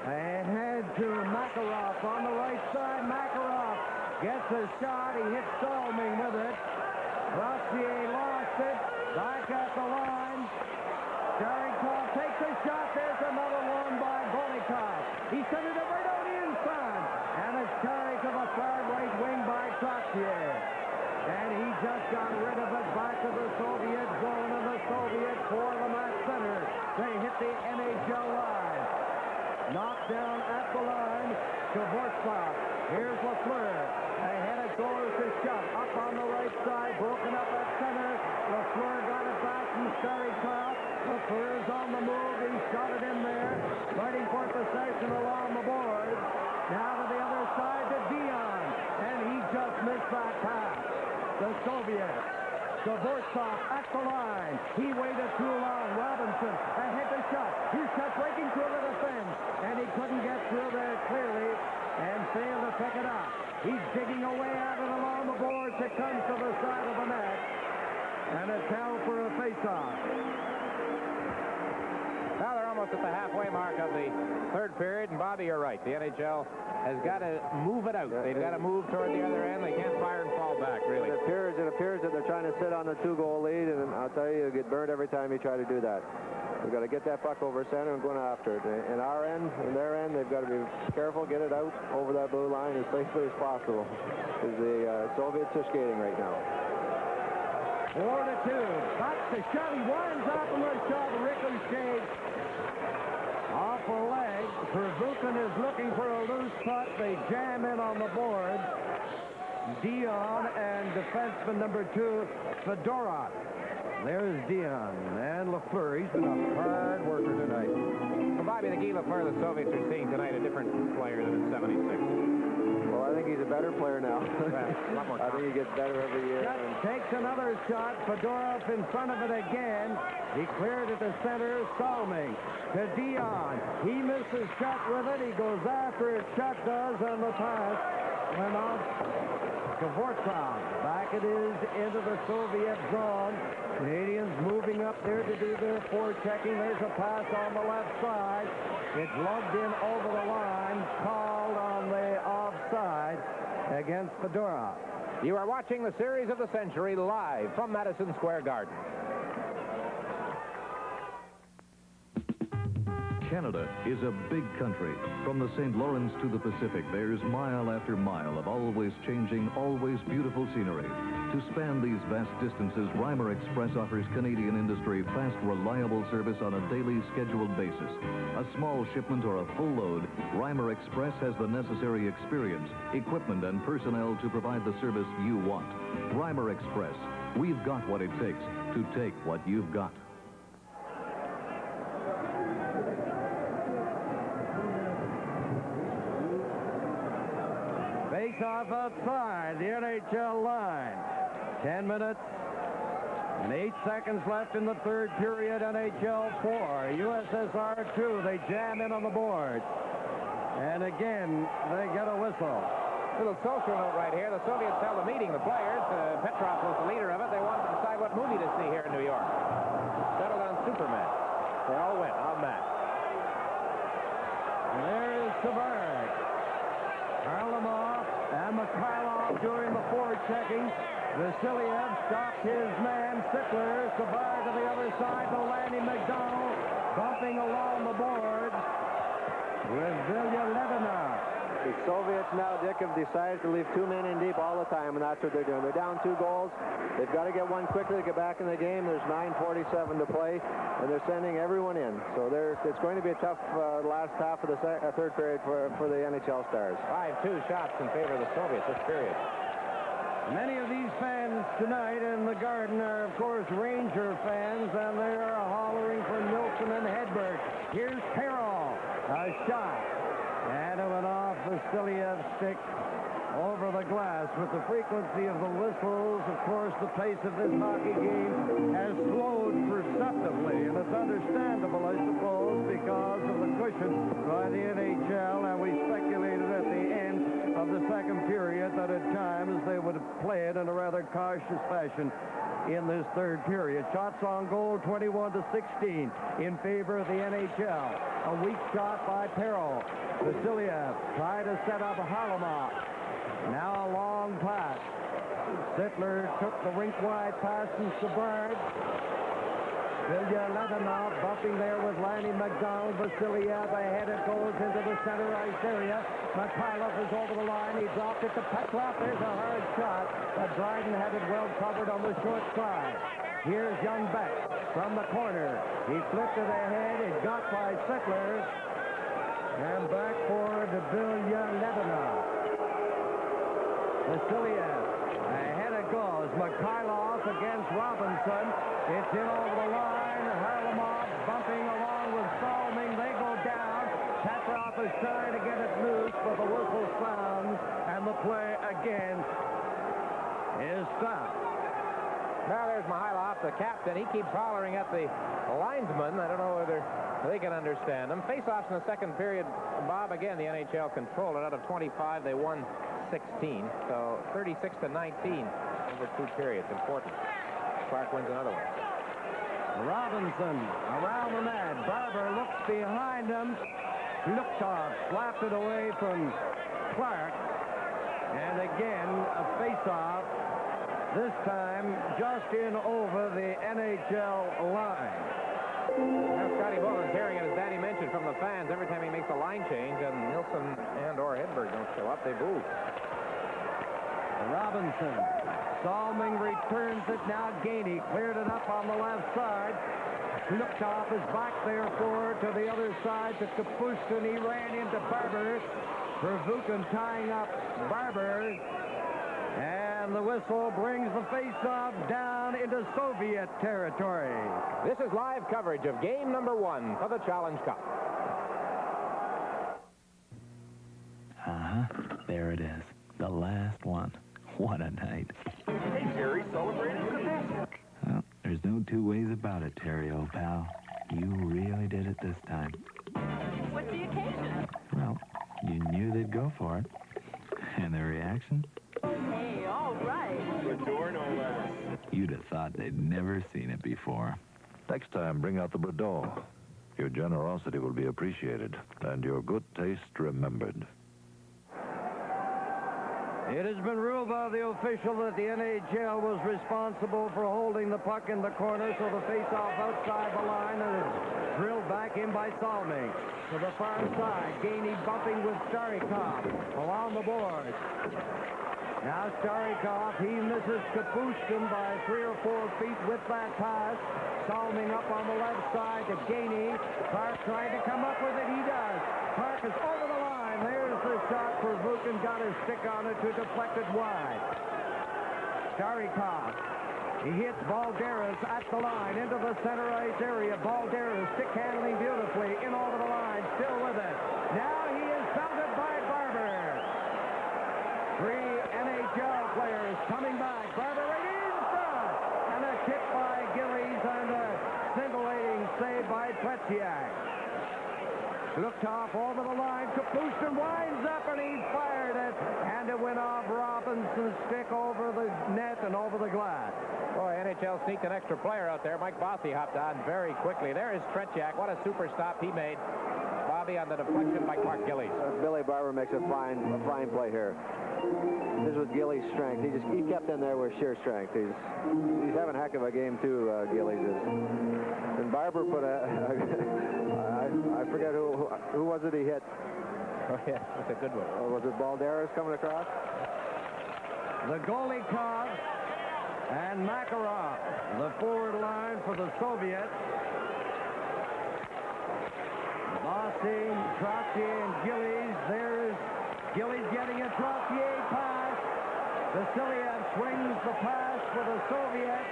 Ahead to Makarov on the right side. Makarov gets a shot. He hits Salming with it. Trottier lost it. Back at the line. Starikov takes a shot. There's another one by Golikov. He sent it right out in front. And it's carried to the far right wing by Trottier. And he just got rid of it back to the Soviet zone, and the Soviets pour them at center. They hit the NHL line. knocked down at the line to Vorskla. Here's Lafleur. Ahead it goes to Shutt. Up on the right side, broken up at center. Lafleur got it back from Clarke. Lafleur's on the move. He shot it in there. Fighting for possession along the boards. Now to the other side to Dionne. And he just missed that pass. The Soviets. Dvorak at the line. He waited too long. Robinson ahead to Shutt. He's Shutt breaking through the defense. And he couldn't get through there clearly and failed to pick it up. He's digging away at it along the boards. It comes to the side of the net. And it's held for a face-off. Now they're almost at the halfway mark of the third period, and Bobby, you're right. The NHL has got to move it out. They've got to move toward the other end. They can't fire and fall back, really. It appears that they're trying to sit on the 2-goal lead, and I'll tell you, you get burned every time you try to do that. We've got to get that puck over center and going after it. In our end, in their end, they've got to be careful, get it out over that blue line as safely as possible, because the Soviets are skating right now. 4-2. Back to Shutt. He winds up and the shot ricochets off a leg. Perreault is looking for a loose puck. They jam in on the board. Dionne and defenseman number 2, Fedorov. There's Dionne and Lafleur. He's been a hard worker tonight. Well, Bobby, the Guy Lafleur the Soviets are seeing tonight a different player than in 76. Well, I think he's a better player now. I think he gets better every year. Takes another shot. Fedorov in front of it again. He cleared it to center. Salming to Dionne. He misses Shutt with it. He goes after it. Shutt does, and the pass went off to Vorskla. Back it is into the Soviet zone. Canadians moving up there to do their forechecking. There's a pass on the left side. It's lugged in over the line. Called on the offside against Fedorov. You are watching the Series of the Century live from Madison Square Garden. Canada is a big country. From the St. Lawrence to the Pacific, there's mile after mile of always changing, always beautiful scenery. To span these vast distances, Reimer Express offers Canadian industry fast, reliable service on a daily scheduled basis. A small shipment or a full load, Reimer Express has the necessary experience, equipment, and personnel to provide the service you want. Reimer Express. We've got what it takes to take what you've got. Face-off outside the NHL line. 10 minutes and 8 seconds left in the third period. NHL 4, USSR 2. They jam in on the board. And again, they get a whistle. Little social note right here. The Soviets held a meeting, the players. Petrov was the leader of it. They wanted to decide what movie to see here in New York. Settled on Superman. They all went on that. And there is Savard. Harlamov and Mikhailov doing the forechecking. Vasiliev stopped his man, Sittler. Savard to the other side to Lanny McDonald, bumping along the board with Vilya. The Soviets now, Dick, have decided to leave 2 men in deep all the time, and that's what they're doing. They're down 2 goals. They've got to get one quickly to get back in the game. There's 9:47 to play, and they're sending everyone in. So it's going to be a tough last half of the third period for the NHL Stars. 5-2 shots in favor of the Soviets this period. Many of these fans tonight in the Garden are, of course, Ranger fans, and they're hollering for Nilsson and Hedberg. Here's Perreault. A shot. And it went off Vasiliev's stick over the glass. With the frequency of the whistles, of course, the pace of this hockey game has slowed perceptibly. And it's understandable, I suppose, because of the cushion by the NHL. And we speculated at the end of the second period that at times they would play it in a rather cautious fashion in this third period. Shots on goal, 21-16 in favor of the NHL. A weak shot by Perreault. Vasiliev tried to set up Harlamov. Now a long pass. Sittler took the rink-wide pass from Savard. Vilya bumping there with Lanny McDonald. Vasiliev ahead. It goes into the center ice area. Mikhailov is over the line. He dropped it to Petrov. There's a hard shot. But Bryan had it well covered on the short side. Here's young Beck from the corner. He flipped it ahead. It got by Sittler. And back for the Villanevina. Vasiliev. Ahead it goes. Mikhailov against Robinson. It's in over the line. Harlamov bumping along with Salming. They go down. Petrov is trying to get it loose, but the whistle sounds, and the play again is stopped. Now there's Mihailov, the captain. He keeps hollering at the linesman. I don't know whether they can understand him. Face-offs in the second period. Bob, again, the NHL controlled it. Out of 25, they won 16. So 36-19 over 2 periods. Important. Clarke wins another one. Robinson around the net. Barber looks behind him. Lukhtov slapped it away from Clarke. And again, a face-off. This time, just in over the NHL line. Now Scotty Boland's hearing it, as Danny mentioned, from the fans. Every time he makes a line change, and Nilsson and or Hedberg don't show up, they boo. Robinson. Salming returns it. Now Gainey cleared it up on the left side. Lukhtov is back there to the other side to Kapushkin. He ran into Barber. Pervukin tying up Barber. And the whistle brings the face-off down into Soviet territory. This is live coverage of game number 1 for the Challenge Cup. There it is. The last one. What a night. Hey, Terry, celebrating with us? Well, there's no two ways about it, Terry, old pal. You really did it this time. What's the occasion? Well, you knew they'd go for it. And the reaction? Hey, all right. Brador, no less. You'd have thought they'd never seen it before. Next time, bring out the Brador. Your generosity will be appreciated, and your good taste remembered. It has been ruled by the official that the NHL was responsible for holding the puck in the corner, so the face-off outside the line, and it's drilled back in by Salming. To the far side, Gainey bumping with Starikov along the boards. Now Starikov, he misses Kapushkin by 3 or 4 feet with that pass. Salming up on the left side to Gainey. Clarke trying to come up with it. He does. Clarke is over the line. There's the shot. Pervukin got his stick on it to deflect it wide. Starikov. He hits Balderas at the line into the center ice area. Balderas stick handling beautifully in over the line. Still with it. Now he is belted by Barber. 3 NHL players coming back. Barber right in front. And a kick by Gillies and a scintillating save by Trottier. Lukhtov over the line. Kapushkin winds up and he fired it. And it went off Robinson's stick over the net and over the glass. Boy, NHL sneaked an extra player out there. Mike Bossy hopped on very quickly. There is Tretiak. What a super stop he made. Bobby on the deflection by Clarke Gillies. Billy Barber makes a fine play here. This was Gillies' strength. He kept in there with sheer strength. He's having a heck of a game too, Gillies is. And Barber put I forget who was it he hit. Oh yeah, that's a good one. Was it Balderas coming across? The goalie Cobb and Makarov, the forward line for the Soviets. Bossy, Trottier, and Gillies. There's Gillies getting a Trottier pass. Vasiliev swings the pass for the Soviets.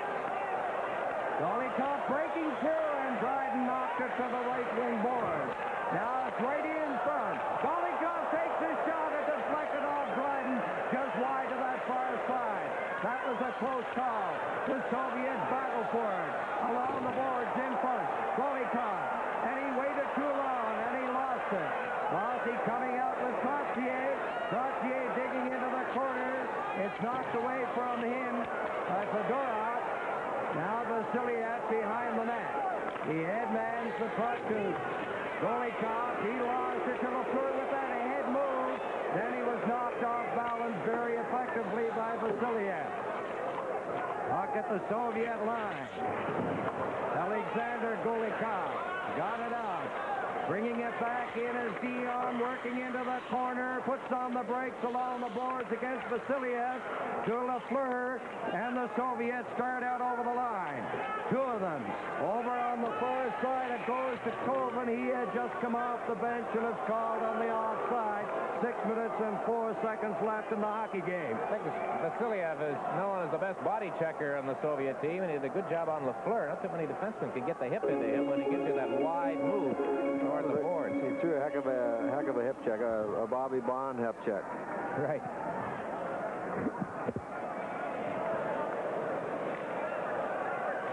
Golikov breaking through, and Dryden knocked it to the right wing board. Now it's right in front. Golikov takes his shot and deflected off Dryden just wide to that far side. That was a close call. The Soviets battle for it. Along the boards in front. Golikov. And he waited too long, and he lost it. Bossy coming out with Trottier. Trottier digging into the corner. It's knocked away from him by Fedorov. Now Vasiliev behind the net. He headmans the puck to Golikov. He lost it to Lafleur with that ahead move. Then he was knocked off balance very effectively by Vasiliev. Puck at the Soviet line. Alexander Golikov got it out. Bringing it back in as Dionne working into the corner, puts on the brakes along the boards against Vasiliev to Lafleur, and the Soviets start out over the line. 2 of them over on the far side. It goes to Potvin. He had just come off the bench and is called on the offside. 6 minutes and 4 seconds left in the hockey game. I think Vasiliev is known as the best body checker on the Soviet team, and he did a good job on Lafleur. Not too many defensemen can get the hip into him when he gives you that wide move toward the boards. He threw a heck of a hip check, a Bobby Bond hip check. Right.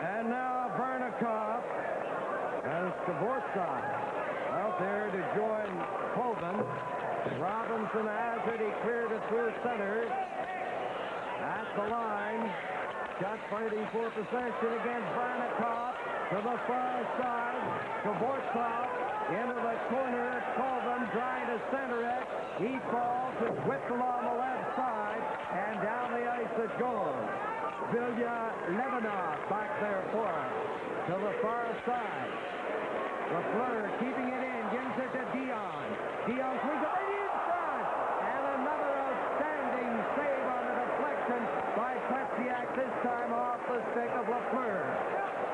And now Bernikov and Skvortsov out there to join Potvin. Robinson has it. He cleared it through center. At the line. Shutt fighting for possession against Bernikov to the far side. Skvortsov into the corner. Potvin trying to center it. He falls. It's whipped along the left side. And down the ice it goes. Vilya Levinov back there for him. To the far side. Lafleur keeping it in. Gives it to Dionne. Dionne swings it right in front. And another outstanding save on the deflection by Trottier, this time off the stick of Lafleur.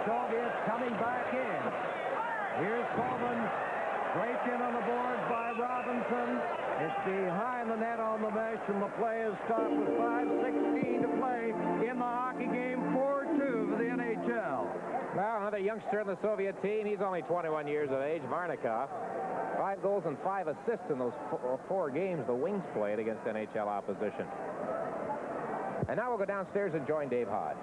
Soviets coming back in. Here's Potvin. Draped in on the boards by Robinson. It's behind the net on the mesh, and the play is stopped with 5:16 to play in the hockey game. 4-2 for the NHL. Well, another youngster in the Soviet team. He's only 21 years of age, Varnikov. 5 goals and 5 assists in those 4 games the Wings played against NHL opposition. And now we'll go downstairs and join Dave Hodge.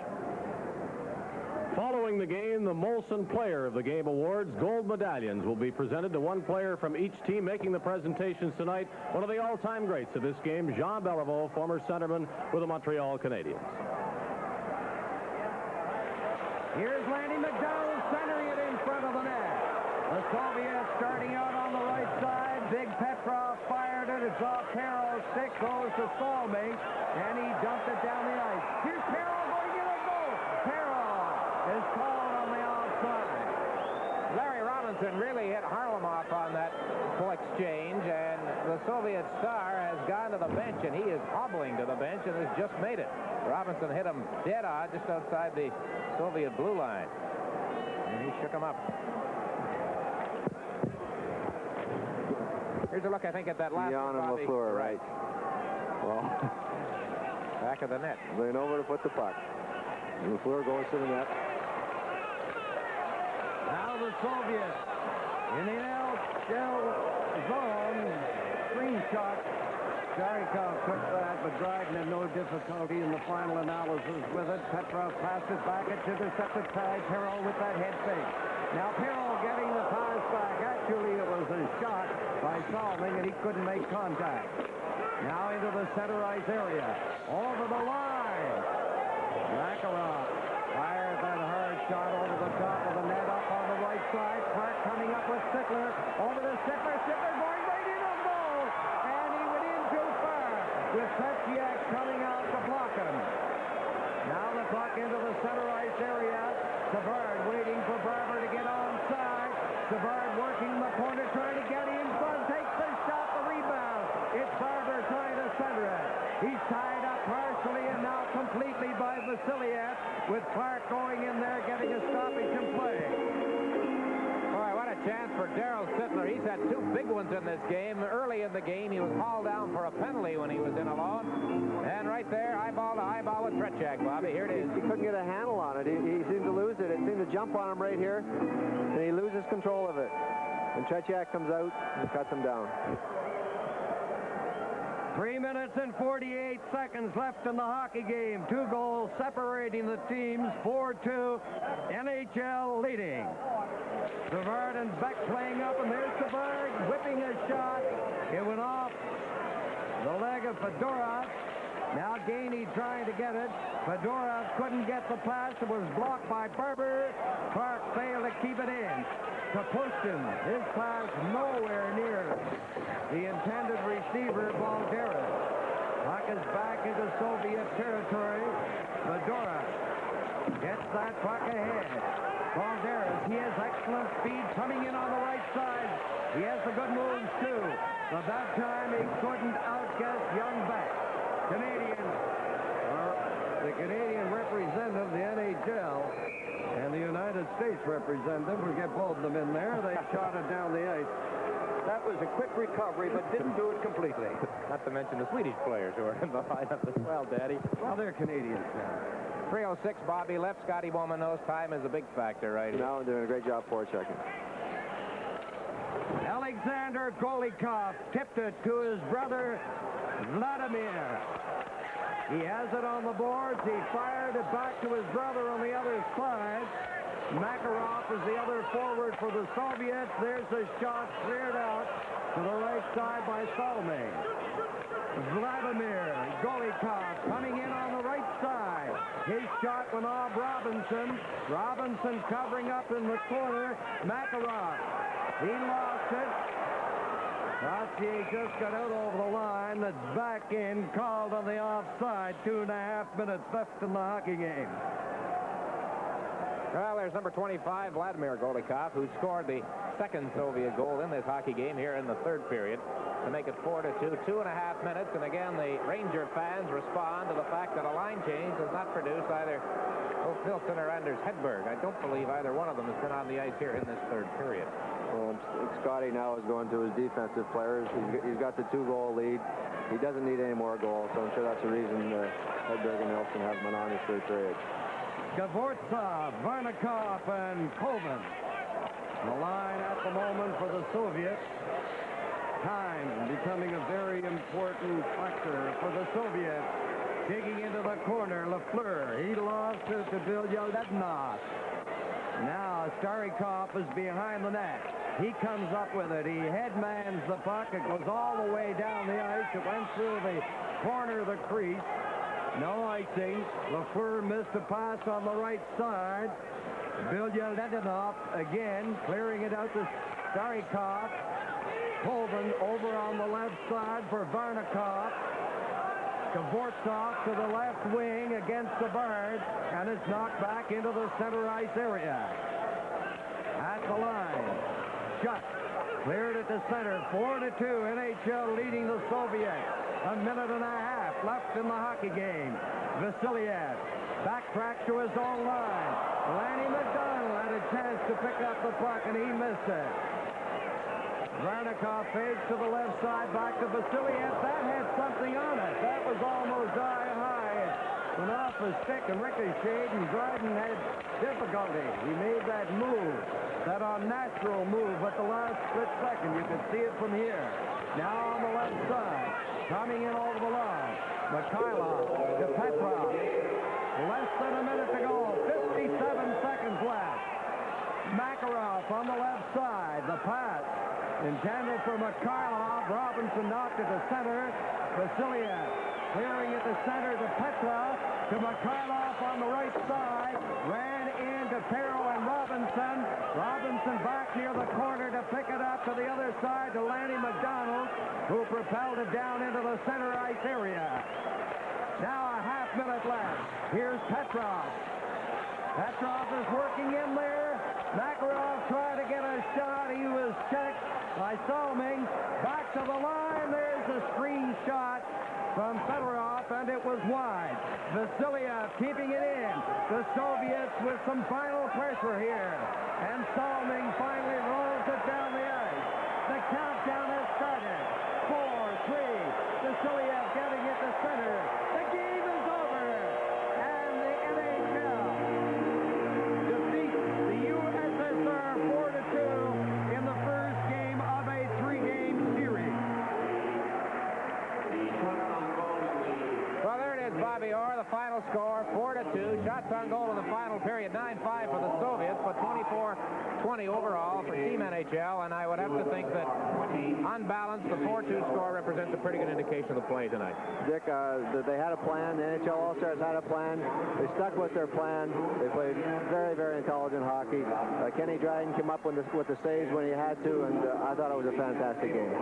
Following the game, the Molson Player of the Game Awards gold medallions will be presented to one player from each team. Making the presentations tonight, one of the all-time greats of this game, Jean Beliveau, former centerman with the Montreal Canadiens. Here's Lanny McDonald centering it in front of the net. The Soviets starting out on the right side. Big Petrov fired it. It's off Perreault's stick. Goes to Salming, and he dumped it down the ice. Here's Perreault going to get a goal. Perreault is called on the offside. Larry Robinson really hit Harlamov on that full exchange, and the Soviet star has gone to the bench, and he is hobbling to the bench and has just made it. Robinson hit him dead on just outside the Soviet blue line, and he shook him up. Here's a look, I think, at that last Dionne and Lafleur, right. Well, back of the net. Lean over to put the puck. Lafleur goes to the net. Now the Soviets in the NHL zone. Screenshot. Darryl took that, but Dryden had no difficulty in the final analysis with it. Petrov passed it back. It's intercepted by Perreault with that head fake. Now Perreault getting the pass back. Actually, it was a shot by Salming, and he couldn't make contact. Now into the center ice area. Over the line. Makarov fires that hard shot over the top of the net up on the right side. Clarke coming up with Sittler. Over to Sittler. Sittler going right in on goal. And he went in too far with Trottier coming out to block him. Now the puck into the center ice area. Savard waiting for Barber to get onside. Savard working the corner, trying to get in front. Takes the shot, the rebound. It's Barber trying to center it. He's tied up partially and now completely by Vasiliev, with Clarke going in there, getting a stoppage in play. Boy, what a chance for Darryl Sittler. He's had 2 big ones in this game. Early in the game, he was hauled down for a penalty when he was in alone. And right there, eyeball to eyeball with Trottier, Bobby. Here it is. He couldn't get a handle on it. He seemed to lose it. It seemed to jump on him right here, and he loses control of it. And Trottier comes out and cuts him down. 3 minutes and 48 seconds left in the hockey game. 2 goals separating the teams. 4-2. NHL leading. Savard and Beck playing up, and there's Savard whipping a shot. It went off the leg of Fedorov. Now Gainey trying to get it. Fedorov couldn't get the pass. It was blocked by Barber. Clarke failed to keep it in. To Pushkin, his pass nowhere near the intended receiver, Balderas. Puck is back into Soviet territory. Fedorov gets that puck ahead. Balderas, he has excellent speed coming in on the right side. He has the good moves too. But that time he couldn't outguess young Beck. The Canadian representative, the NHL, and the United States ice representative. We'll get both of them in there. They shot it down the ice. That was a quick recovery, but didn't do it completely. Not to mention the Swedish players who are in the lineup as well, Daddy. Well, they're Canadians now. 3:06, Bobby left. Scotty Bowman knows time is a big factor right here. Now doing a great job forechecking. Alexander Golikov tipped it to his brother, Vladimir. He has it on the boards. He fired it back to his brother on the other side. Makarov is the other forward for the Soviets. There's a shot cleared out to the right side by Salome. Vladimir Golikov coming in on the right side. His shot went off Robinson. Robinson covering up in the corner. Makarov. He lost it. Trottier just got out over the line. That's back in, called on the offside. 2.5 minutes left in the hockey game. Well, there's number 25, Vladimir Golikov, who scored the second Soviet goal in this hockey game here in the third period to make it 4-2. 2.5 minutes, and again, the Ranger fans respond to the fact that a line change does not produce either Filson or Anders Hedberg. I don't believe either one of them has been on the ice here in this third period. Well, Scotty now is going to his defensive players. He's got the 2-goal lead. He doesn't need any more goals, so I'm sure that's the reason Hedberg and Nelson haven't been on this third period. Gavortsov, Varnikov, and Potvin. The line at the moment for the Soviets. Time becoming a very important factor for the Soviets. Digging into the corner, Lafleur. He lost it to Bill Yeldednov. Now Starikov is behind the net. He comes up with it. He headmans the puck. It goes all the way down the ice. It went through the corner of the crease. No icing. Lafleur missed a pass on the right side. Bill Yeldednov again clearing it out to Starikov. Potvin over on the left side for Varnikov. Gavortsov to the left wing against Savard, and it's knocked back into the center ice area. At the line, Shutt cleared it to center. 4-2, NHL leading the Soviets. 1.5 minutes left in the hockey game. Vasiliev backtracks to his own line. Lanny McDonald had a chance to pick up the puck, and he missed it. Varnikov fades to the left side, back to Vasiliev. That had something on it. That was almost eye-high. It went off his stick and ricocheted, and Dryden had difficulty. He made that move, that unnatural move at the last split second. You could see it from here. Now on the left side, coming in over the line. Mikhailov to Petrov. Less than a minute to go. 57 seconds left. Makarov on the left side. The pass intended for Mikhailov. Robinson knocked it to center. Vasiliev clearing it to center to Petrov. To Mikhailov on the right side. Ran into Perreault and Robinson. Robinson back near the corner to pick it up to the other side to Lanny McDonald, who propelled it down into the center ice area. Now a half minute left. Here's Petrov. Petrov is working in there. Makarov tried to get a shot. He was checked by Salming. Back to the line. There's a screen shot from Fedorov, and it was wide. Vasiliev keeping it in. The Soviets with some final pressure here. And Salming finally rolls it down the ice. The countdown has started. 4, 3. Vasiliev getting it to center. The game is over. And the NHL defeats the USSR 4-2 in the first game of a 3-game series. Well, there it is, Bobby Orr, the final score, 4-2. Shots on goal in the final period, 9-5 for the Soviets, but 24-20 overall for Team NHL, and I would have to think that on balance, the 4-2 score represents a pretty good indication of the play tonight. Dick, they had a plan. The NHL All-Stars had a plan. They stuck with their plan. They played very, very intelligent hockey. Kenny Dryden came up with the saves when he had to, and I thought it was a fantastic game.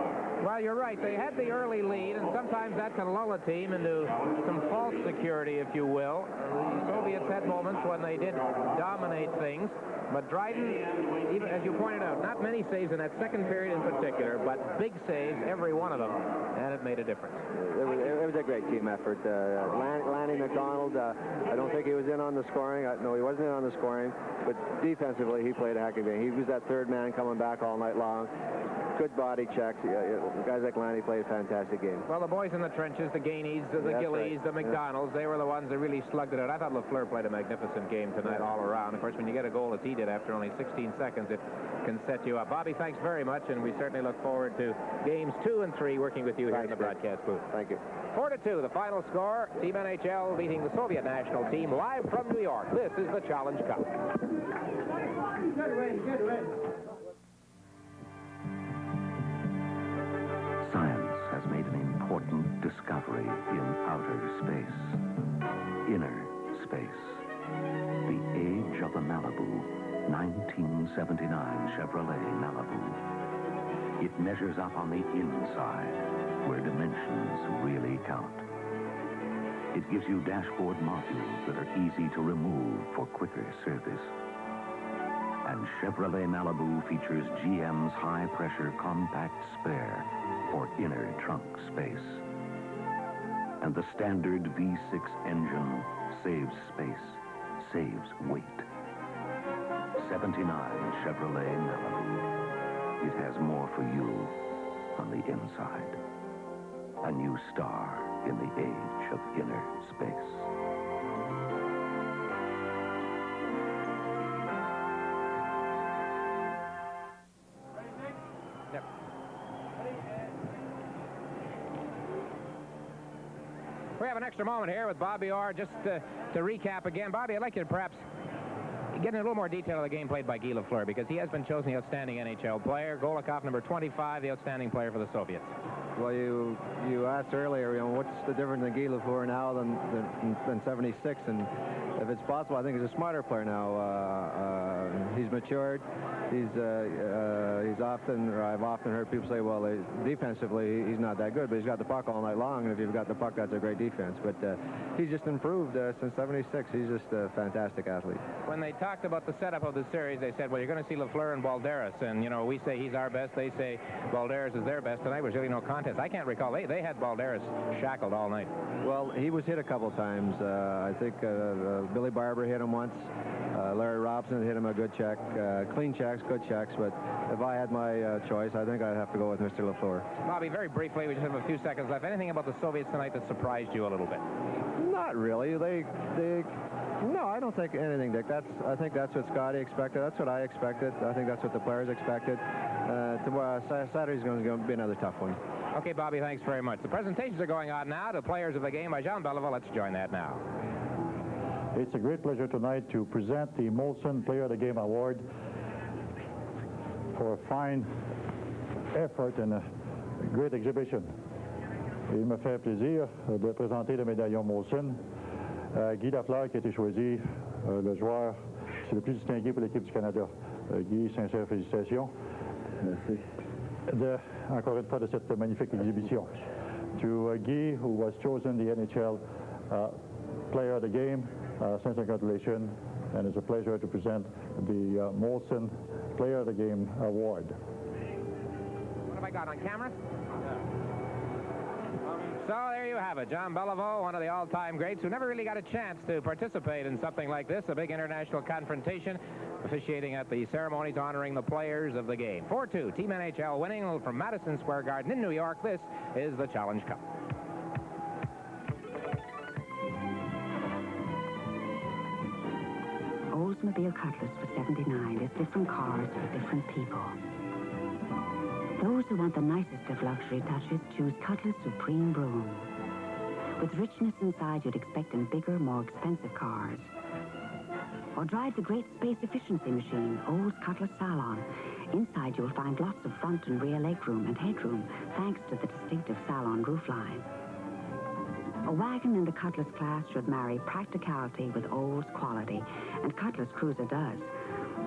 Well, you're right. They had the early lead, and sometimes that can lull a team into some false security, if you will. The Soviets had moments when they did dominate things, but Dryden, even as you pointed out, not many saves in that second period in particular, but big saves, every one of them, and it made a difference. It it was a great team effort. Lanny, McDonald, I don't think he was in on the scoring. No, he wasn't in on the scoring, but defensively he played a heck of a game. He was that third man coming back all night long. Good body checks. Guys like Lanny played a fantastic game. Well, the boys in the trenches, the Gaineys, the Gillies, the McDonalds, they were the ones that really slugged it out. I thought Lafleur played a magnificent game tonight all around. Of course, when you get a goal as he did after only 16 seconds, it can set you up. Bobby, thanks very much, and we certainly look forward to games 2 and 3 working with you here in the broadcast booth. Thank you. 4-2, the final score. Team NHL beating the Soviet national team live from New York. This is the Challenge Cup. Get ready, get ready. Science has made an important discovery in outer space, inner space. The age of the Malibu, 1979 Chevrolet Malibu. It measures up on the inside, where dimensions really count. It gives you dashboard modules that are easy to remove for quicker service. And Chevrolet Malibu features GM's high-pressure compact spare for inner trunk space. And the standard V6 engine saves space, saves weight. 79 Chevrolet Malibu. It has more for you on the inside. A new star in the age of inner space. We have an extra moment here with Bobby Orr. Just to recap again, Bobby, I'd like you to perhaps get in a little more detail of the game played by Guy Lafleur, because he has been chosen the outstanding NHL player. Golikov, number 25, the outstanding player for the Soviets. Well, you asked earlier, what's the difference in Guy Lafleur now than 76? And if it's possible, I think he's a smarter player now. He's matured. He's often, or I've often heard people say, well, defensively, he's not that good, but he's got the puck all night long, and if you've got the puck, that's a great defense. But he's just improved since 76. He's just a fantastic athlete. When they talked about the setup of the series, they said, well, you're going to see Lafleur and Balderas, and, we say he's our best. They say Balderas is their best. Tonight was really no contest. I can't recall. They had Balderas shackled all night. Well, he was hit a couple times. I think Billy Barber hit him once. Larry Robson hit him a good check. Clean checks, good checks, but if I had my choice, I think I'd have to go with Mr. Lafleur. Bobby, very briefly, we just have a few seconds left. Anything about the Soviets tonight that surprised you a little bit? Not really. No, I don't think anything, Dick. I think that's what Scotty expected. That's what I expected. I think that's what the players expected. Tomorrow, Saturday's going to be another tough one. Okay, Bobby, thanks very much. The presentations are going on now to players of the game by Jean Beliveau. Let's join that now. It's a great pleasure tonight to present the Molson Player of the Game Award for a fine effort and a great exhibition. Et il me fait plaisir de présenter le médaillon Molson à Guy Lafleur, qui a été choisi le joueur le plus distingué pour l'équipe du Canada. Guy, sincères félicitations. Merci. Encore une fois, de cette magnifique exhibition. To Guy, who was chosen the NHL Player of the Game, sincere congratulations, and it's a pleasure to present the Molson Player of the Game Award. What have I got on camera? So there you have it. Jean Beliveau, one of the all-time greats who never really got a chance to participate in something like this, a big international confrontation, officiating at the ceremonies honoring the players of the game. 4-2, Team NHL winning from Madison Square Garden in New York. This is the Challenge Cup. Oldsmobile Cutlass for 79 is different cars for different people. Those who want the nicest of luxury touches choose Cutlass Supreme Broom. With richness inside you'd expect in bigger, more expensive cars. Or drive the great space efficiency machine, Olds Cutlass Salon. Inside you'll find lots of front and rear legroom and headroom, thanks to the distinctive Salon roofline. A wagon in the Cutlass class should marry practicality with Olds quality, and Cutlass Cruiser does.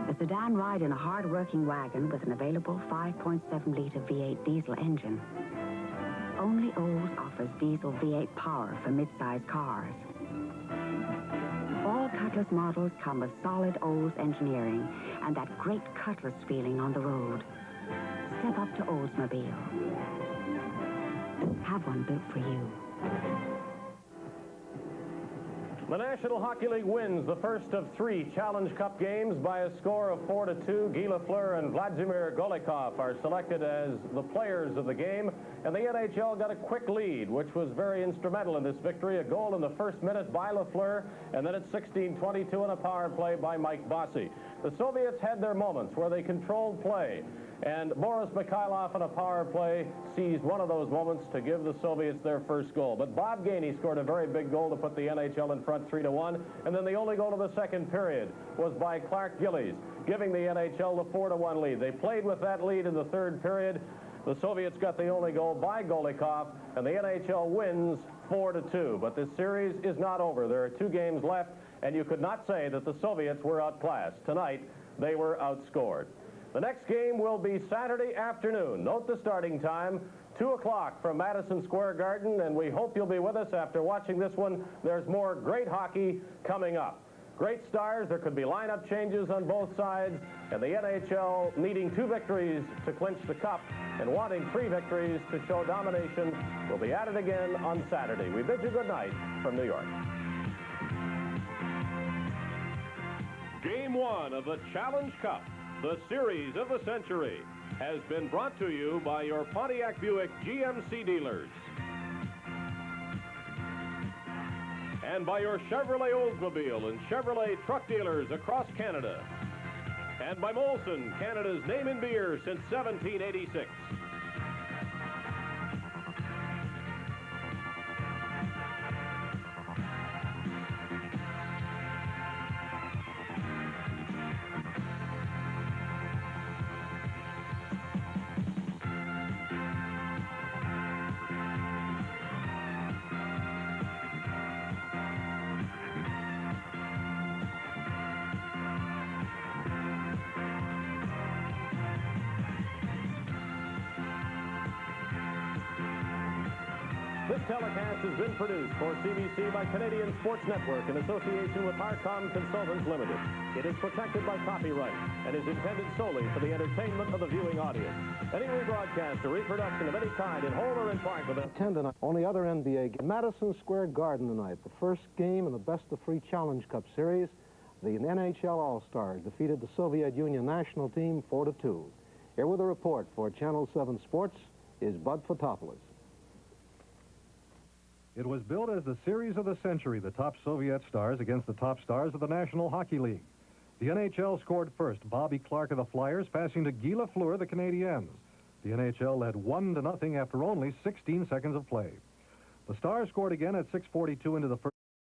A sedan ride in a hard-working wagon with an available 5.7-liter V8 diesel engine. Only Olds offers diesel V8 power for mid-size cars. All Cutlass models come with solid Olds engineering and that great Cutlass feeling on the road. Step up to Oldsmobile. Have one built for you. The National Hockey League wins the first of 3 Challenge Cup games by a score of 4-2. Guy Lafleur and Vladimir Golikov are selected as the players of the game, and the NHL got a quick lead, which was very instrumental in this victory. A goal in the first minute by Lafleur, and then at 16:22 on a power play by Mike Bossy. The Soviets had their moments where they controlled play, and Boris Mikhailov on a power play seized one of those moments to give the Soviets their first goal. But Bob Gainey scored a very big goal to put the NHL in front 3-1, and then the only goal of the second period was by Clarke Gillies, giving the NHL the 4-1 lead. They played with that lead in the third period. The Soviets got the only goal by Golikov, and the NHL wins 4-2. But this series is not over. There are 2 games left, and you could not say that the Soviets were outclassed. Tonight, they were outscored. The next game will be Saturday afternoon. Note the starting time, 2 o'clock from Madison Square Garden, and we hope you'll be with us after watching this one. There's more great hockey coming up. Great stars. There could be lineup changes on both sides, and the NHL needing 2 victories to clinch the cup and wanting 3 victories to show domination will be at it again on Saturday. We bid you good night from New York. Game 1 of the Challenge Cup, the series of the century, has been brought to you by your Pontiac Buick GMC dealers and by your Chevrolet Oldsmobile and Chevrolet truck dealers across Canada, and by Molson, Canada's name in beer since 1786. This telecast has been produced for CBC by Canadian Sports Network in association with Harcom Consultants Limited. It is protected by copyright and is intended solely for the entertainment of the viewing audience. Any rebroadcast or reproduction of any kind in whole or in part with a... Tonight, on the other NBA game, Madison Square Garden tonight, the first game in the best-of-3 Challenge Cup series. The NHL All-Stars defeated the Soviet Union national team 4-2. Here with a report for Channel 7 Sports is Bud Fotopoulos. It was billed as the series of the century, the top Soviet stars against the top stars of the National Hockey League. The NHL scored first, Bobby Clarke of the Flyers passing to Guy Lafleur of the Canadiens. The NHL led 1-0 after only 16 seconds of play. The Stars scored again at 6:42 into the first.